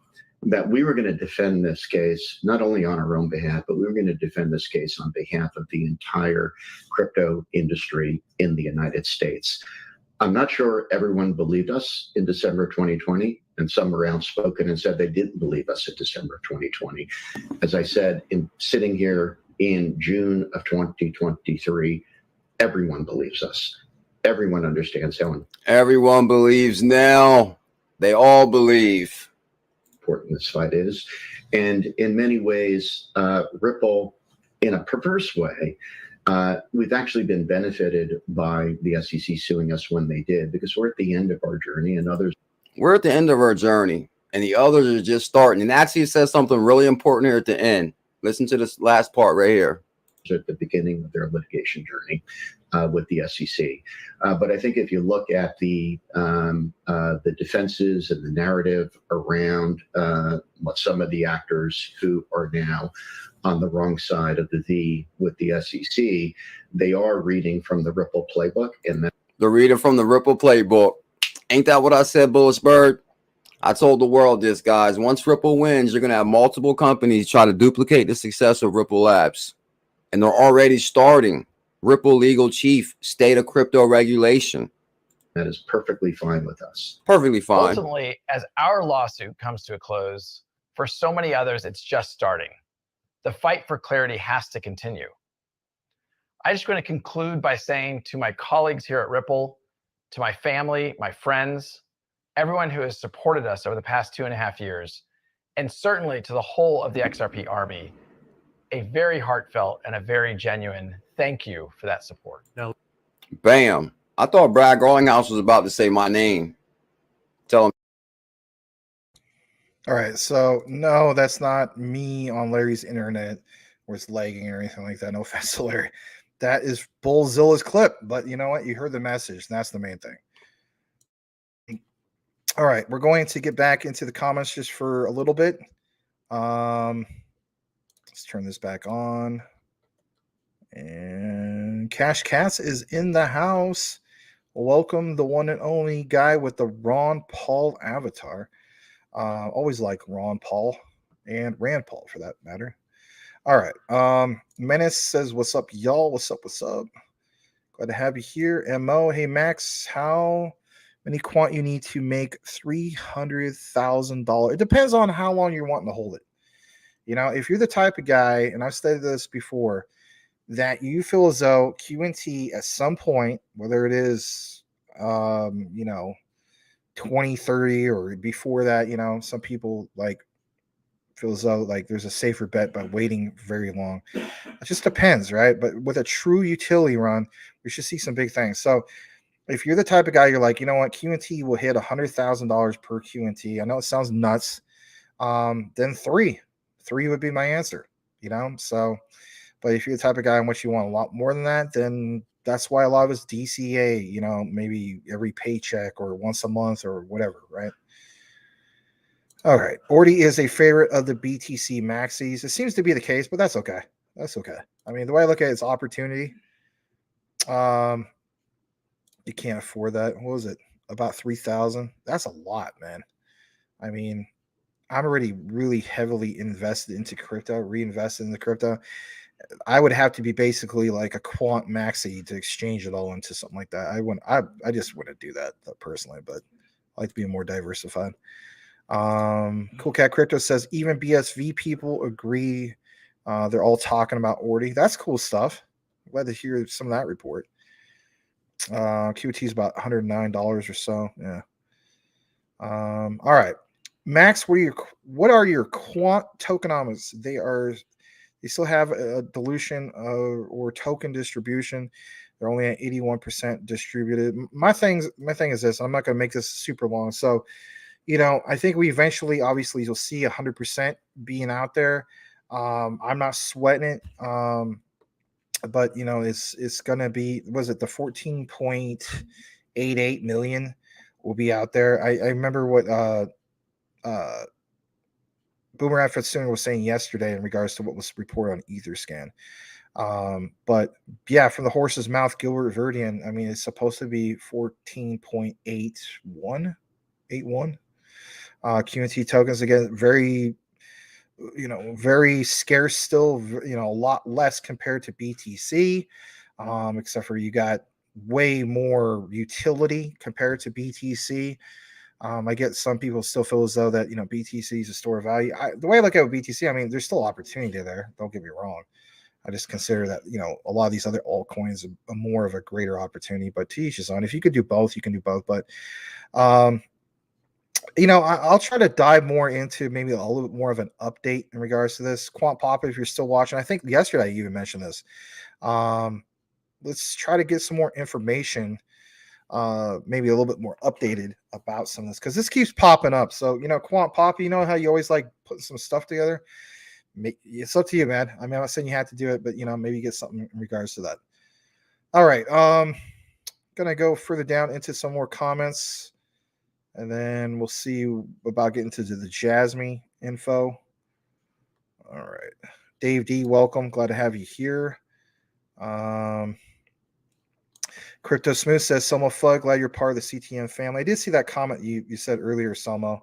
that we were going to defend this case, not only on our own behalf, but we were going to defend this case on behalf of the entire crypto industry in the United States. I'm not sure everyone believed us in December 2020, and some were outspoken and said they didn't believe us in December 2020. As I said, sitting here in June of 2023, everyone believes us. Everyone understands how everyone believes now. They all believe. Important this fight is. And in many ways, Ripple, in a perverse way, we've actually been benefited by the SEC suing us when they did, because we're at the end of our journey and others. We're at the end of our journey and the others are just starting. And actually it says something really important here at the end. Listen to this last part right here. At the beginning of their litigation journey with the SEC. But I think if you look at the defenses and the narrative around what some of the actors who are now on the wrong side of the V with the SEC, they are reading from the Ripple playbook. And they're reading from the Ripple playbook. Ain't that what I said, Bullisberg? I told the world this, guys. Once Ripple wins, you're going to have multiple companies try to duplicate the success of Ripple Labs. And they're already starting. Ripple legal chief, state of crypto regulation. That is perfectly fine with us. Perfectly fine. Ultimately, as our lawsuit comes to a close, for so many others, it's just starting. The fight for clarity has to continue. I just want to conclude by saying to my colleagues here at Ripple, to my family, my friends, everyone who has supported us over the past 2.5 years, and certainly to the whole of the XRP Army, a very heartfelt and a very genuine thank you for that support. Bam. I thought Brad Garlinghouse was about to say my name. Tell him. All right, so no, that's not me on Larry's internet where it's lagging or anything like that. No offense to Larry. That is Bullzilla's clip, but you know what? You heard the message, and that's the main thing. All right, we're going to get back into the comments just for a little bit. Let's turn this back on. And Cash Cats is in the house. Welcome, the one and only guy with the Ron Paul avatar. Always like Ron Paul and Rand Paul for that matter. All right. Menace says, "What's up, y'all? What's up? What's up? Glad to have you here." Mo, hey Max, how many quant you need to make $300,000? It depends on how long you're wanting to hold it. You know, if you're the type of guy, and I've stated this before, that you feel as though QNT at some point, whether it is, 2030 or before that, some people like feel as though like there's a safer bet by waiting very long. It just depends, right? But with a true utility run, we should see some big things. So if you're the type of guy, you're like, you know what, QNT will hit $100,000 per QNT. I know it sounds nuts. Then three would be my answer, So, but if you're the type of guy in which you want a lot more than that, then that's why a lot of us DCA, maybe every paycheck or once a month or whatever, right? All right. Orty is a favorite of the BTC maxis. It seems to be the case, but that's okay. That's okay. I mean, the way I look at it, it's opportunity. You can't afford that. What was it? About 3,000. That's a lot, man. I mean, I'm already really heavily invested into crypto, reinvested in the crypto. I would have to be basically like a quant maxi to exchange it all into something like that. I just wouldn't do that personally, but I like to be more diversified. Cool Cat Crypto says even BSV people agree. They're all talking about Orty. That's cool stuff. Glad to hear some of that report. QT is about $109 or so. Yeah. All right, Max. What are your quant tokenomics? They still have a dilution or token distribution. They're only at 81% distributed. My thing is this. I'm not going to make this super long. So, I think we eventually, obviously, you'll see 100% being out there. I'm not sweating it. But it's going to be, was it the 14.88 million will be out there. I remember what Boomerang Fitzsimmons was saying yesterday in regards to what was reported on Etherscan. But yeah, from the horse's mouth, Gilbert Verdian, I mean, it's supposed to be 14.81. QNT tokens, again, very, very scarce still, a lot less compared to BTC, except for you got way more utility compared to BTC. I get some people still feel as though that, BTC is a store of value. The way I look at BTC, I mean, there's still opportunity there. Don't get me wrong. I just consider that, a lot of these other altcoins are more of a greater opportunity, but to each his own. If you could do both, you can do both. But, I'll try to dive more into maybe a little bit more of an update in regards to this. Quant Pop, if you're still watching, I think yesterday you even mentioned this. Let's try to get some more information, maybe a little bit more updated about some of this, because this keeps popping up. So, Quant Pop, how you always like putting some stuff together? It's up to you, man. I mean, I'm not saying you have to do it, but, maybe get something in regards to that. All right. Gonna go further down into some more comments. And then we'll see about getting to the Jasmine info. All right. Dave D, welcome. Glad to have you here. Crypto Smooth says, Selmo Fug, glad you're part of the CTN family. I did see that comment you said earlier, Selmo.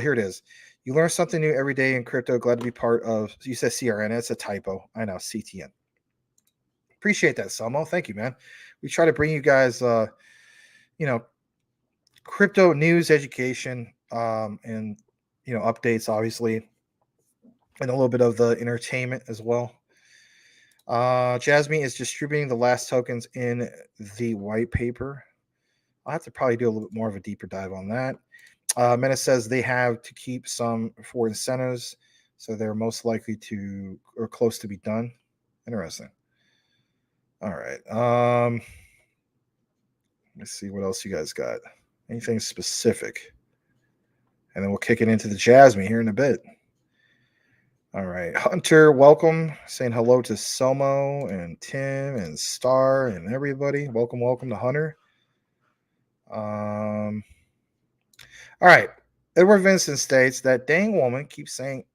Here it is. You learn something new every day in crypto. Glad to be part of, you said CRN. It's a typo. I know, CTN. Appreciate that, Selmo. Thank you, man. We try to bring you guys, crypto news, education, and updates, obviously, and a little bit of the entertainment as well. Jasmine is distributing the last tokens in the white paper. I'll have to probably do a little bit more of a deeper dive on that. Menace says they have to keep some for incentives, so they're most likely to or close to be done. Interesting. All right. Let's see what else you guys got. Anything specific? And then we'll kick it into the Jasmine here in a bit. All right. Hunter, welcome. Saying hello to Selmo and Tim and Star and everybody. Welcome to Hunter. All right. Edward Vincent states that dang woman keeps saying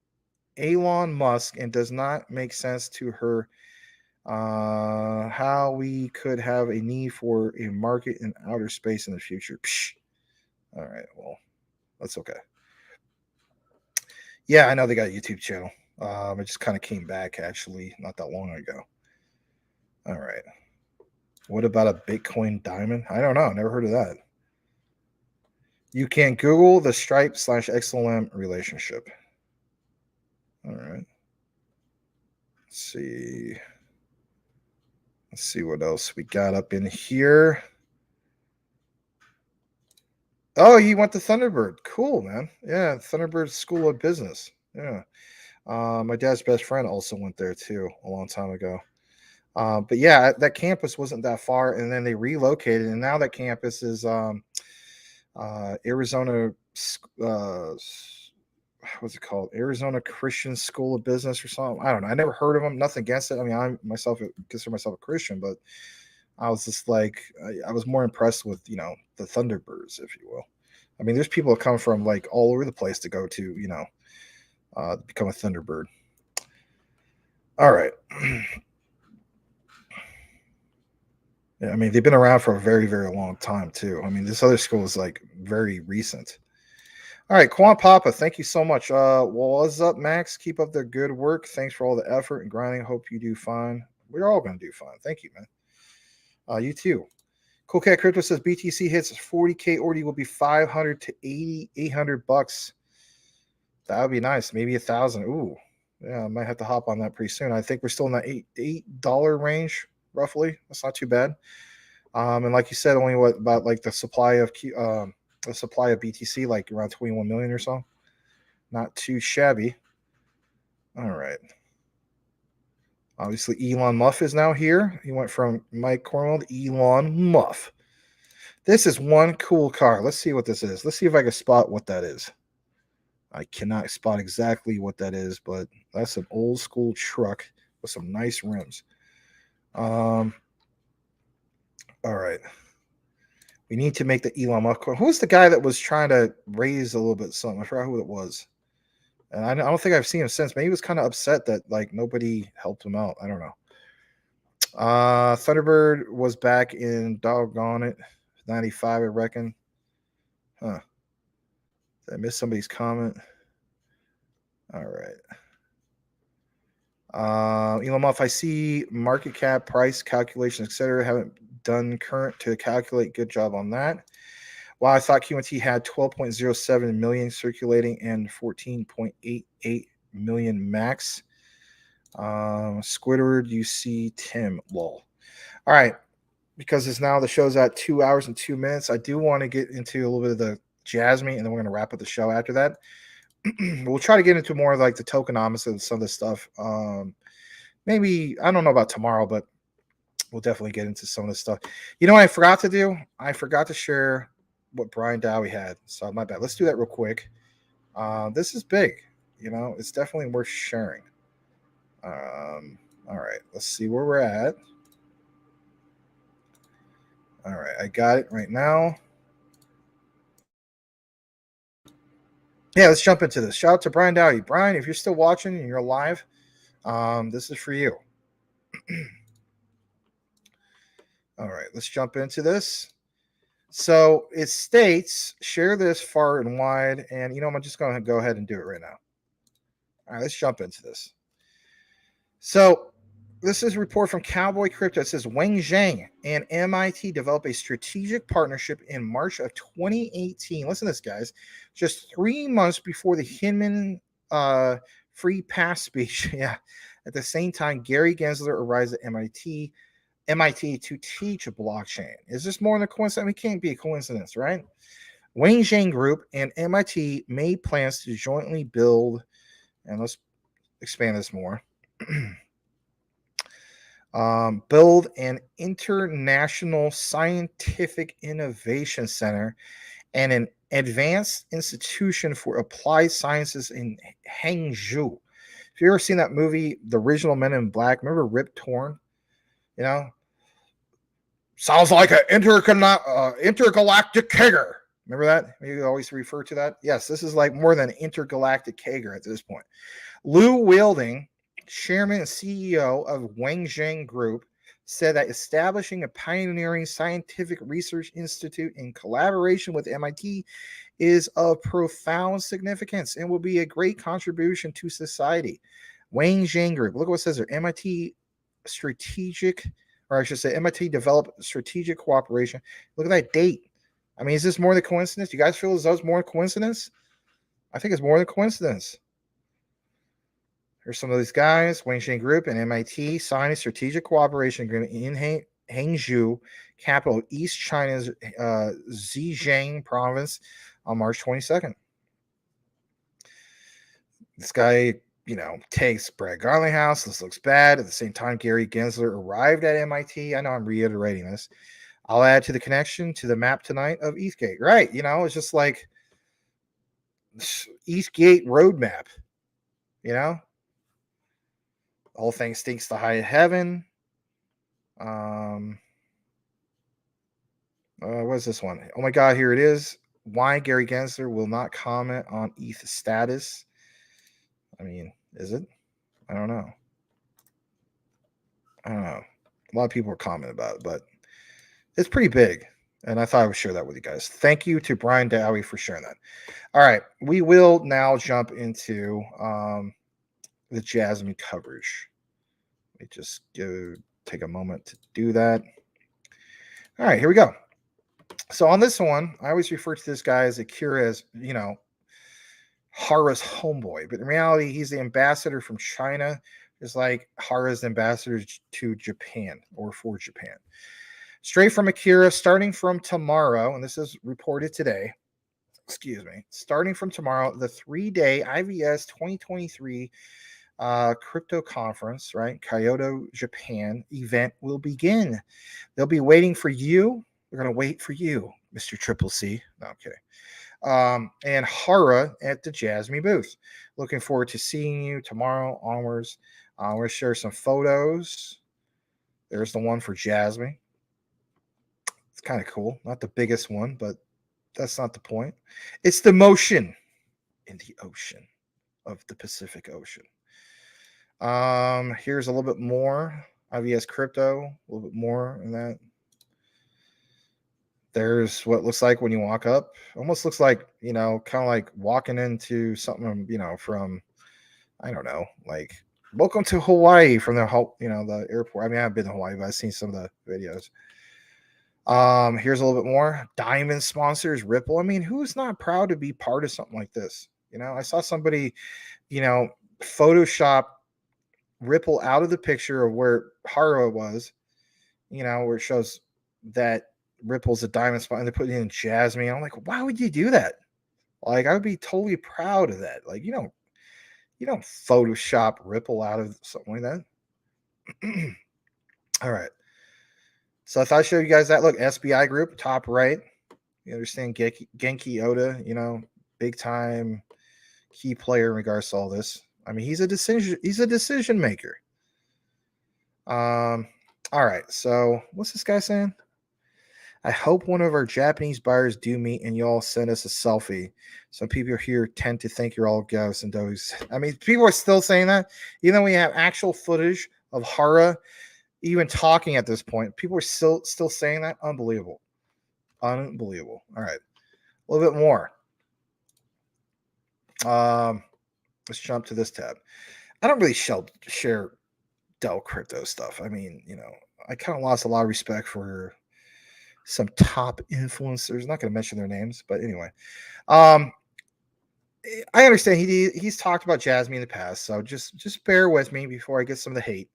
Elon Musk and does not make sense to her how we could have a need for a market in outer space in the future. Psh. All right. Well, that's okay. Yeah, I know they got a YouTube channel. It just kind of came back actually not that long ago. All right. What about a Bitcoin diamond? I don't know. Never heard of that. You can Google the Stripe/XLM relationship. All right. Let's see. Let's see what else we got up in here. Oh, you went to Thunderbird. Cool, man. Yeah, Thunderbird School of Business. Yeah. My dad's best friend also went there too a long time ago. But yeah, that campus wasn't that far, and then they relocated, and now that campus is Arizona. What's it called? Arizona Christian School of Business or something. I don't know. I never heard of them. Nothing against it. I mean, I myself consider myself a Christian, but I was just like, I was more impressed with the Thunderbirds, if you will. I mean, there's people that come from like all over the place to go to become a Thunderbird. All right. Yeah, I mean, they've been around for a very, very long time too. I mean, this other school is like very recent. All right, Quan Papa, thank you so much. What's up, Max? Keep up the good work. Thanks for all the effort and grinding. Hope you do fine. We're all going to do fine. Thank you, man. You too. Cool Cat Crypto says BTC hits 40K order will be 500 to 800 bucks. That would be nice. Maybe 1,000. Ooh, yeah, I might have to hop on that pretty soon. I think we're still in that $8 range roughly. That's not too bad. And like you said, only about like the supply of BTC, like around 21 million or so. Not too shabby. All right. Obviously, Elon Musk is now here. He went from Mike Cornwell to Elon Musk. This is one cool car. Let's see what this is. Let's see if I can spot what that is. I cannot spot exactly what that is, but that's an old school truck with some nice rims. All right. We need to make the Elon Musk. Who's the guy that was trying to raise a little bit something? I forgot who it was. And I don't think I've seen him since. Maybe he was kind of upset that like nobody helped him out. I don't know. Thunderbird was back in doggone it 95, I reckon. Huh. Did I miss somebody's comment? All right. Elon Musk, I see market cap, price calculations, etc. Haven't done current to calculate. Good job on that. Wow, I thought QNT had 12.07 million circulating and 14.88 million max. Squidward, you see Tim, lol. All right, because it's now the show's at 2 hours and 2 minutes. I do want to get into a little bit of the Jasmine, and then we're going to wrap up the show after that. We'll try to get into more of like the tokenomics and some of this stuff. Maybe, I don't know about tomorrow, but we'll definitely get into some of this stuff. You know what I forgot to do? I forgot to share what Brian Dowie had. So my bad. Let's do that real quick. This is big. It's definitely worth sharing. All right. Let's see where we're at. All right. I got it right now. Yeah, let's jump into this. Shout out to Brian Dowie. Brian, if you're still watching and you're live, this is for you. All right, let's jump into this. So it states, share this far and wide. And, I'm just going to go ahead and do it right now. All right, let's jump into this. So this is a report from Cowboy Crypto. It says Wang Zhang and MIT developed a strategic partnership in March of 2018. Listen to this, guys. Just 3 months before the Hinman free pass speech. Yeah. At the same time, Gary Gensler arrives at MIT to teach a blockchain. Is this more than a coincidence? I mean, it can't be a coincidence, right? Wang Zhang Group and MIT made plans to jointly build, and let's expand this more, build an international scientific innovation center and an advanced institution for applied sciences in Hangzhou. If you ever seen that movie, the original Men in Black, remember Rip Torn? You know, sounds like an intergalactic kegger. Remember that? You always refer to that. Yes, this is like more than an intergalactic kegger at this point. Lou Wilding, chairman and CEO of Wang Zhang Group, said that establishing a pioneering scientific research institute in collaboration with MIT is of profound significance and will be a great contribution to society. Wang Zhang Group, look what it says there, MIT strategic, or I should say MIT developed strategic cooperation. Look at that date. I mean, is this more than coincidence? Do you guys feel as though it's more than coincidence? I think it's more than coincidence. Here's some of these guys. Wang Zhang Group and MIT signed a strategic cooperation agreement in Hangzhou, capital of East China's Zhejiang province, on March 22nd. This guy, takes Brad Garlinghouse. This looks bad. At the same time, Gary Gensler arrived at MIT. I know I'm reiterating this. I'll add to the connection to the map tonight of Eastgate. Right. It's just like Eastgate roadmap, all things stinks to high heaven. What's this one? Oh my God, here it is. Why Gary Gensler will not comment on ETH status. I mean, is it? I don't know. A lot of people are commenting about it, but it's pretty big. And I thought I would share that with you guys. Thank you to Brian Dowie for sharing that. All right. We will now jump into the Jasmine coverage. Let me just take a moment to do that. All right, here we go. So on this one, I always refer to this guy as Akira as, Hara's homeboy. But in reality, he's the ambassador from China, just like Hara's ambassador to Japan or for Japan. Straight from Akira, starting from tomorrow, and this is reported today, starting from tomorrow, the 3-day IVS 2023 crypto conference, right? Kyoto, Japan event will begin. They'll be waiting for you. They're going to wait for you, Mr. Triple C. No, I'm kidding. And Hara at the Jasmine booth. Looking forward to seeing you tomorrow onwards. We're going to share some photos. There's the one for Jasmine. It's kind of cool. Not the biggest one, but that's not the point. It's the motion in the ocean of the Pacific Ocean. Here's a little bit more IVS crypto, a little bit more in that. There's what looks like when you walk up. Almost looks like, kind of like walking into something, from, I don't know, like welcome to Hawaii from the the airport. I mean, I haven't been to Hawaii, but I've seen some of the videos. Here's a little bit more. Diamond sponsors Ripple. I mean, who's not proud to be part of something like this? I saw somebody, Photoshop Ripple out of the picture of where Hara was, where it shows that Ripple's a diamond spot, and they put it in Jasmine. I'm like, why would you do that? Like, I would be totally proud of that. Like, you don't Photoshop Ripple out of something like that. All right. So I thought I'd show you guys that. Look, SBI Group, top right. You understand Genki Oda, big time key player in regards to all this. I mean, he's a decision maker. All right. So what's this guy saying? I hope one of our Japanese buyers do meet and y'all send us a selfie. Some people here tend to think you're all ghosts and those. I mean, people are still saying that, even though we have actual footage of Hara even talking at this point. People are still saying that. Unbelievable. Unbelievable. All right. A little bit more. Let's jump to this tab. I don't really share Dell crypto stuff. I mean, I kind of lost a lot of respect for some top influencers. Not going to mention their names, but anyway. I understand he's talked about Jasmine in the past, so just bear with me before I get some of the hate.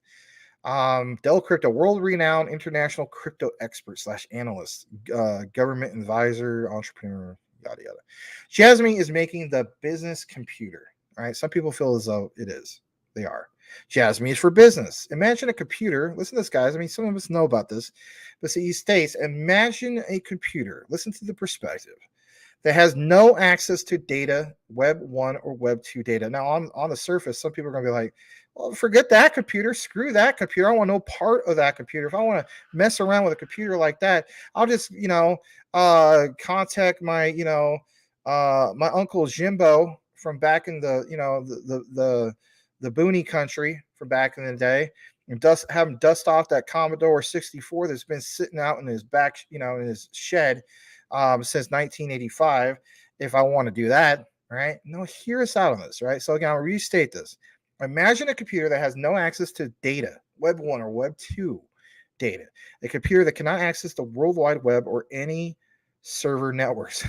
Dell Crypto, world-renowned international crypto expert / analyst, government advisor, entrepreneur. yada yada. Jasmine is making the business computer. All right. Some people feel as though it is. They are. Jasmine is for business. Imagine a computer. Listen to this, guys. I mean, some of us know about this, but see, he states, imagine a computer. Listen to the perspective that has no access to data, Web 1 or Web 2 data. Now, on the surface, some people are going to be like, well, forget that computer. Screw that computer. I want no part of that computer. If I want to mess around with a computer like that, I'll just, contact my, my uncle Jimbo from back in the, the boony country from back in the day, and have him dust off that Commodore 64 that's been sitting out in his back, in his shed since 1985. If I want to do that, right? No, hear us out on this, right? So again, I'll restate this. Imagine a computer that has no access to data, Web 1 or Web 2 data, a computer that cannot access the World Wide Web or any server networks.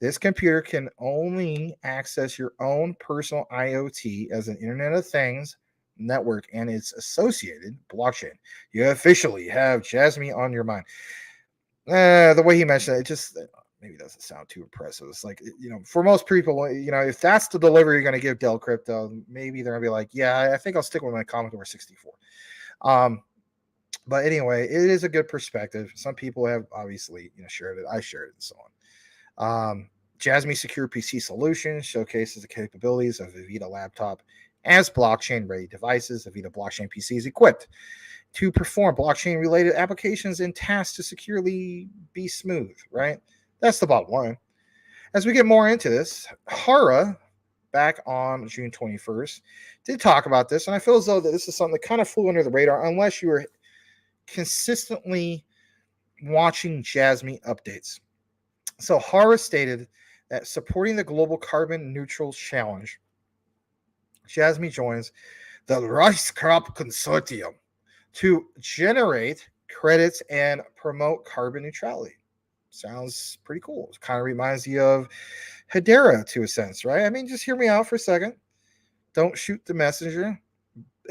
This computer can only access your own personal IoT as an Internet of Things network and its associated blockchain. You officially have Jasmine on your mind. The way he mentioned it just maybe doesn't sound too impressive. It's like, for most people, if that's the delivery you're going to give Dell Crypto, maybe they're going to be like, yeah, I think I'll stick with my Commodore 64. But anyway, it is a good perspective. Some people have obviously, shared it. I shared it and so on. Jasmine Secure PC Solutions showcases the capabilities of Avita laptop as blockchain-ready devices. Avita blockchain PC is equipped to perform blockchain-related applications and tasks to securely be smooth, right? That's the bottom line. As we get more into this, Hara, back on June 21st, did talk about this, and I feel as though that this is something that kind of flew under the radar unless you were consistently watching Jasmine updates. So Hara stated that supporting the global carbon neutral challenge, Jasmine joins the Rice Crop Consortium to generate credits and promote carbon neutrality. Sounds pretty cool. It kind of reminds you of Hedera to a sense, right? I mean, just hear me out for a second. Don't shoot the messenger.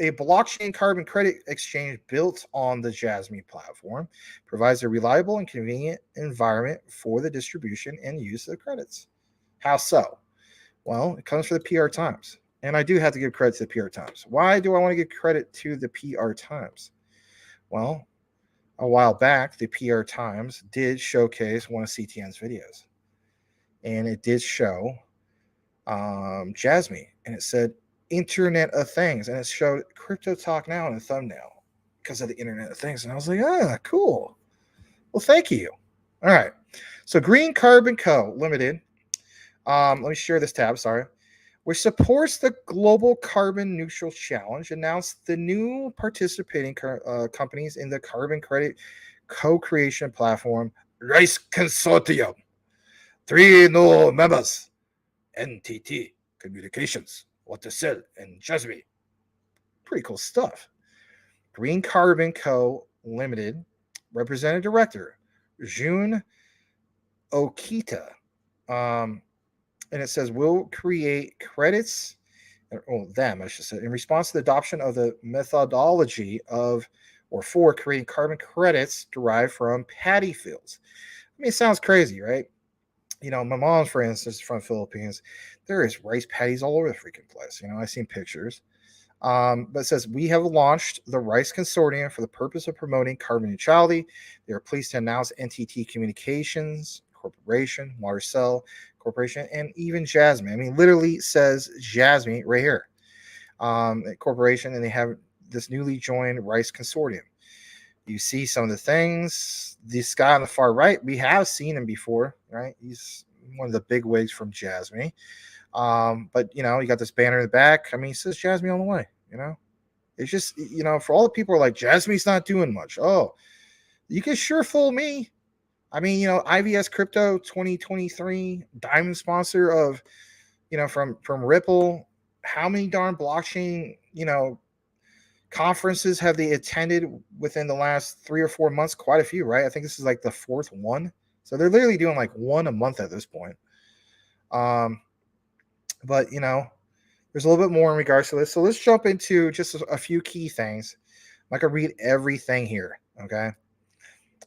A blockchain carbon credit exchange built on the Jasmine platform provides a reliable and convenient environment for the distribution and use of the credits. How so? Well, it comes from the PR Times. And I do have to give credit to the PR Times. Why do I want to give credit to the PR Times? Well, a while back, the PR Times did showcase one of CTN's videos. And it did show Jasmine. And it said Internet of Things. And it showed Crypto Talk Now in the thumbnail because of the Internet of Things. And I was like, cool. Well, thank you. All right. So Green Carbon Co. Limited. Let me share this tab. Sorry. Which supports the Global Carbon Neutral Challenge, announced the new participating companies in the carbon credit co-creation platform, Rice Consortium. 3 new members, NTT Communications, Watercell, and Jasmine. Pretty cool stuff. Green Carbon Co. Limited, Representative Director, June Okita. And it says, will create credits, I should say, in response to the adoption of the methodology for creating carbon credits derived from paddy fields. I mean, it sounds crazy, right? My mom's, for instance, is from Philippines. There is rice paddies all over the freaking place. I've seen pictures. But it says, we have launched the Rice Consortium for the purpose of promoting carbon neutrality. They are pleased to announce NTT Communications Corporation, Watercell Corporation, and even Jasmine. I mean, literally says Jasmine right here. Corporation, and they have this newly joined Rice Consortium. You see some of the things. This guy on the far right, we have seen him before, right? He's one of the big wigs from Jasmine. But you got this banner in the back. I mean, it says Jasmine on the way. It's just, for all the people who are like, Jasmine's not doing much. Oh, you can sure fool me. I mean, IVS Crypto 2023 diamond sponsor of, from Ripple. How many darn blockchain, conferences have they attended within the last 3 or 4 months? Quite a few, right? I think this is like the 4th one. So they're literally doing like one a month at this point. But, there's a little bit more in regards to this. So let's jump into just a few key things. I'm not going to read everything here, okay?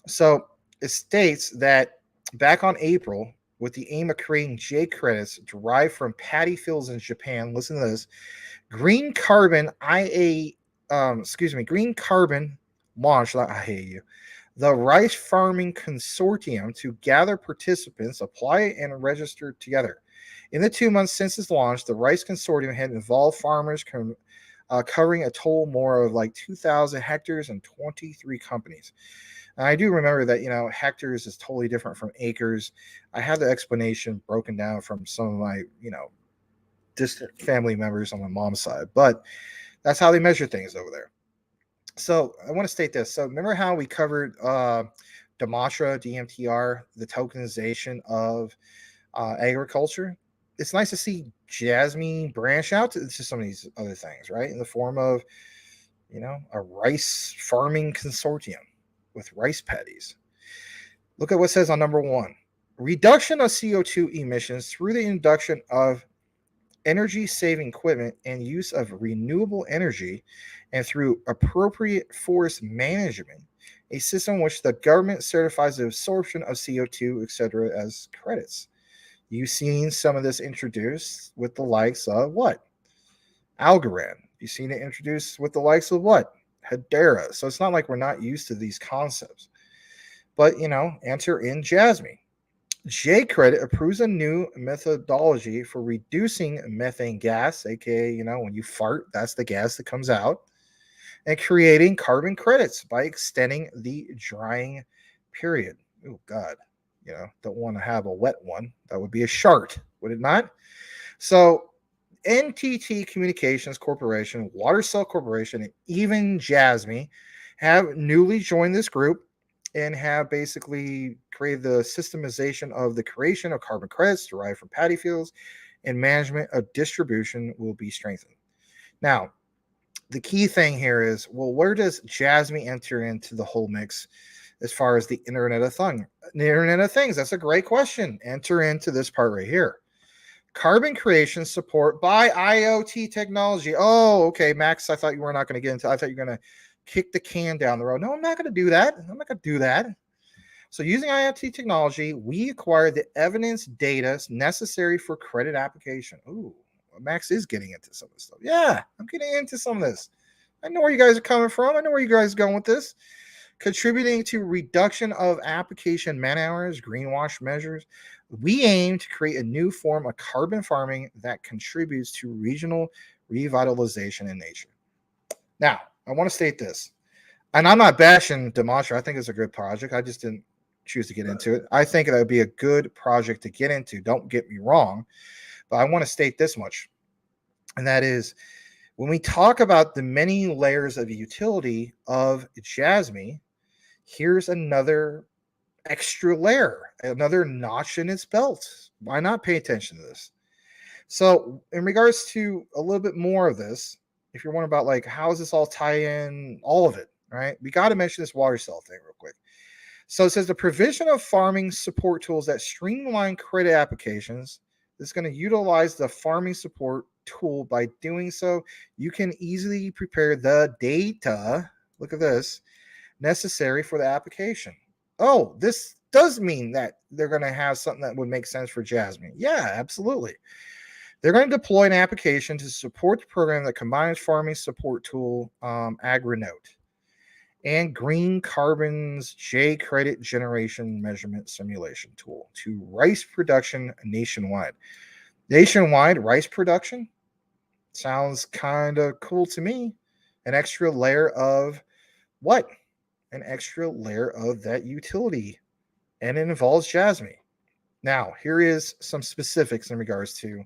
So it states that back on April, with the aim of creating J credits derived from paddy fields in Japan. Listen to this. Green Carbon Green Carbon launched, I hate you, the Rice Farming Consortium to gather participants, apply and register together. In the 2 months since its launch, the Rice Consortium had involved farmers covering a total more of like 2,000 hectares and 23 companies. And I do remember that, hectares is totally different from acres. I have the explanation broken down from some of my, distant family members on my mom's side, but that's how they measure things over there. So I want to state this. So remember how we covered DMTR, the tokenization of agriculture? It's nice to see Jasmy branch out to some of these other things, right? In the form of, a rice farming consortium with rice paddies. Look at what it says on number 1. Reduction of CO2 emissions through the induction of energy-saving equipment and use of renewable energy, and through appropriate forest management, a system in which the government certifies the absorption of CO2, etc., as credits. You've seen some of this introduced with the likes of what? Algorand. You've seen it introduced with the likes of what? Hedera. So it's not like we're not used to these concepts. But, enter in Jasmy. J Credit approves a new methodology for reducing methane gas, aka, when you fart, that's the gas that comes out, and creating carbon credits by extending the drying period. Oh, God, don't want to have a wet one. That would be a shart, would it not? So, NTT Communications Corporation, WaterCell Corporation, and even Jasmy have newly joined this group and have basically created the systemization of the creation of carbon credits derived from paddy fields, and management of distribution will be strengthened. Now, the key thing here is, well, where does Jasmy enter into the whole mix as far as the Internet of Things? The Internet of Things, that's a great question. Enter into this part right here. Carbon creation support by IoT technology. Oh, okay, Max, I thought you were not going to get into, I thought you were going to kick the can down the road. No, I'm not going to do that. I'm not going to do that. So using IoT technology, we acquire the evidence data necessary for credit application. Ooh, Max is getting into some of this stuff. Yeah, I'm getting into some of this. I know where you guys are coming from. I know where you guys are going with this. Contributing to reduction of application man-hours, greenwash measures. We aim to create a new form of carbon farming that contributes to regional revitalization in nature. Now, I want to state this, and I'm not bashing Demontra. I think it's a good project. I just didn't choose to get into it. I think that would be a good project to get into. Don't get me wrong, but I want to state this much, and that is, when we talk about the many layers of utility of Jasmy, here's another extra layer, another notch in its belt. Why not pay attention to this? So in regards to a little bit more of this, if you're wondering about like, how does this all tie in, all of it, right? We got to mention this WaterCell thing real quick. So it says the provision of farming support tools that streamline credit applications is going to utilize the farming support tool. By doing so, you can easily prepare the data, look at this, necessary for the application. Oh, this does mean that they're going to have something that would make sense for Jasmy. Yeah, absolutely. They're going to deploy an application to support the program that combines farming support tool, AgriNote, and Green Carbon's J Credit Generation Measurement Simulation tool to rice production nationwide. Nationwide rice production sounds kind of cool to me. An extra layer of what? An extra layer of that utility, and it involves Jasmy. Now, here is some specifics in regards to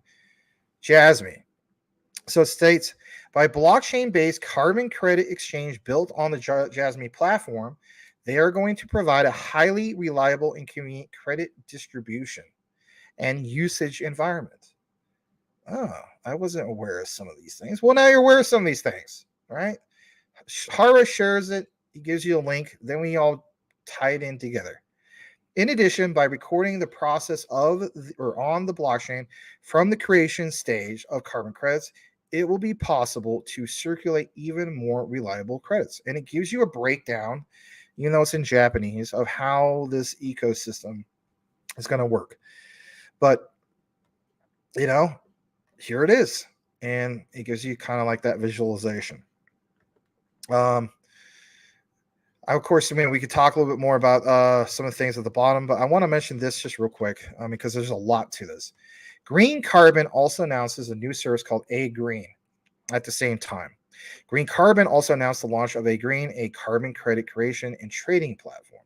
Jasmy. So it states, by blockchain-based carbon credit exchange built on the Jasmy platform, they are going to provide a highly reliable and convenient credit distribution and usage environment. Oh, I wasn't aware of some of these things. Well, now you're aware of some of these things, right? Hara shares it. He gives you a link. Then we all tie it in together. In addition, by recording the process of or on the blockchain from the creation stage of carbon credits, it will be possible to circulate even more reliable credits. And it gives you a breakdown, it's in Japanese, of how this ecosystem is going to work. But, you know, here it is. And it gives you kind of like that visualization. Of course, I mean, we could talk a little bit more about some of the things at the bottom, but I want to mention this just real quick because there's a lot to this. Green Carbon also announces a new service called A Green at the same time. Green Carbon also announced the launch of A Green, a carbon credit creation and trading platform.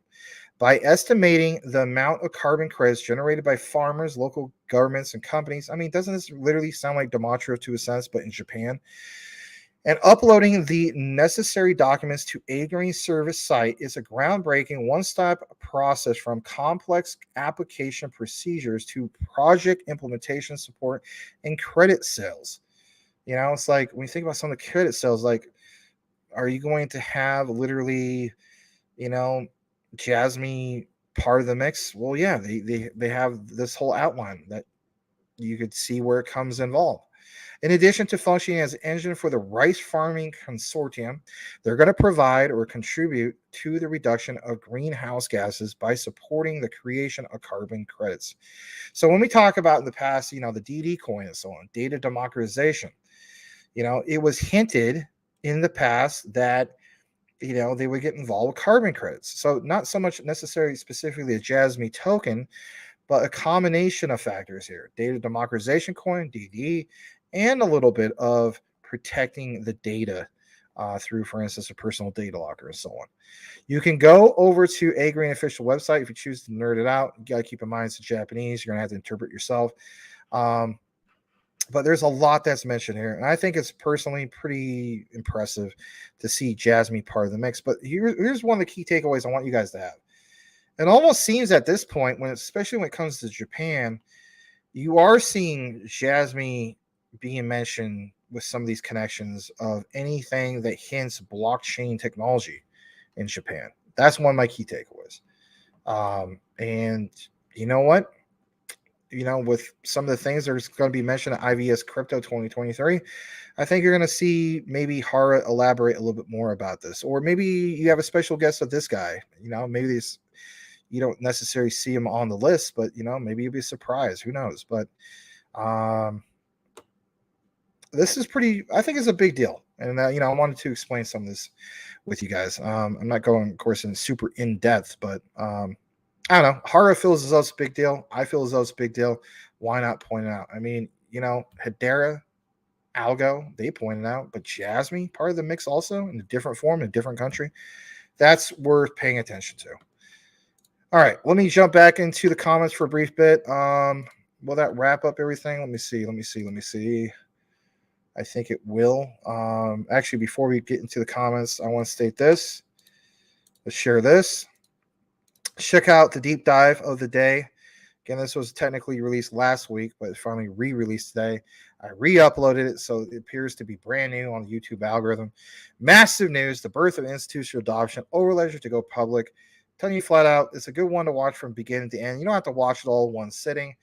By estimating the amount of carbon credits generated by farmers, local governments, and companies, I mean, doesn't this literally sound like Demonstro to a sense, but in Japan? And uploading the necessary documents to A Green service site is a groundbreaking one-step process from complex application procedures to project implementation support and credit sales. You know, it's like when you think about some of the credit sales, like, are you going to have literally, you know, Jasmine part of the mix? Well, yeah, they have this whole outline that you could see where it comes involved. In addition to functioning as an engine for the rice farming consortium, they're going to provide or contribute to the reduction of greenhouse gases by supporting the creation of carbon credits. So when we talk about in the past, you know, the DD coin and so on, data democratization, you know, it was hinted in the past that, you know, they would get involved with carbon credits. So not so much necessarily specifically a Jasmine token, but a combination of factors here. Data democratization coin, DD, and a little bit of protecting the data through, for instance, a personal data locker and so on. You can go over to A Green official website if you choose to nerd it out. You got to keep in mind it's in Japanese. You're going to have to interpret yourself. But there's a lot that's mentioned here. And I think it's personally pretty impressive to see Jasmine part of the mix. But here's one of the key takeaways I want you guys to have. It almost seems at this point, especially when it comes to Japan, you are seeing Jasmine being mentioned with some of these connections of anything that hints blockchain technology in Japan. That's one of my key takeaways. And you know what? You know, with some of the things that are going to be mentioned at IVS Crypto 2023, I think you're going to see maybe Hara elaborate a little bit more about this. Or maybe you have a special guest of this guy. You know, maybe these, you don't necessarily see him on the list, but, you know, maybe you'll be surprised. Who knows? But this is pretty, I think it's a big deal. And, you know, I wanted to explain some of this with you guys. I'm not going, of course, in super in depth, but I don't know. Hara feels as though it's a big deal. I feel as though it's a big deal. Why not point it out? I mean, you know, Hedera, Algo, they pointed out, but Jasmine, part of the mix also in a different form, in a different country. That's worth paying attention to. All right, let me jump back into the comments for a brief bit. Will that wrap up everything? Let me see. I think it will. Actually, before we get into the comments, I want to state this. Let's share this. Check out the deep dive of the day. Again, this was technically released last week, but it's finally re-released today. I re-uploaded it, so it appears to be brand new on the YouTube algorithm. Massive news, the birth of institutional adoption, Overledger to go public. Telling you flat out, it's a good one to watch from beginning to end. You don't have to watch it all in one sitting,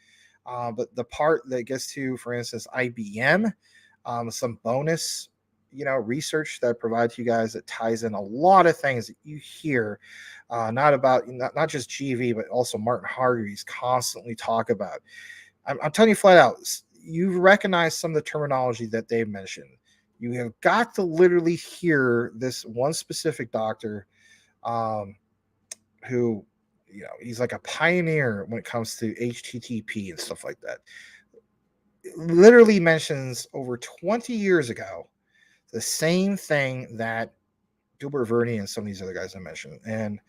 but the part that gets to, for instance, IBM, some bonus, you know, research that I provide to you guys that ties in a lot of things that you hear, not just GV, but also Martin Hargreaves constantly talk about. I'm telling you flat out, you recognize some of the terminology that they've mentioned. You have got to literally hear this one specific doctor who, you know, he's like a pioneer when it comes to HTTP and stuff like that. It literally mentions over 20 years ago the same thing that Gilbert Verdi and some of these other guys I mentioned. And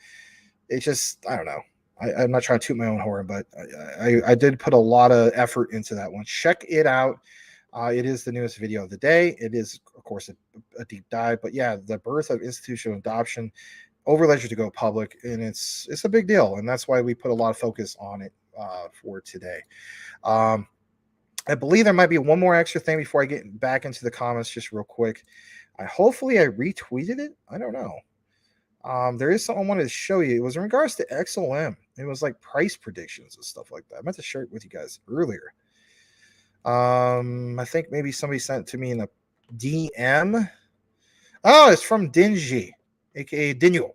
it's just, I don't know. I'm not trying to toot my own horn, but I did put a lot of effort into that one. Check it out. It is the newest video of the day. It is, of course, a deep dive. But yeah, the birth of institutional adoption, Overledger to go public, and it's a big deal. And that's why we put a lot of focus on it for today. I believe there might be one more extra thing before I get back into the comments just real quick. Hopefully I retweeted it. I don't know. There is something I wanted to show you. It was in regards to XLM. It was like price predictions and stuff like that. I meant to share it with you guys earlier. I think maybe somebody sent it to me in a DM. Oh, it's from Dingy, aka Daniel.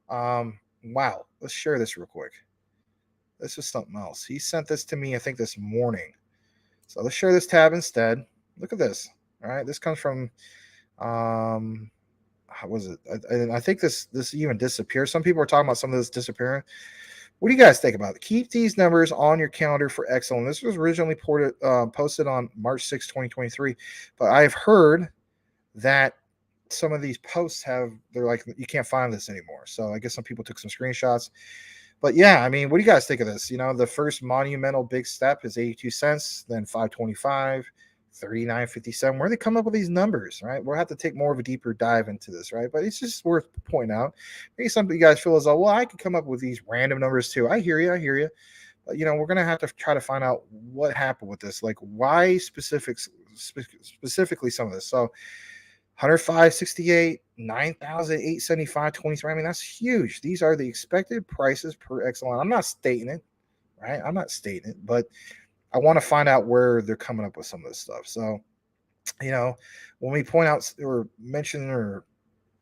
Wow. Let's share this real quick. this is something else. He sent this to me, I think, this morning. So let's share this tab instead. Look at this. All right, this comes from how was it? I think this even disappeared. Some people are talking about some of this disappearing. What do you guys think about it? Keep these numbers on your calendar for Excel. This was originally posted on March 6, 2023, but I've heard that some of these posts they're like, you can't find this anymore. So I guess some people took some screenshots. But yeah, I mean, what do you guys think of this? You know, the first monumental big step is 82 cents, then 5.25, 39.57. Where do they come up with these numbers, right? We'll have to take more of a deeper dive into this, right? But it's just worth pointing out. Maybe some of you guys feel as though, well, I could come up with these random numbers too. I hear you. But, you know, we're going to have to try to find out what happened with this. Like, why specifically some of this. So 105.68, 9,875, 23. I mean, that's huge. These are the expected prices per XLM. I'm not stating it, right? I'm not stating it, but I want to find out where they're coming up with some of this stuff. So, you know, when we point out or mention or,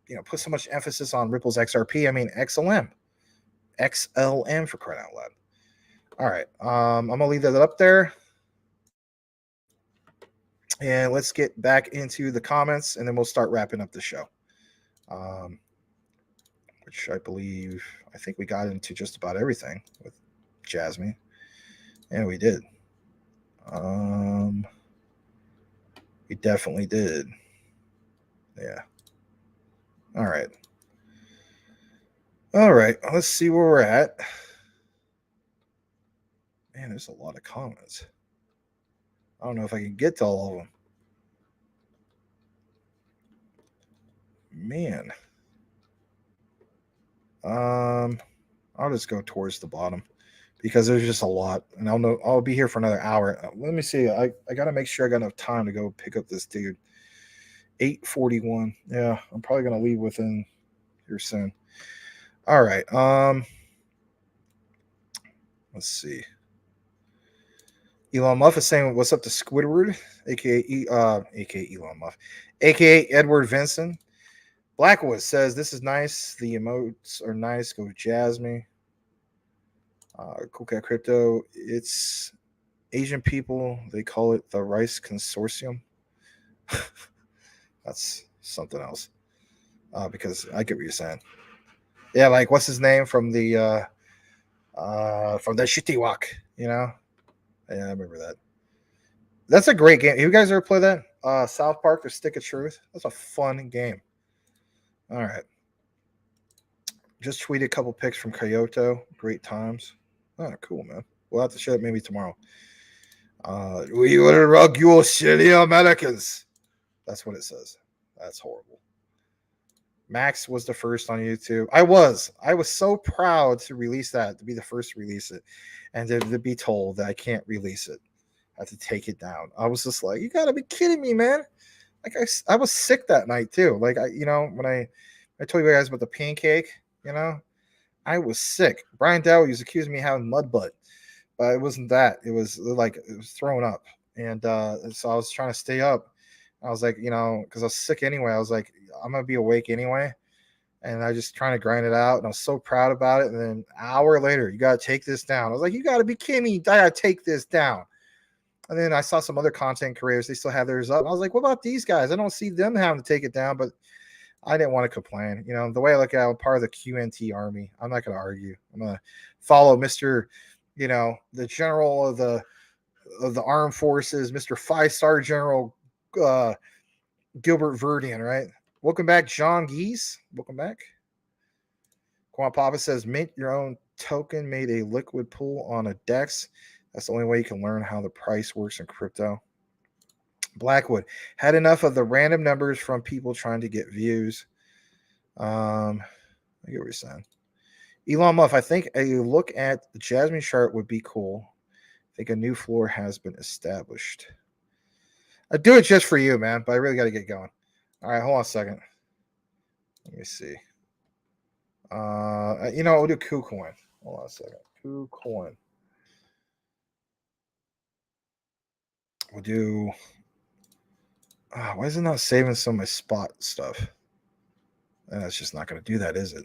you know, put so much emphasis on Ripple's XRP, I mean, XLM for crying out loud. All right. I'm going to leave that up there. And let's get back into the comments, and then we'll start wrapping up the show. Which I think we got into just about everything with Jasmine. And we did. We definitely did. Yeah. All right. Let's see where we're at. Man, there's a lot of comments. I don't know if I can get to all of them. Man. I'll just go towards the bottom because there's just a lot, and I'll be here for another hour. Let me see. I got to make sure I got enough time to go pick up this dude. 8:41. Yeah, I'm probably going to leave within here soon. All right. Let's see. Elon Musk is saying, "What's up to Squidward, aka Elon Musk, aka Edward Vincent." Blackwood says, "This is nice. The emotes are nice. Go Jasmine." Cool Cat Crypto. It's Asian people. They call it the Rice Consortium. That's something else. Because I get what you're saying. Yeah, like what's his name from the Shitty Walk? You know. Yeah, I remember that. That's a great game. You guys ever play that? South Park: The Stick of Truth. That's a fun game. All right. Just tweeted a couple pics from Kyoto. Great times. Oh, cool, man. We'll have to share it maybe tomorrow. We will rug you shitty Americans. That's what it says. That's horrible. Max was the first on YouTube. I was so proud to release that, to be the first to release it, and to be told that I can't release it. I have to take it down. I was just like, you gotta be kidding me, man. Like I was sick that night too. Like when I told you guys about the pancake, you know, I was sick. Brian Dow was accusing me of having mud butt, but it wasn't that. It was like it was throwing up, and so I was trying to stay up. I was like, because I was sick anyway. I was like, I'm gonna be awake anyway, and I just trying to grind it out. And I was so proud about it. And then an hour later, you gotta take this down. I was like, you gotta be kidding me! I gotta take this down. And then I saw some other content creators. They still have theirs up. I was like, what about these guys? I don't see them having to take it down, but I didn't want to complain. The way I look at it, I'm part of the QNT army. I'm not going to argue. I'm going to follow Mr. The general of the armed forces, Mr. 5-star General Gilbert Verdian, right? Welcome back, John Geese. Welcome back. Quan Papa says, mint your own token, made a liquid pool on a DEX. That's the only way you can learn how the price works in crypto. Blackwood had enough of the random numbers from people trying to get views. I get what you're saying. Elon Musk, I think a look at the Jasmine chart would be cool. I think a new floor has been established. I do it just for you, man, but I really got to get going. All right, hold on a second. Let me see. We'll do KuCoin. Hold on a second. KuCoin. We'll do. Why is it not saving some of my spot stuff? And that's just not going to do that, is it?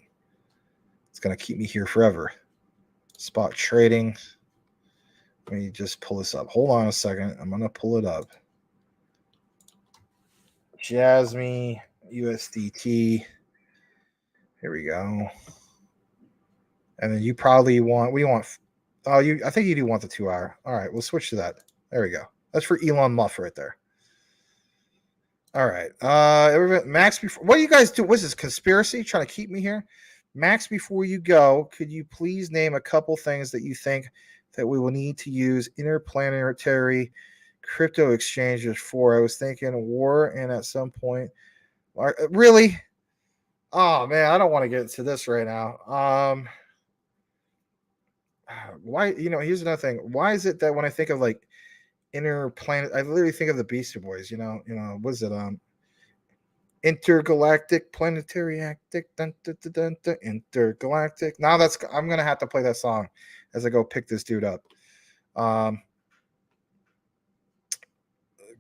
It's going to keep me here forever. Spot trading. Let me just pull this up. Hold on a second. I'm gonna pull it up. Jasmy USDT. Here we go. And then you probably want. I think you do want the 2 hour. All right, we'll switch to that. There we go. That's for Elon Musk right there. All right. Max, before what do you guys do? What's this conspiracy? Trying to keep me here? Max, before you go, could you please name a couple things that you think that we will need to use interplanetary crypto exchanges for? I was thinking war, and at some point, really? Oh man, I don't want to get into this right now. Why? Here's another thing. Why is it that when I think of like interplanet, I literally think of the Beastie Boys. What is it? Intergalactic planetary actic, dun, dun, dun, dun, dun, intergalactic. Now I'm gonna have to play that song as I go pick this dude up. Can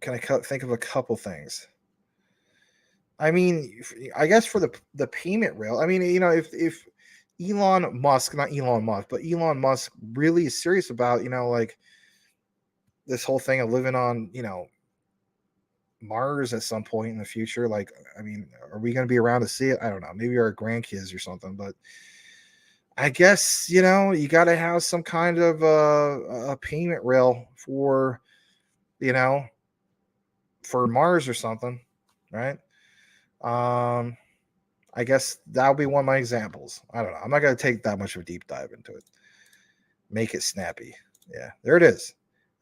I think of a couple things? I mean, I guess for the payment rail. I mean, if Elon Musk, not Elon Musk, but Elon Musk really is serious about, like this whole thing of living on, Mars at some point in the future. Like, I mean, are we going to be around to see it? I don't know. Maybe our grandkids or something, but I guess, you got to have some kind of a payment rail for, for Mars or something, right? I guess that'll be one of my examples. I don't know. I'm not going to take that much of a deep dive into it. Make it snappy. Yeah, there it is.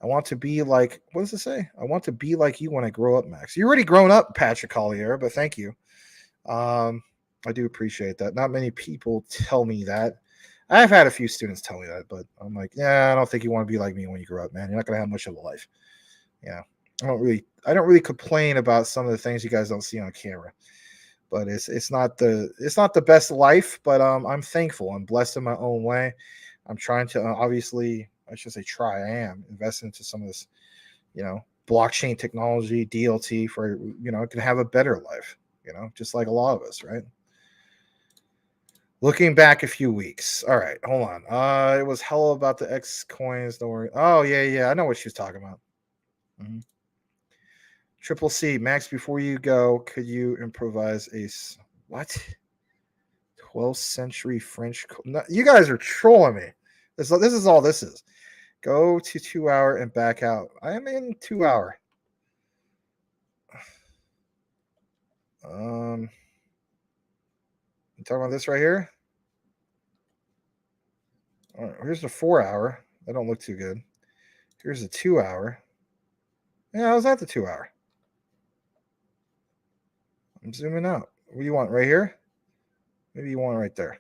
I want to be like, what does it say? I want to be like you when I grow up, Max. You're already grown up, Patrick Collier, but thank you. I do appreciate that. Not many people tell me that. I've had a few students tell me that, but I'm like, yeah, I don't think you want to be like me when you grow up, man. You're not going to have much of a life. Yeah. I don't really complain about some of the things you guys don't see on camera. But it's not the best life, but I'm thankful. I'm blessed in my own way. I'm trying to obviously, I should say try. I am investing into some of this, blockchain technology, DLT for can have a better life, just like a lot of us, right? Looking back a few weeks. All right, hold on. It was hella about the X coins. Don't worry. Oh yeah, I know what she was talking about. Mm-hmm. Triple C, Max, before you go, could you improvise what? 12th century French. No, you guys are trolling me. This is all this is. Go to 2 hour and back out. I am in 2 hour. You talking about this right here? All right, here's the 4 hour. That don't look too good. Here's the 2 hour. Yeah, I was at the 2 hour. I'm zooming out. What do you want right here? Maybe you want it right there.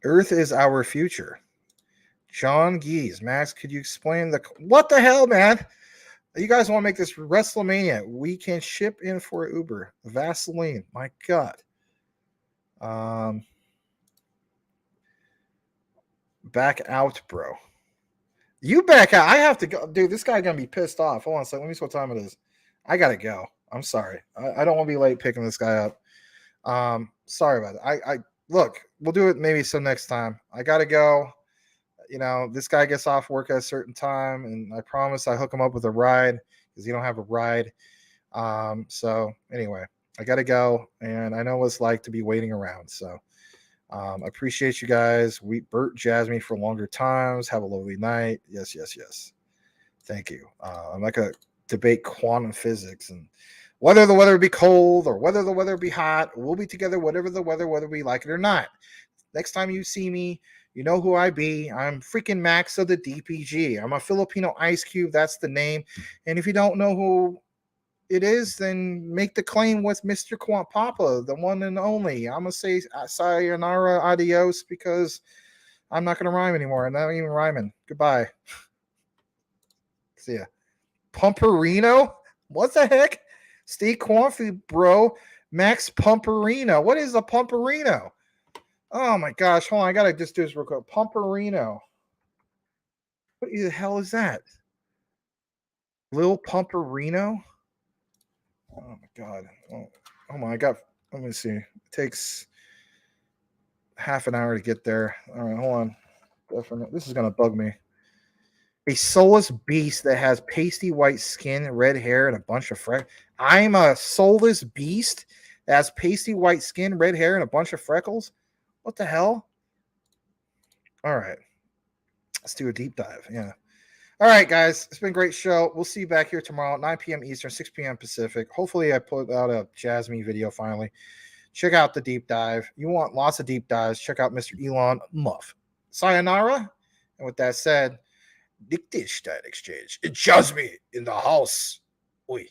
Earth is our future. John Geese. Max, could you explain what the hell, man? You guys want to make this WrestleMania? We can ship in for Uber. Vaseline. My God. Back out, bro. You back out. I have to go. Dude, this guy going to be pissed off. Hold on a second. Let me see what time it is. I got to go. I'm sorry. I don't want to be late picking this guy up. Sorry about it. I look, we'll do it maybe some next time. I got to go. This guy gets off work at a certain time, and I promise I hook him up with a ride because you don't have a ride. So anyway, I got to go, and I know what it's like to be waiting around. So I appreciate you guys. Bert jazzed me for longer times. Have a lovely night. Yes. Thank you. I'm not going to debate quantum physics and whether the weather be cold or whether the weather be hot. We'll be together, whatever the weather, whether we like it or not. Next time you see me, you know who I be. I'm freaking Max of the DPG. I'm a Filipino Ice Cube. That's the name. And if you don't know who it is, then make the claim with Mr. Quant Papa, the one and only. I'm going to say sayonara, adios, because I'm not going to rhyme anymore. I'm not even rhyming. Goodbye. See ya. Pumperino? What the heck? Stay Quanfi, bro. Max Pumperino. What is a Pumperino? Oh my gosh. Hold on. I got to just do this real quick. Pumperino. What the hell is that? Lil Pumperino? Oh my God. Oh my God. Let me see. It takes half an hour to get there. All right, hold on. Definitely. This is going to bug me. A soulless beast that has pasty white skin, red hair, and a bunch of freckles. I'm a soulless beast that has pasty white skin, red hair, and a bunch of freckles? What the hell? All right. Let's do a deep dive. Yeah. All right, guys. It's been a great show. We'll see you back here tomorrow at 9 p.m. Eastern, 6 p.m. Pacific. Hopefully, I put out a Jasmine video finally. Check out the deep dive. You want lots of deep dives, check out Mr. Elon Musk. Sayonara. And with that said, Liechtenstein Exchange. It's Jasmine in the house. Oi.